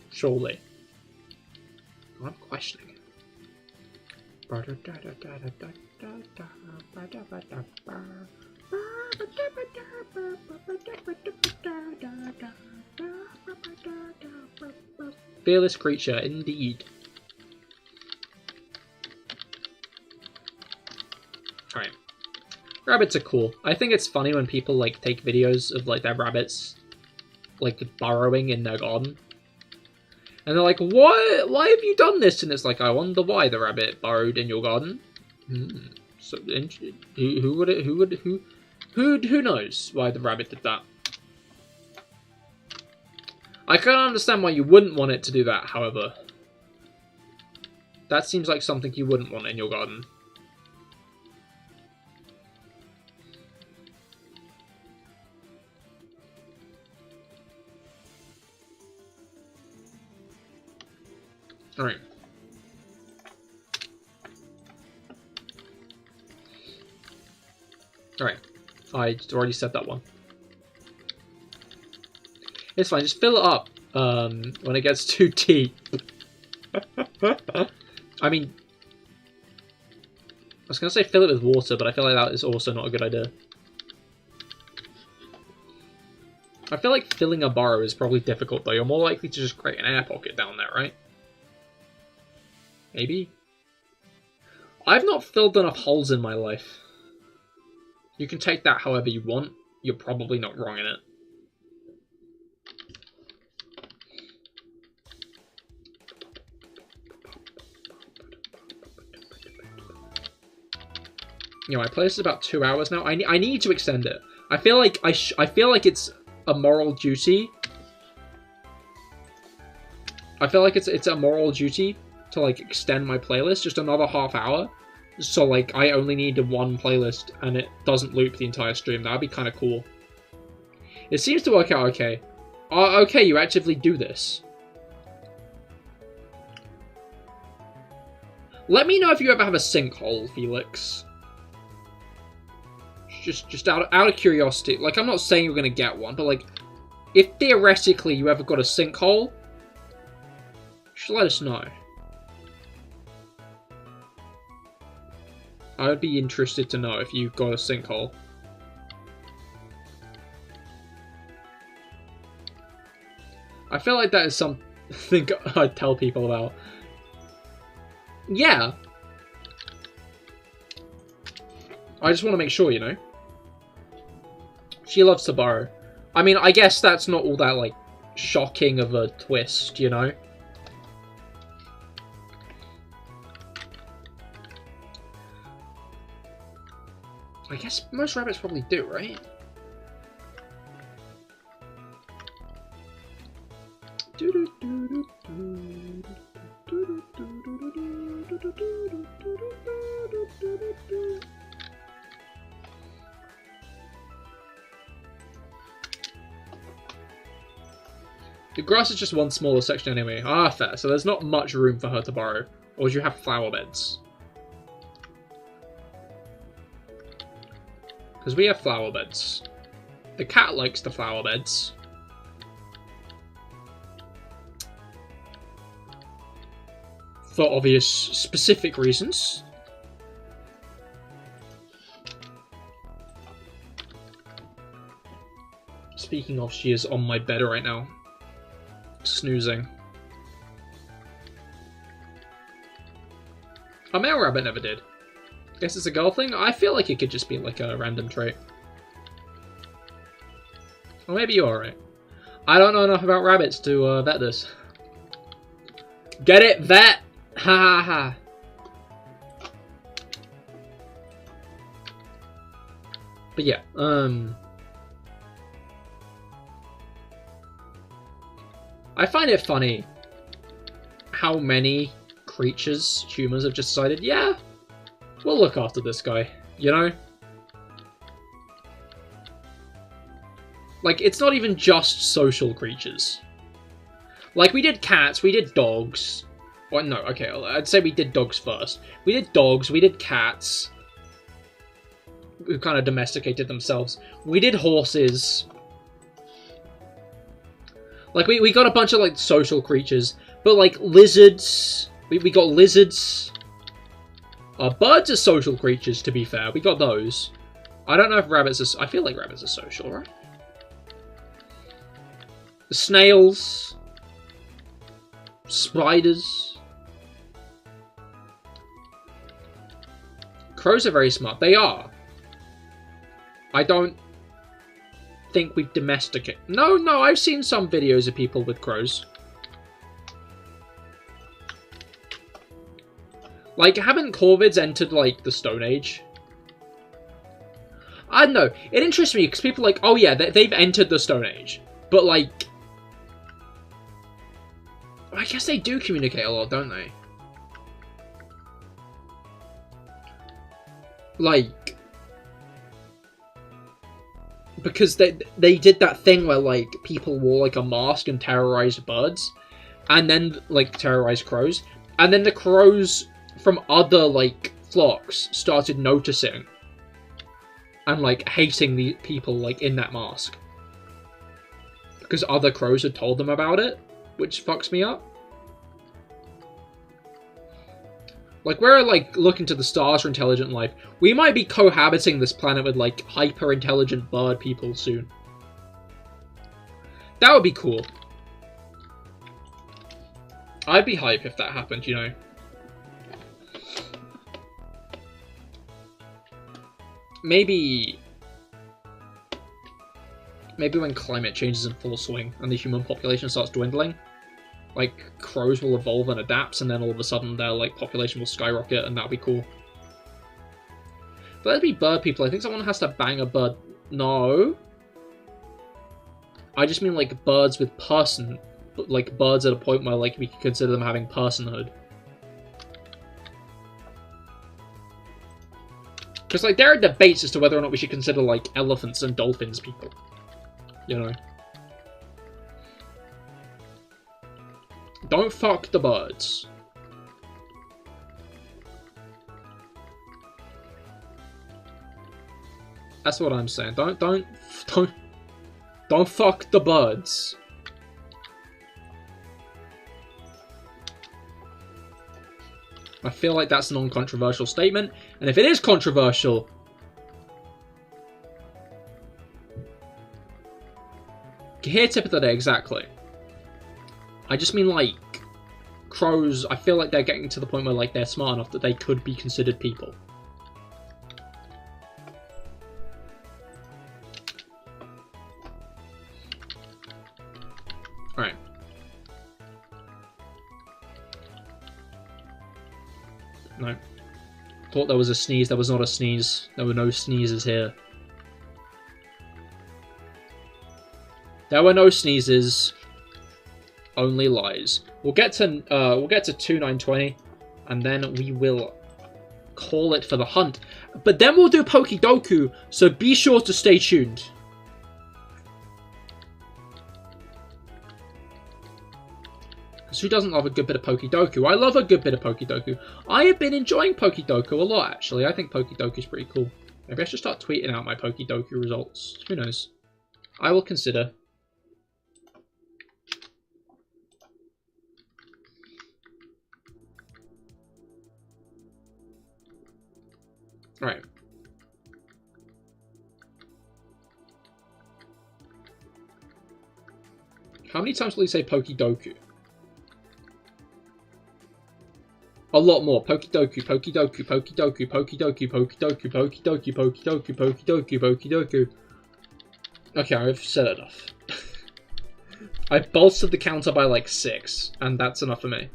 Surely. I'm questioning it. Fearless creature, indeed. Alright. Rabbits are cool. I think it's funny when people, like, take videos of, like, their rabbits, like, burrowing in their garden. And they're like, what? Why have you done this? And it's like, I wonder why the rabbit burrowed in your garden. So, who knows why the rabbit did that? I can't understand why you wouldn't want it to do that, however. That seems like something you wouldn't want in your garden. Alright. Alright. I already said that one. It's fine, just fill it up when it gets too deep. I mean, I was going to say fill it with water, but I feel like that is also not a good idea. I feel like filling a burrow is probably difficult, though. You're more likely to just create an air pocket down there, right? Maybe? I've not filled enough holes in my life. You can take that however you want. You're probably not wrong in it. You know, I play this about 2 hours now. I need to extend it. I feel like I feel like it's a moral duty. I feel like it's a moral duty to, like, extend my playlist just another half hour. So, like, I only need one playlist and it doesn't loop the entire stream. That would be kind of cool. It seems to work out okay. Oh, okay, you actively do this. Let me know if you ever have a sinkhole, Felix. Just out of curiosity. Like, I'm not saying you're gonna get one, but like, if theoretically you ever got a sinkhole, just let us know. I would be interested to know if you got a sinkhole. I feel like that is something I'd tell people about. Yeah. I just want to make sure, you know. She loves to borrow. I mean, I guess that's not all that, like, shocking of a twist, you know? I guess most rabbits probably do, right? The grass is just one smaller section anyway. Ah, fair. So there's not much room for her to borrow. Or do you have flower beds? Because we have flower beds. The cat likes the flower beds. For obvious, specific reasons. Speaking of, she is on my bed right now. Snoozing. A male rabbit never did. Guess it's a girl thing? I feel like it could just be like a random trait. Or maybe you're right. I don't know enough about rabbits to vet this. Get it? Vet! Ha ha ha. But yeah, I find it funny how many creatures humans have just decided, yeah, we'll look after this guy, you know? Like, it's not even just social creatures. Like, we did cats, we did dogs. Well, no, okay, I'd say we did dogs first. We did dogs, we did cats, who kind of domesticated themselves. We did horses. Like, we got a bunch of, like, social creatures. But, like, lizards. We got lizards. Birds are social creatures, to be fair. We got those. I don't know if rabbits are... I feel like rabbits are social, right? Snails. Spiders. Crows are very smart. They are. I don't think we've domesticated... No, I've seen some videos of people with crows. Like, haven't corvids entered, like, the Stone Age? I don't know. It interests me, because people are like, oh yeah, they've entered the Stone Age. But, like... I guess they do communicate a lot, don't they? Like... Because they did that thing where, like, people wore, like, a mask and terrorized birds. And then, like, terrorized crows. And then the crows from other, like, flocks started noticing. And, like, hating the people, like, in that mask. Because other crows had told them about it. Which fucks me up. Like, we're, like, looking to the stars for intelligent life. We might be cohabiting this planet with, like, hyper-intelligent bird people soon. That would be cool. I'd be hype if that happened, you know. Maybe when climate change is in full swing and the human population starts dwindling, like, crows will evolve and adapt, and then all of a sudden their, like, population will skyrocket, and that'll be cool. But that'd be bird people. I think someone has to bang a bird. No. I just mean, like, birds with person. Like, birds at a point where, like, we could consider them having personhood. Because, like, there are debates as to whether or not we should consider, like, elephants and dolphins people. You know? Don't fuck the birds. That's what I'm saying. Don't fuck the birds. I feel like that's a non-controversial statement, and if it is controversial, Cahir tip of the day, exactly. I just mean, like, crows, I feel like they're getting to the point where, like, they're smart enough that they could be considered people. Alright. No. Thought there was a sneeze. There was not a sneeze. There were no sneezes here. There were no sneezes. Only lies. We'll get to 2920, and then we will call it for the hunt. But then we'll do Pokidoku, so be sure to stay tuned. Because who doesn't love a good bit of Pokidoku? I love a good bit of Pokidoku. I have been enjoying Pokidoku a lot, actually. I think Pokidoku is pretty cool. Maybe I should start tweeting out my Pokidoku results. Who knows? I will consider. Alright. How many times will he say Pokidoku? A lot more. Pokidoku, Pokidoku, Pokidoku, Pokidoku, Pokidoku, Pokidoku, Pokidoku, Pokidoku, Pokidoku. Okay, I've said enough. I've bolstered the counter by like 6, and that's enough for me.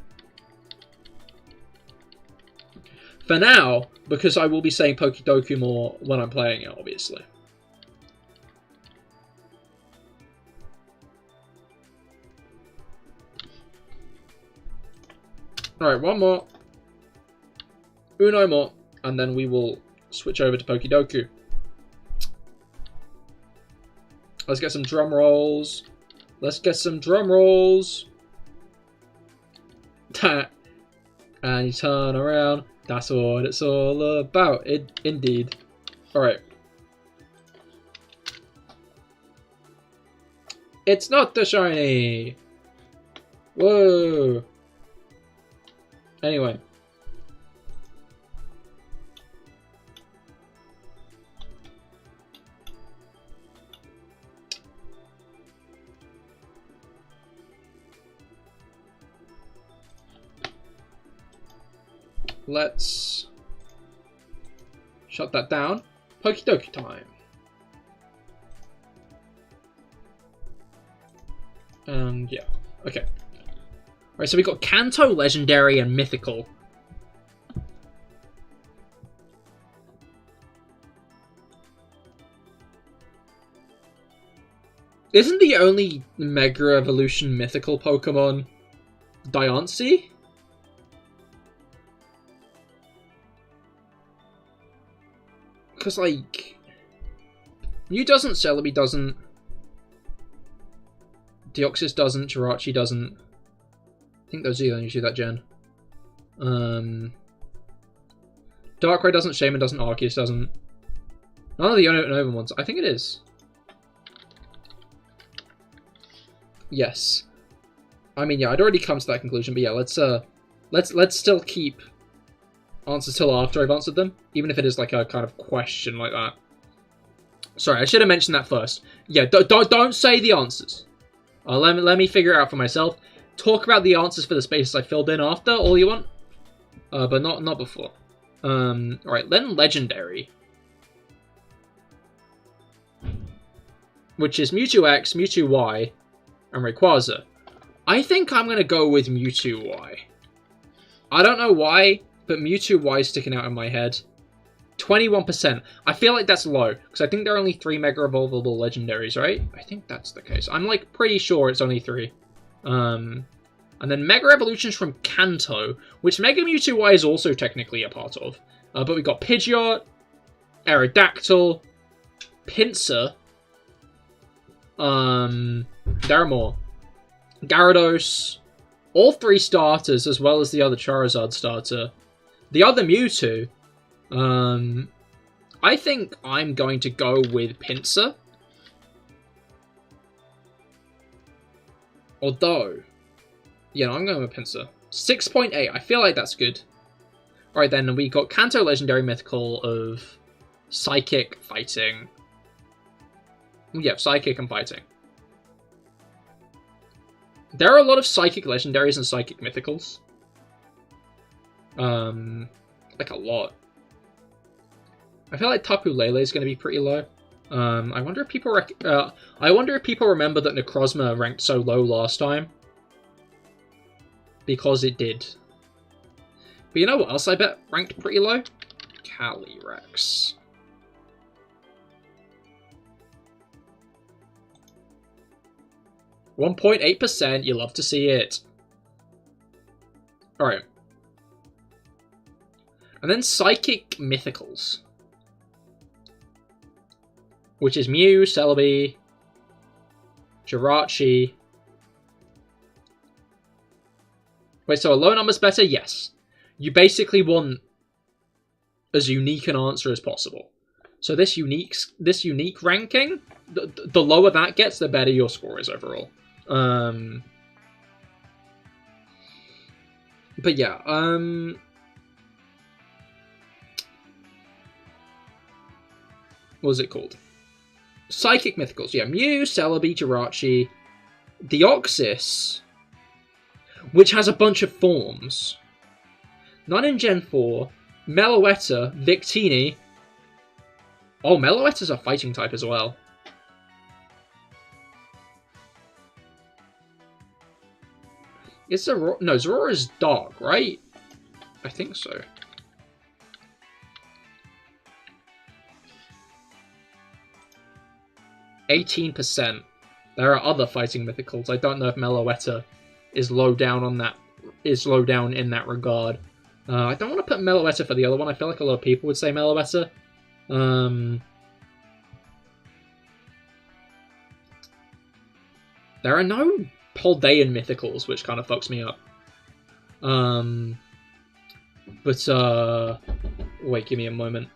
For now, because I will be saying Pokidoku more when I'm playing it, obviously. Alright, one more. Uno more, and then we will switch over to Pokidoku. Let's get some drum rolls. Let's get some drum rolls. And you turn around. That's what it's all about. Indeed. Alright. It's not the shiny! Whoa! Anyway. Let's shut that down. Pokidoku time. And yeah, okay. Alright, so we got Kanto, Legendary, and Mythical. Isn't the only Mega Evolution Mythical Pokemon Diancie? Because, like, Mew doesn't, Celebi doesn't, Deoxys doesn't, Jirachi doesn't. I think those are the only two that gen. Darkrai doesn't, Shaman doesn't, Arceus doesn't. None of the Unova ones. I think it is. Yes. I mean, yeah, I'd already come to that conclusion, but yeah, let's still keep answers till after I've answered them, even if it is like a kind of question like that. Sorry, I should have mentioned that first. Yeah, don't say the answers. Let me figure it out for myself. Talk about the answers for the spaces I filled in after, all you want, but not before. Alright, then Legendary, which is Mewtwo X, Mewtwo Y, and Rayquaza. I think I'm gonna go with Mewtwo Y. I don't know why, but Mewtwo Y is sticking out in my head. 21%. I feel like that's low, because I think there are only 3 Mega Evolvable Legendaries, right? I think that's the case. I'm, like, pretty sure it's only 3. And then Mega Evolutions from Kanto, which Mega Mewtwo Y is also technically a part of. But we got Pidgeot, Aerodactyl, Pinsir, there are more. Gyarados, all 3 starters, as well as the other Charizard starter. The other Mewtwo, I think I'm going to go with Pinsir. Although, yeah, no, I'm going with Pinsir. 6.8, I feel like that's good. Alright then, we got Kanto Legendary Mythical of Psychic Fighting. Yeah, Psychic and Fighting. There are a lot of Psychic Legendaries and Psychic Mythicals. Like a lot. I feel like Tapu Lele is going to be pretty low. I wonder if people remember that Necrozma ranked so low last time. Because it did. But you know what else I bet ranked pretty low? Calyrex. %, you love to see it. Alright. And then Psychic Mythicals. Which is Mew, Celebi, Jirachi. Wait, so a low number's better? Yes. You basically want as unique an answer as possible. So this unique ranking, the lower that gets, the better your score is overall. But yeah, what was it called? Psychic Mythicals, yeah. Mew, Celebi, Jirachi, Deoxys, which has a bunch of forms. None in Gen 4, Meloetta, Victini. Oh, Meloetta's a fighting type as well. It's no, Zorora's dog, right? I think so. %. There are other fighting mythicals. I don't know if Meloetta is low down on that. Is low down in that regard. I don't want to put Meloetta for the other one. I feel like a lot of people would say Meloetta. There are no Poldean mythicals, which kind of fucks me up. Wait, give me a moment.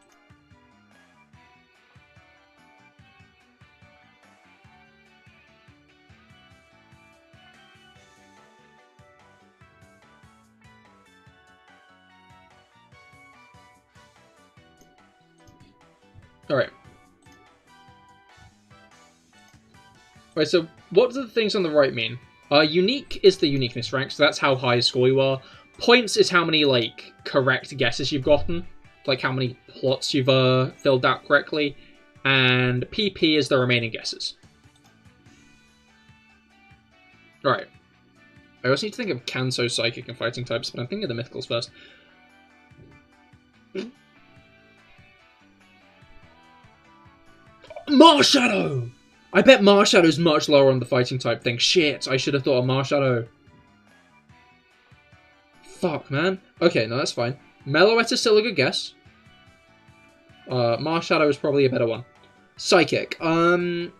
Alright. Right, so what do the things on the right mean? Unique is the uniqueness rank, so that's how high a score you are. Points is how many, like, correct guesses you've gotten. Like, how many plots you've filled out correctly. And PP is the remaining guesses. Alright. I also need to think of Kanto, Psychic, and Fighting types, but I'm thinking of the Mythicals first. Marshadow! I bet Marshadow's much lower on the fighting type thing. Shit, I should have thought of Marshadow. Fuck, man. Okay, no, that's fine. Meloetta's still a good guess. Marshadow is probably a better one. Psychic. I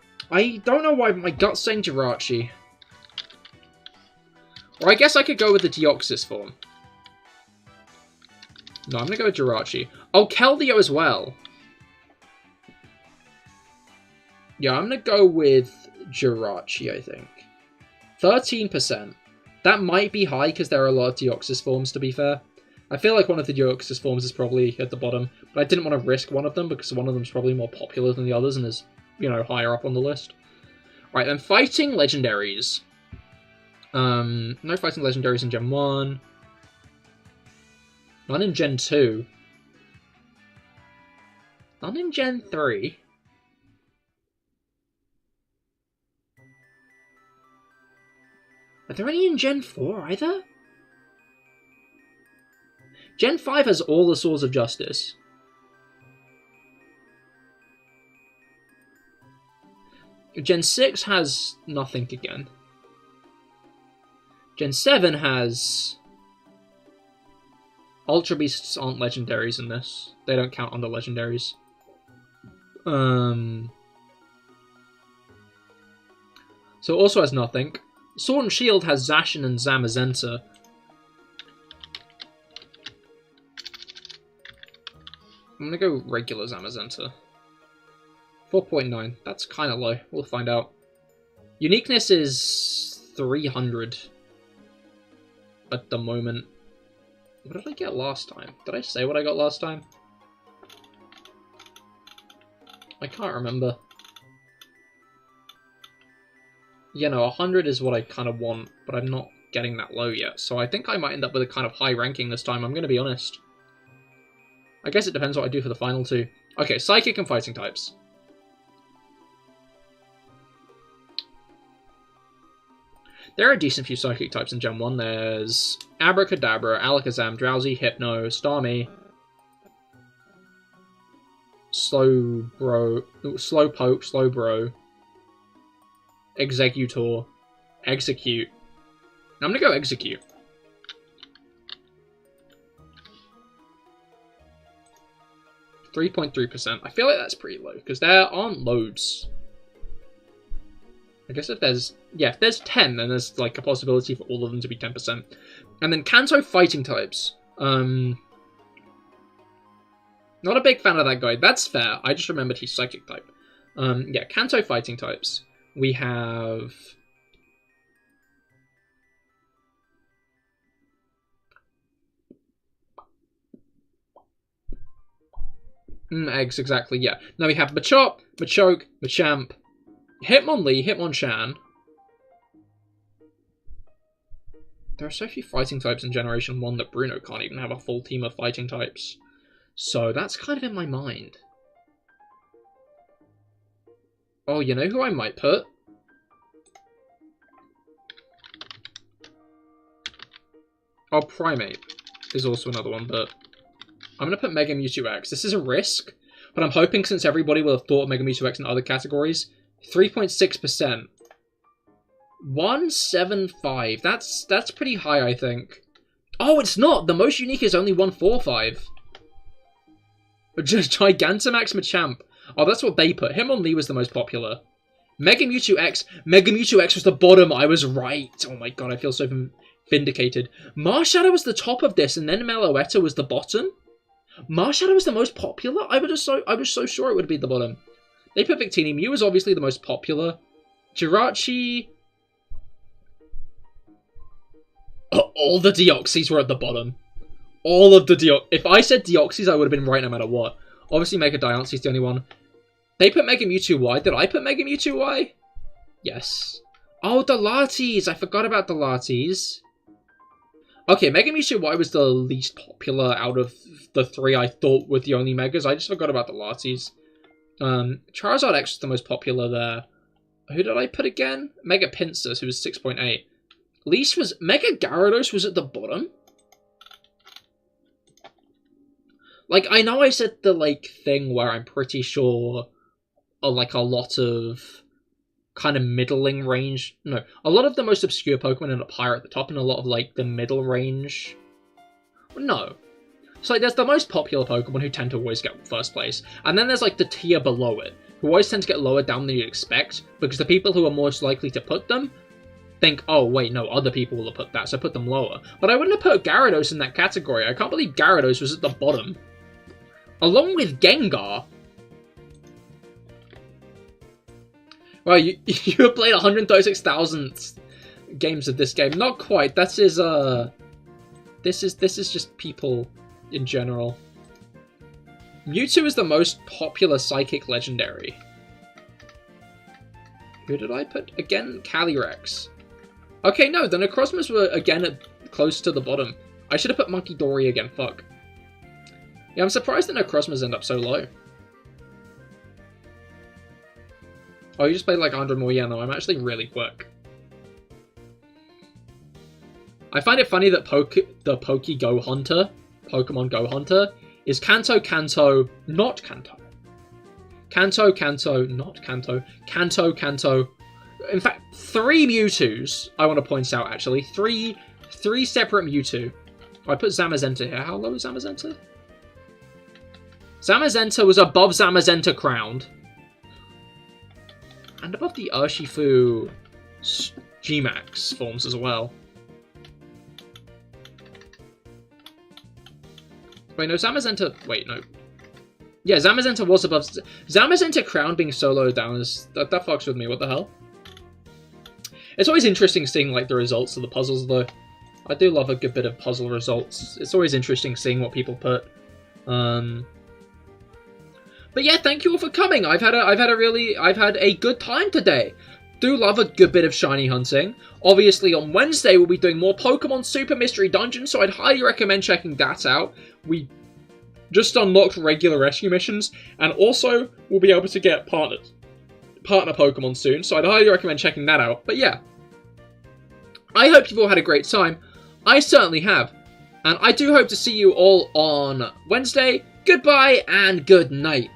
don't know why my gut's saying Jirachi. Or I guess I could go with the Deoxys form. No, I'm gonna go with Jirachi. Oh, Keldeo as well. Yeah, I'm going to go with Jirachi, I think. 13%. That might be high because there are a lot of Deoxys forms, to be fair. I feel like one of the Deoxys forms is probably at the bottom, but I didn't want to risk one of them because one of them is probably more popular than the others and is, you know, higher up on the list. Right, then fighting legendaries. No fighting legendaries in Gen 1. None in Gen 2. None in Gen 3. Are there any in Gen 4 either? Gen 5 has all the Swords of Justice. Gen 6 has nothing again. Gen 7 has... Ultra Beasts aren't legendaries in this. They don't count under legendaries. So it also has nothing. Sword and Shield has Zacian and Zamazenta. I'm gonna go regular Zamazenta. 4.9. That's kind of low. We'll find out. Uniqueness is 300 at the moment. What did I get last time? Did I say what I got last time? I can't remember. Yeah, no, 100 is what I kind of want, but I'm not getting that low yet. So I think I might end up with a kind of high ranking this time, I'm going to be honest. I guess it depends what I do for the final two. Okay, Psychic and Fighting types. There are a decent few Psychic types in Gen 1. There's Abracadabra, Alakazam, Drowsy, Hypno, Starmie, Slowpoke, Slowbro, Executor, Execute. I'm gonna go Execute. .3%. I feel like that's pretty low, because there aren't loads. I guess if there's... yeah, if there's 10, then there's, like, a possibility for all of them to be 10%. And then Kanto Fighting types. Not a big fan of that guy. That's fair. I just remembered he's Psychic type. Yeah, Kanto Fighting types. We have... eggs, exactly, yeah. Now we have Machop, Machoke, Machamp, Hitmonlee, Hitmonchan. There are so few fighting types in Generation 1 that Bruno can't even have a full team of fighting types. So that's kind of in my mind. Oh, you know who I might put? Oh, Primate is also another one, but I'm going to put Mega Mewtwo X. This is a risk, but I'm hoping since everybody will have thought of Mega Mewtwo X in other categories, 3.6%. 175. That's pretty high, I think. Oh, it's not! The most unique is only 145. Just Gigantamax Machamp. Oh, that's what they put. Hitmonlee was the most popular. Mega Mewtwo X. Mega Mewtwo X was the bottom. I was right. Oh my god, I feel so vindicated. Marshadow was the top of this, and then Meloetta was the bottom? Marshadow was the most popular? I was so sure it would be the bottom. They put Victini. Mew was obviously the most popular. Jirachi... oh, all the Deoxys were at the bottom. All of the Deoxys. If I said Deoxys, I would have been right no matter what. Obviously, Mega Diancie is the only one. They put Mega Mewtwo Y. Did I put Mega Mewtwo Y? Yes. Oh, the Lattes! I forgot about the Lattes. Okay, Mega Mewtwo Y was the least popular out of the three I thought were the only Megas. I just forgot about the Lattes. Charizard X was the most popular there. Who did I put again? Mega Pincers, who was 6.8. Least was... Mega Gyarados was at the bottom? Like, I know I said the, like, thing where I'm pretty sure, like, a lot of kind of middling range... No, a lot of the most obscure Pokemon end up higher at the top, and a lot of, like, the middle range... No. So, like, there's the most popular Pokemon who tend to always get first place, and then there's, like, the tier below it, who always tend to get lower down than you'd expect, because the people who are most likely to put them think, oh, wait, no, other people will have put that, so put them lower. But I wouldn't have put Gyarados in that category. I can't believe Gyarados was at the bottom. Along with Gengar. Well, you have played 136,000 games of this game. Not quite. This is just people in general. Mewtwo is the most popular Psychic Legendary. Who did I put? Again, Calyrex. Okay, no, the Necrozmas were again close to the bottom. I should have put Monkey Dory again, fuck. Yeah, I'm surprised that Necrozmas end up so low. Oh, you just played like 100 more? Yeah, no, I'm actually really quick. I find it funny that the Pokemon Go Hunter, is Kanto, not Kanto. Kanto, not Kanto. Kanto. In fact, 3 Mewtwo's, I want to point out, actually. Three separate Mewtwo. Oh, I put Zamazenta here. How low is Zamazenta? Zamazenta was above Zamazenta Crowned. And above the Urshifu Gmax forms as well. Wait, no, Zamazenta... Wait, no. Yeah, Zamazenta was above... Zamazenta Crown being soloed down is... That fucks with me, what the hell? It's always interesting seeing, like, the results of the puzzles, though. I do love a good bit of puzzle results. It's always interesting seeing what people put. But yeah, thank you all for coming. I've had a good time today. Do love a good bit of shiny hunting. Obviously, on Wednesday, we'll be doing more Pokemon Super Mystery Dungeon, so I'd highly recommend checking that out. We just unlocked regular rescue missions, and also we'll be able to get partner Pokemon soon, so I'd highly recommend checking that out. But yeah, I hope you've all had a great time. I certainly have, and I do hope to see you all on Wednesday. Goodbye and good night.